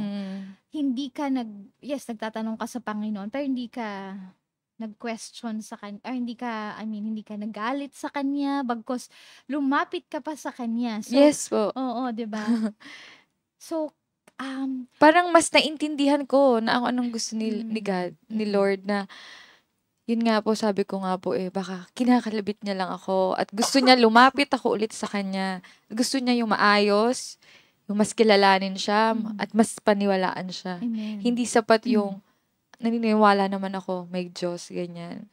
Speaker 1: hindi ka nagtatanong ka sa Panginoon, pero hindi ka nag-question sa kanya, or hindi ka nagalit sa kanya, bagkos lumapit ka pa sa kanya. So,
Speaker 2: Yes po.
Speaker 1: oo, di ba? So,
Speaker 2: parang mas naintindihan ko na anong gusto ni God, ni Lord, na yun nga po, sabi ko nga po baka kinakalabit niya lang ako at gusto niya lumapit ako ulit sa kanya. Gusto niya yung maayos, yung mas kilalanin siya, at mas paniwalaan siya.
Speaker 1: amen.
Speaker 2: Hindi sapat yung naniniwala naman ako, may Diyos, ganyan.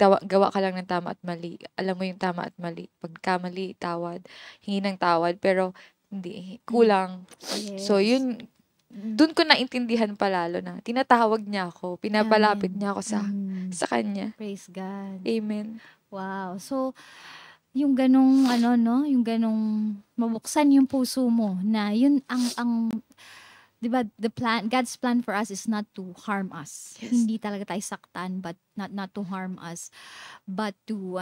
Speaker 2: Gawa ka lang ng tama at mali. Alam mo yung tama at mali. Pagkamali, tawad. Hingi ng tawad, pero hindi, kulang.
Speaker 1: Yes.
Speaker 2: So, yun, dun ko naintindihan palalo na tinatawag niya ako, pinapalapit
Speaker 1: Amen.
Speaker 2: niya ako sa kanya.
Speaker 1: Praise God.
Speaker 2: Amen.
Speaker 1: Wow. So, yung ganong yung ganong mabuksan yung puso mo na yun ang 'di ba, God's plan for us is not to harm us.
Speaker 2: Yes.
Speaker 1: Hindi talaga tayo saktan, but not to harm us, but to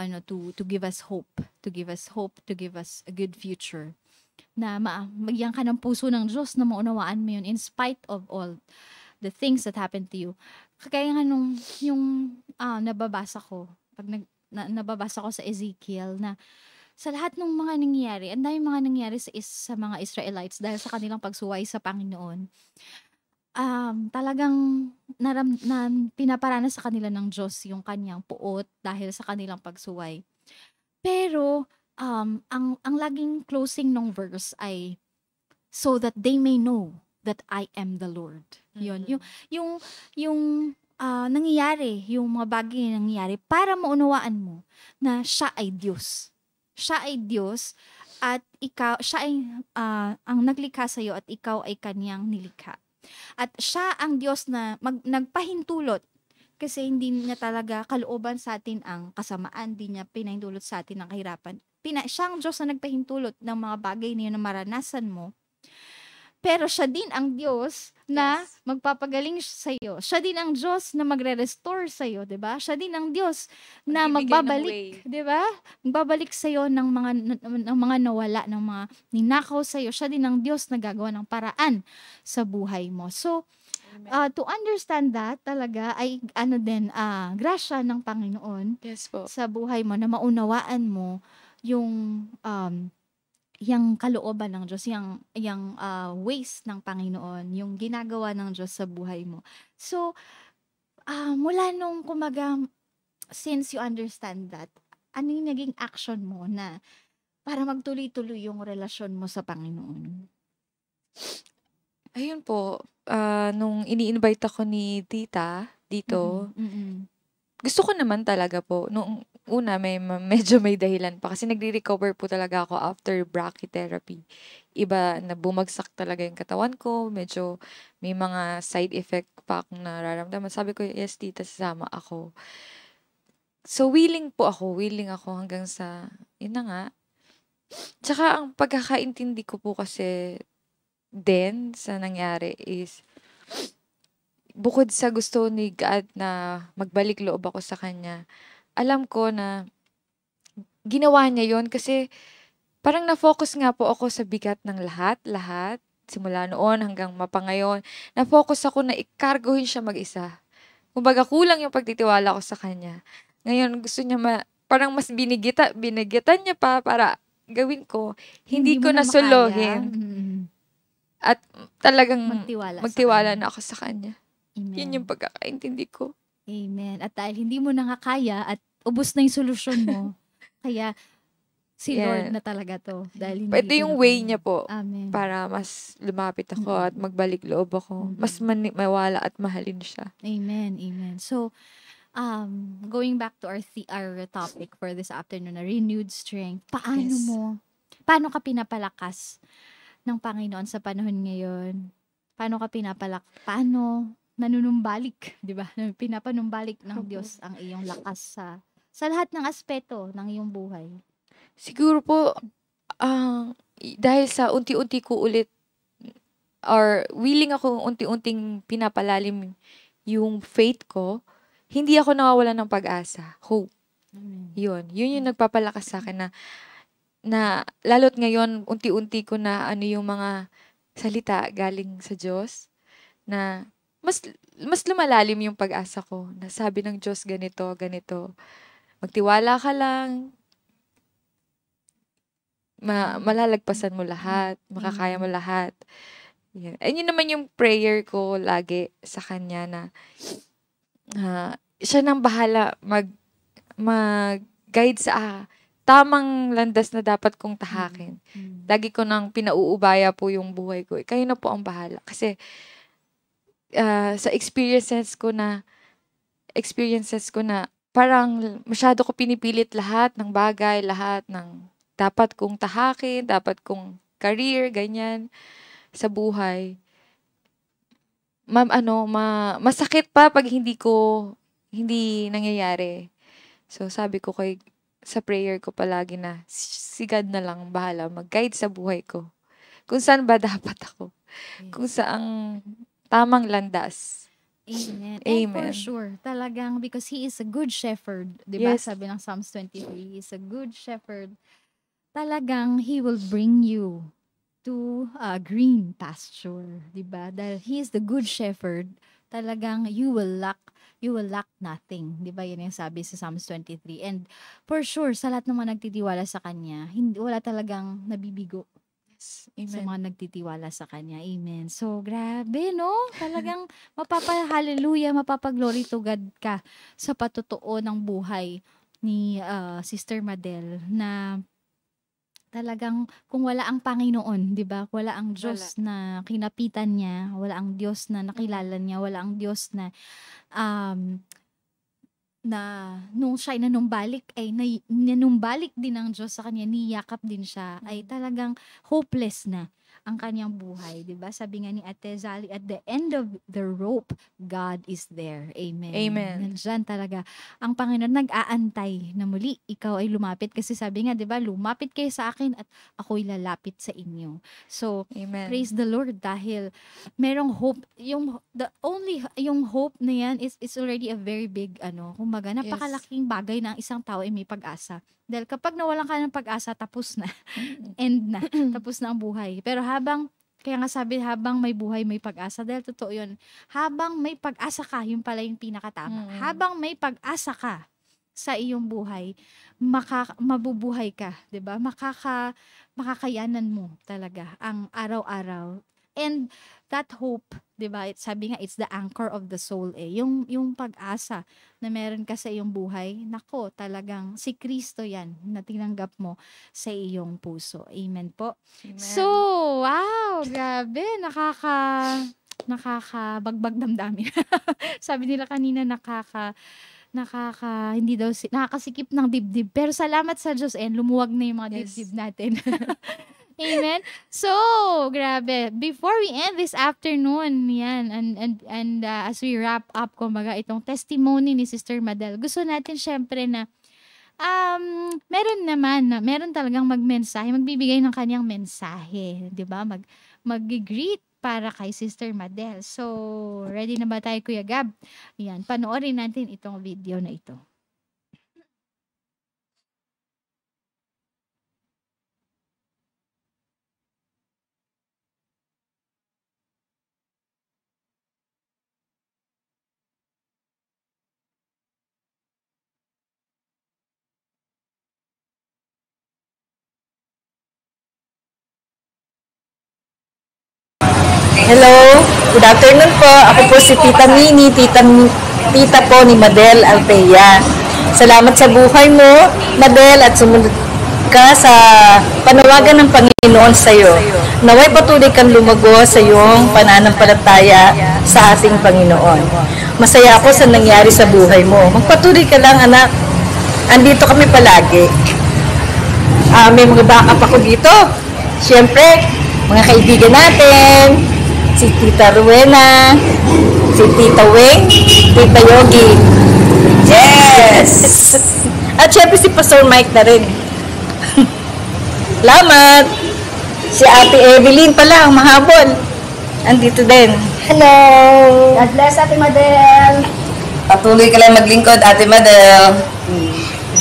Speaker 1: give us hope, to give us a good future. Na magyan ka ng puso ng Diyos na maunawaan mo yun in spite of all the things that happened to you. Kaya nga yung nababasa ko, pag nababasa ko sa Ezekiel, na sa lahat ng mga nangyayari, ang daming mga nangyayari sa mga Israelites dahil sa kanilang pagsuway sa Panginoon. Talagang pinaparanas sa kanila ng Diyos yung kanyang puot dahil sa kanilang pagsuway. Pero, ang laging closing ng verse ay, so that they may know that I am the Lord. Yun. Yung nangyayari, yung mga bagay na nangyayari, para maunawaan mo na siya ay Diyos. Siya ay Diyos, at siya ay ang naglikha sa iyo, at ikaw ay kanyang nilikha. At siya ang Diyos na nagpahintulot, kasi hindi niya talaga kalooban sa atin ang kasamaan, hindi niya pinahintulot sa atin ang kahirapan. Siya ang Diyos na nagpahintulot ng mga bagay na yun na maranasan mo. Pero siya din ang Diyos na magpapagaling sa iyo. Siya din ang Diyos na magre-restore sa iyo, 'di ba? Siya din ang Diyos na magbabalik, 'di ba? Magbabalik sa iyo ng mga nawala, ng mga ninakaw sa iyo. Siya din ang Diyos na gagawa ng paraan sa buhay mo. So, to understand that talaga ay grasya ng Panginoon.
Speaker 2: Yes po.
Speaker 1: Sa buhay mo, na maunawaan mo yung yung kalooban ng Diyos, yung ways ng Panginoon, yung ginagawa ng Diyos sa buhay mo. So, mula nung since you understand that, ano yung naging action mo na para magtuloy-tuloy yung relasyon mo sa Panginoon?
Speaker 2: Ayun po, nung ini-invite ako ni tita dito, gusto ko naman talaga po. Noong una, medyo may dahilan pa. Kasi nagre-recover po talaga ako after brachytherapy. Iba na bumagsak talaga yung katawan ko. Medyo may mga side effect pa akong nararamdaman. Sabi ko, yes, tita, sasama ako. So, willing ako hanggang sa, yun na nga. Tsaka, ang pagkakaintindi ko po kasi din sa nangyari is, bukod sa gusto ni God na magbalik loob ako sa kanya, alam ko na ginawa niya yon kasi parang na-focus nga po ako sa bigat ng lahat, simula noon hanggang mapangayon. Na-focus ako na ikargohin siya mag-isa. Kumbaga kulang yung pagtitiwala ko sa kanya. Ngayon gusto niya parang mas binigatan niya pa para gawin ko. Hindi ko
Speaker 1: mo na makaya.
Speaker 2: nasuluhin. At talagang
Speaker 1: sa
Speaker 2: magtiwala
Speaker 1: kanya.
Speaker 2: na ako sa kanya.
Speaker 1: Amen.
Speaker 2: Yun yung pagkakaintindi ko.
Speaker 1: Amen. At dahil hindi mo na nga kaya at ubos na yung solusyon mo, kaya si Lord na talaga to. Dahil hindi
Speaker 2: Ito
Speaker 1: ko
Speaker 2: yung
Speaker 1: na
Speaker 2: way
Speaker 1: kaya.
Speaker 2: niya po
Speaker 1: Amen.
Speaker 2: para mas lumapit ako at magbalik loob ako. Mas mawala at mahalin siya.
Speaker 1: Amen. Amen. So, going back to our topic for this afternoon, na renewed strength. Paano ka pinapalakas ng Panginoon sa panahon ngayon? Paano nanunumbalik, di ba? Pinapanumbalik ng Diyos ang iyong lakas sa lahat ng aspeto ng iyong buhay.
Speaker 2: Siguro po, dahil sa unti-unti ko ulit, or willing ako unti-unting pinapalalim yung faith ko, hindi ako nawawalan ng pag-asa. Hope. Yun yung nagpapalakas sa akin na lalo't ngayon, unti-unti ko na yung mga salita galing sa Diyos na mas lumalalim yung pag-asa ko. Na sabi ng Diyos ganito. Magtiwala ka lang. Malalagpasan mo lahat. Makakaya mo lahat. Yan. And yun naman yung prayer ko lagi sa Kanya na siya nang bahala mag-guide sa tamang landas na dapat kong tahakin. Lagi ko nang pinauubaya po yung buhay ko. Kayo na po ang bahala. Kasi sa experiences ko na parang masyado ko pinipilit lahat ng bagay, lahat ng dapat kong tahakin, dapat kong career, ganyan sa buhay. Masakit pa pag hindi nangyayari. So sabi ko sa prayer ko palagi na si God na lang bahala mag-guide sa buhay ko. Kung saan ba dapat ako. Kung saang tamang landas.
Speaker 1: Amen. And
Speaker 2: Amen.
Speaker 1: for sure, talagang because He is a good shepherd, di ba?
Speaker 2: Yes.
Speaker 1: Sabi ng Psalms 23, He is a good shepherd. Talagang He will bring you to a green pasture, di ba? Dahil He is the good shepherd, talagang you will lack nothing. Di ba? Yan yung sabi sa Psalms 23. And for sure, sa lahat ng mga nagtitiwala sa Kanya, wala talagang nabibigo.
Speaker 2: Amen.
Speaker 1: Sa mga nagtitiwala sa Kanya. Amen. So, grabe, no? Talagang mapapa-hallelujah, mapapa-glory to God ka sa patotoo ng buhay ni Sister Madel na talagang kung wala ang Panginoon, 'di ba? Wala ang Diyos na kinapitan niya, wala ang Diyos na nakilala niya, wala ang Diyos na nung siya nanumbalik ay nanumbalik din ng Diyos sa kanya, niyakap din siya, ay talagang hopeless na ang kanyang buhay, 'di ba? Sabi nga ni Ate Zali, at the end of the rope, God is there. Amen.
Speaker 2: Amen.
Speaker 1: Nandiyan talaga ang Panginoon, nag-aantay na muli ikaw ay lumapit, kasi sabi nga, 'di ba, lumapit kayo sa akin at ako'y lalapit sa inyo. So,
Speaker 2: Amen.
Speaker 1: praise the Lord, dahil merong hope. Yung hope na yan is already a very big kumbaga napakalaking bagay na ang isang tao ay may pag-asa. Dahil kapag nawalan ka ng pag-asa, tapos na. End na. Tapos na ang buhay. Pero kaya nga sabi, habang may buhay, may pag-asa. Dahil totoo yun. Habang may pag-asa ka, yun pala yung pinakatama. Habang may pag-asa ka sa iyong buhay, mabubuhay ka. 'Di ba? Makakayanan mo talaga ang araw-araw. And that hope, 'di ba? Sabi nga, it's the anchor of the soul Yung pag-asa na meron ka sa iyong buhay, nako, talagang si Kristo 'yan na tinanggap mo sa iyong puso. Amen po.
Speaker 2: Amen.
Speaker 1: So, wow, grabe, nakakabagbag damdamin. Sabi nila kanina, hindi daw nakakasikip ng dibdib. Pero salamat sa Diyos, lumuwag na yung mga
Speaker 2: Yes.
Speaker 1: dibdib natin. Amen. So, grabe. Before we end this afternoon, yan, and as we wrap up, kumbaga, itong testimony ni Sister Madel, gusto natin syempre na meron talagang magbibigay ng kanyang mensahe, 'di ba? Mag-greet para kay Sister Madel. So, ready na ba tayo, Kuya Gab? Yan, panoorin natin itong video na ito.
Speaker 3: Hello, good afternoon po. Ako po si Tita Mini, tita po ni Madel Altea. Salamat sa buhay mo, Madel, at sumunod ka sa panawagan ng Panginoon sa iyo. Naway patuloy kang lumago sa iyong pananampalataya sa ating Panginoon. Masaya ako sa nangyari sa buhay mo. Magpatuloy ka lang, anak. Andito kami palagi. May mga backup ako dito. Siyempre, mga kaibigan natin, si Tita Rowena, si Tita Weng, Tita Yogi. Yes! At syempre si Pastor Mike na rin. Salamat! Si Ate Evelyn pala, ang mahabol. Andito din. Hello! God bless, Ate Madel!
Speaker 4: Patuloy ka lang maglingkod, Ate Madel.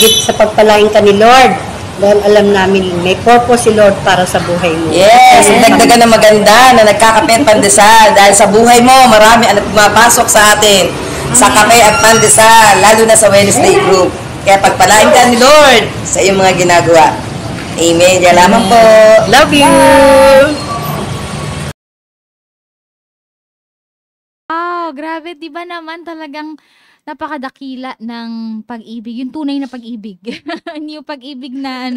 Speaker 5: Higit sa pagpalain ka ni Lord. Dahil alam namin may purpose si Lord para sa buhay mo.
Speaker 4: Yes, dagdagan na maganda na nagkakape at pandesal. Dahil sa buhay mo, marami ang pumapasok sa atin sa kape at pandesal, lalo na sa Wednesday group. Kaya pagpalain ka ni Lord sa iyong mga ginagawa. Amen. Yan lamang po.
Speaker 3: Love you!
Speaker 1: Grabe, 'di ba naman talagang napakadakila ng pag-ibig, yung tunay na pag-ibig. Hindi yung pag-ibig na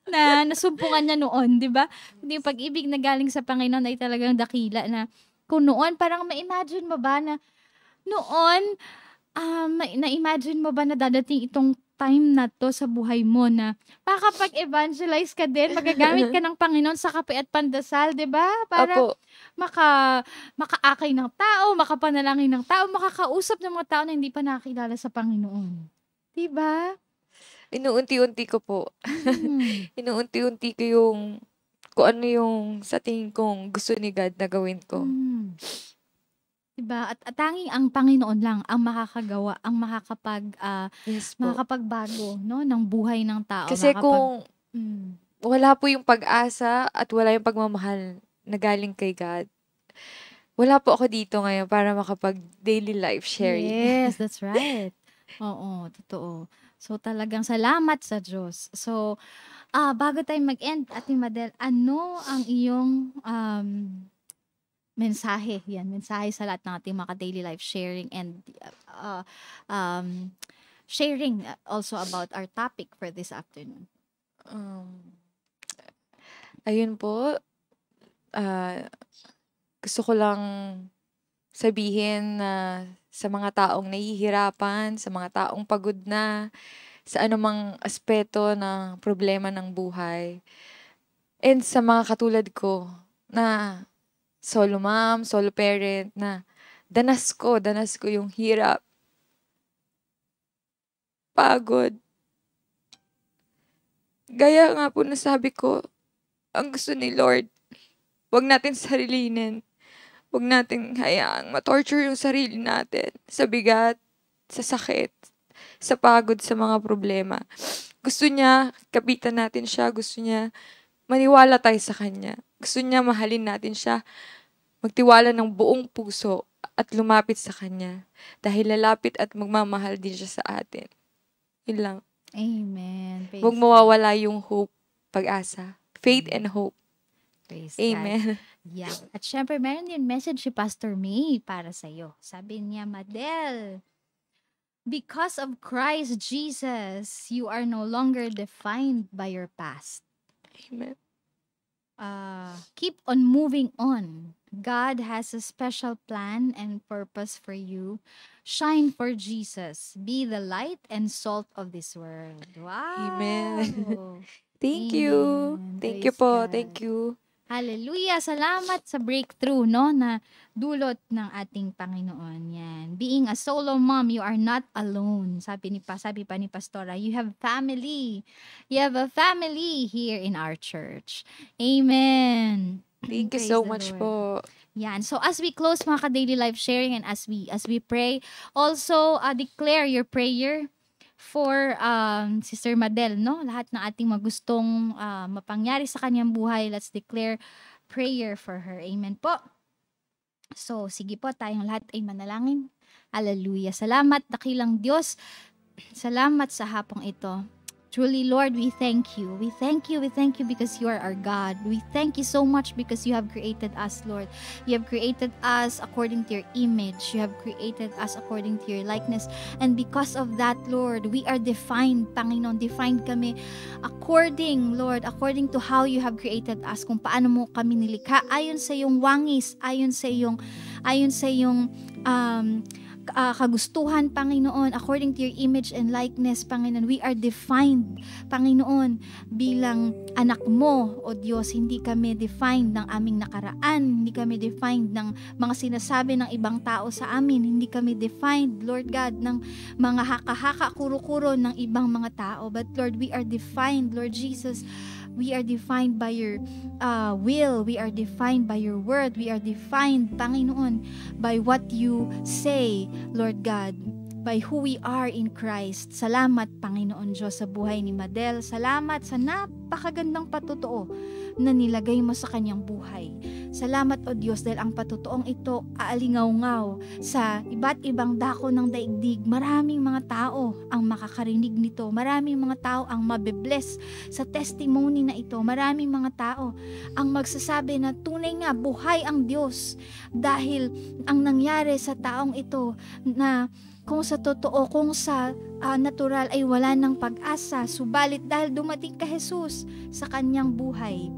Speaker 1: na nasumpungan niya noon, 'di ba? Hindi yung pag-ibig na galing sa Panginoon ay talagang dakila na kung noon parang ma-imagine mo ba na noon na-imagine mo ba na dadating itong time na to sa buhay mo na makakapag-evangelize ka din, magagamit ka ng Panginoon sa kape at pandasal, 'di ba? Para
Speaker 2: Opo.
Speaker 1: makaakay ng tao, makapanalangin ng tao, makakausap ng mga tao na hindi pa nakakilala sa Panginoon. 'Di ba?
Speaker 2: Inuunti-unti ko po.
Speaker 1: Hmm.
Speaker 2: Inuunti-unti ko yung kung ano yung sa tingin kong gusto ni God na gawin ko.
Speaker 1: Hmm. 'Di ba? At tanging ang Panginoon lang ang makakagawa, ang
Speaker 2: Yes po.
Speaker 1: makakapagbago, no, ng buhay ng tao.
Speaker 2: Kasi kung
Speaker 1: Hmm.
Speaker 2: wala po yung pag-asa at wala yung pagmamahal na galing kay God, wala po ako dito ngayon para makapag-daily life sharing.
Speaker 1: Yes, that's right. Oo, totoo. So, talagang salamat sa Diyos. So, bago tayo mag-end, Ate Madel, ano ang iyong mensahe? Yan, mensahe sa lahat ng ating mga daily life sharing and sharing also about our topic for this afternoon.
Speaker 2: Ayun po, gusto ko lang sabihin na sa mga taong nahihirapan, sa mga taong pagod na, sa anumang aspeto ng problema ng buhay, and sa mga katulad ko na solo mom, solo parent, na danas ko yung hirap, pagod. Gaya nga po na sabi ko, ang gusto ni Lord, wag natin sarilinin. Wag natin hayaang ma-torture yung sarili natin sa bigat, sa sakit, sa pagod, sa mga problema. Gusto niya, kapitan natin siya. Gusto niya, maniwala tayo sa Kanya. Gusto niya, mahalin natin siya. Magtiwala ng buong puso at lumapit sa Kanya. Dahil lalapit at magmamahal din siya sa atin. Yun lang.
Speaker 1: Amen. Praise
Speaker 2: Huwag mawawala yung hope, pag-asa. Faith and hope.
Speaker 1: Praise God.
Speaker 2: Amen.
Speaker 1: Yeah. At syempre, meron din message si Pastor May para sa'yo. Sabi niya, Madel, because of Christ Jesus, you are no longer defined by your past.
Speaker 2: Amen.
Speaker 1: Keep on moving on. God has a special plan and purpose for you. Shine for Jesus. Be the light and salt of this world. Wow!
Speaker 2: Amen. Thank you.
Speaker 1: Amen.
Speaker 2: Thank you
Speaker 1: Praise
Speaker 2: po.
Speaker 1: God.
Speaker 2: Thank you.
Speaker 1: Hallelujah! Salamat sa breakthrough, no, na dulot ng ating Panginoon. Yan. Being a solo mom, you are not alone. Sabi pa ni Pastora, you have family. You have a family here in our church. Amen.
Speaker 2: Thank you
Speaker 1: Praise
Speaker 2: so
Speaker 1: the
Speaker 2: much
Speaker 1: Lord.
Speaker 2: po.
Speaker 1: Yan. So as we close mga ka-daily life sharing and as we pray, also declare your prayer for Sister Madel, no? Lahat ng ating magustong mapangyari sa kanyang buhay, let's declare prayer for her. Amen po. So, sige po, tayong lahat ay manalangin. Hallelujah. Salamat, dakilang Diyos. Salamat sa hapong ito. Truly, Lord, we thank you. We thank you because you are our God. We thank you so much because you have created us, Lord. You have created us according to your image. You have created us according to your likeness. And because of that, Lord, we are defined, Panginoon. Defined kami according, Lord, according to how you have created us. Kung paano mo kami nilikha. Ayon sa iyong wangis, ayon sa iyong kagustuhan, Panginoon, according to your image and likeness, Panginoon. We are defined, Panginoon, bilang anak mo, O Diyos. Hindi kami defined ng aming nakaraan. Hindi kami defined ng mga sinasabi ng ibang tao sa amin. Hindi kami defined, Lord God, ng mga haka-haka, kuro-kuro ng ibang mga tao. But Lord, we are defined, Lord Jesus. We are defined by your will. We are defined by your word. We are defined, Panginoon, by what you say, Lord God, by who we are in Christ. Salamat, Panginoon Diyos, sa buhay ni Madel. Salamat sa napakagandang patutuo na nilagay mo sa kanyang buhay. Salamat, O Diyos, dahil ang patutuong ito aalingaw-ngaw sa iba't ibang dako ng daigdig. Maraming mga tao ang makakarinig nito. Maraming mga tao ang mabibless sa testimony na ito. Maraming mga tao ang magsasabi na tunay nga buhay ang Diyos dahil ang nangyari sa taong ito na kung sa totoo, kung sa natural ay wala ng pag-asa, subalit dahil dumating ka Jesus sa kanyang buhay,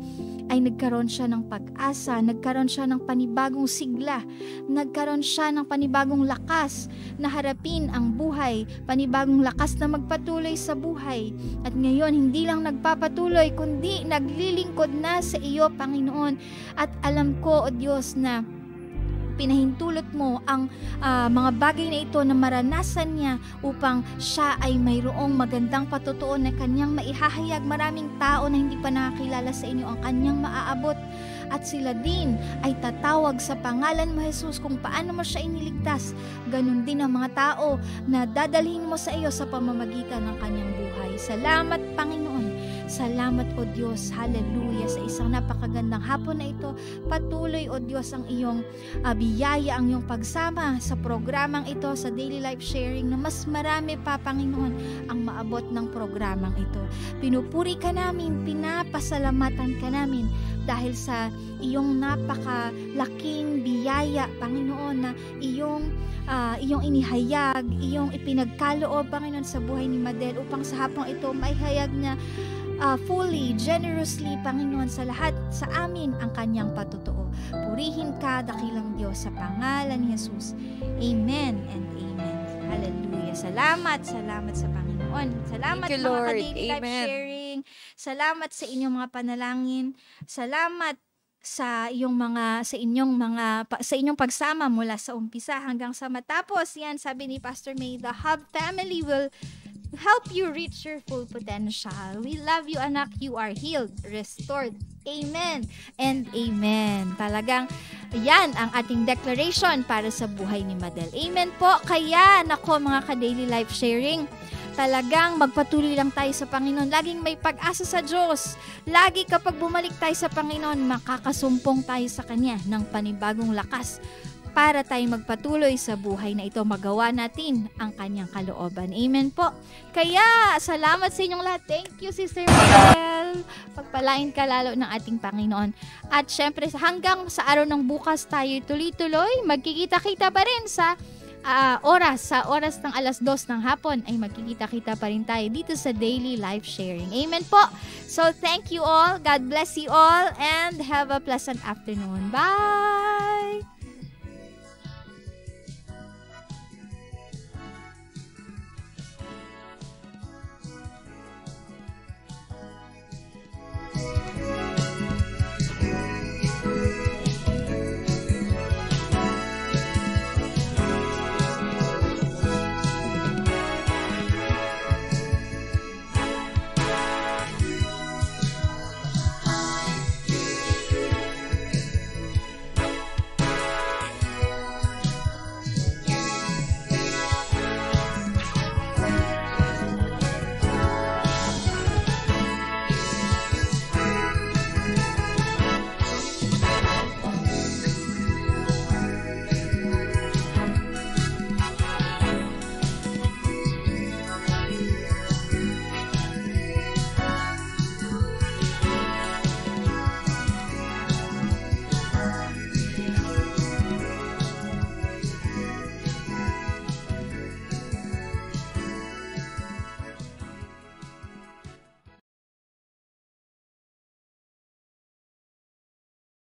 Speaker 1: ay nagkaroon siya ng pag-asa, nagkaroon siya ng panibagong sigla, nagkaroon siya ng panibagong lakas na harapin ang buhay, panibagong lakas na magpatuloy sa buhay. At ngayon, hindi lang nagpapatuloy, kundi naglilingkod na sa iyo, Panginoon. At alam ko, O Diyos, na pinahintulot mo ang mga bagay na ito na maranasan niya upang siya ay mayroong magandang patutuo na kanyang maihahayag. Maraming tao na hindi pa nakakilala sa inyo ang kanyang maaabot at sila din ay tatawag sa pangalan mo, Jesus, kung paano mo siya iniligtas. Ganon din ang mga tao na dadalhin mo sa iyo sa pamamagitan ng kanyang buhay. Salamat, Panginoon. Salamat, O Diyos. Hallelujah. Sa isang napakagandang hapon na ito, patuloy, O Diyos, ang iyong biyaya, ang iyong pagsama sa programang ito, sa daily life sharing, na mas marami pa, Panginoon, ang maabot ng programang ito. Pinupuri ka namin, pinapasalamatan ka namin dahil sa iyong napakalaking biyaya, Panginoon, na iyong inihayag, iyong ipinagkaloob, Panginoon, sa buhay ni Madel upang sa hapong ito maihayag niya fully, generously, Panginoon, sa lahat sa amin ang kanyang patutuo. Purihin ka, dakilang Diyos, sa pangalan ni Jesus. Amen and amen. Hallelujah. Salamat sa Panginoon. Salamat,
Speaker 2: Thank you,
Speaker 1: mga
Speaker 2: Lord.
Speaker 1: ka-daily life
Speaker 2: Amen.
Speaker 1: sharing. Salamat sa inyong mga panalangin. Salamat sa inyong pagsama mula sa umpisa hanggang sa matapos. Yan, sabi ni Pastor May, the Hub family will help you reach your full potential. We love you, anak. You are healed, restored. Amen and amen. Talagang yan ang ating declaration para sa buhay ni Madel. Amen po. Kaya, nako mga ka-daily life sharing, talagang magpatuloy lang tayo sa Panginoon. Laging may pag-asa sa Diyos. Lagi kapag bumalik tayo sa Panginoon, makakasumpong tayo sa Kanya ng panibagong lakas para tayo magpatuloy sa buhay na ito, magawa natin ang Kanyang kalooban. Amen po. Kaya, salamat sa inyong lahat. Thank you, Sister Michelle. Pagpalain ka lalo ng ating Panginoon. At syempre, hanggang sa araw ng bukas tayo tuloy-tuloy, magkikita-kita pa rin sa oras ng 2:00 ng hapon ay magkikita-kita pa rin tayo dito sa Daily Life Sharing. Amen po. So, thank you all. God bless you all and have a pleasant afternoon. Bye!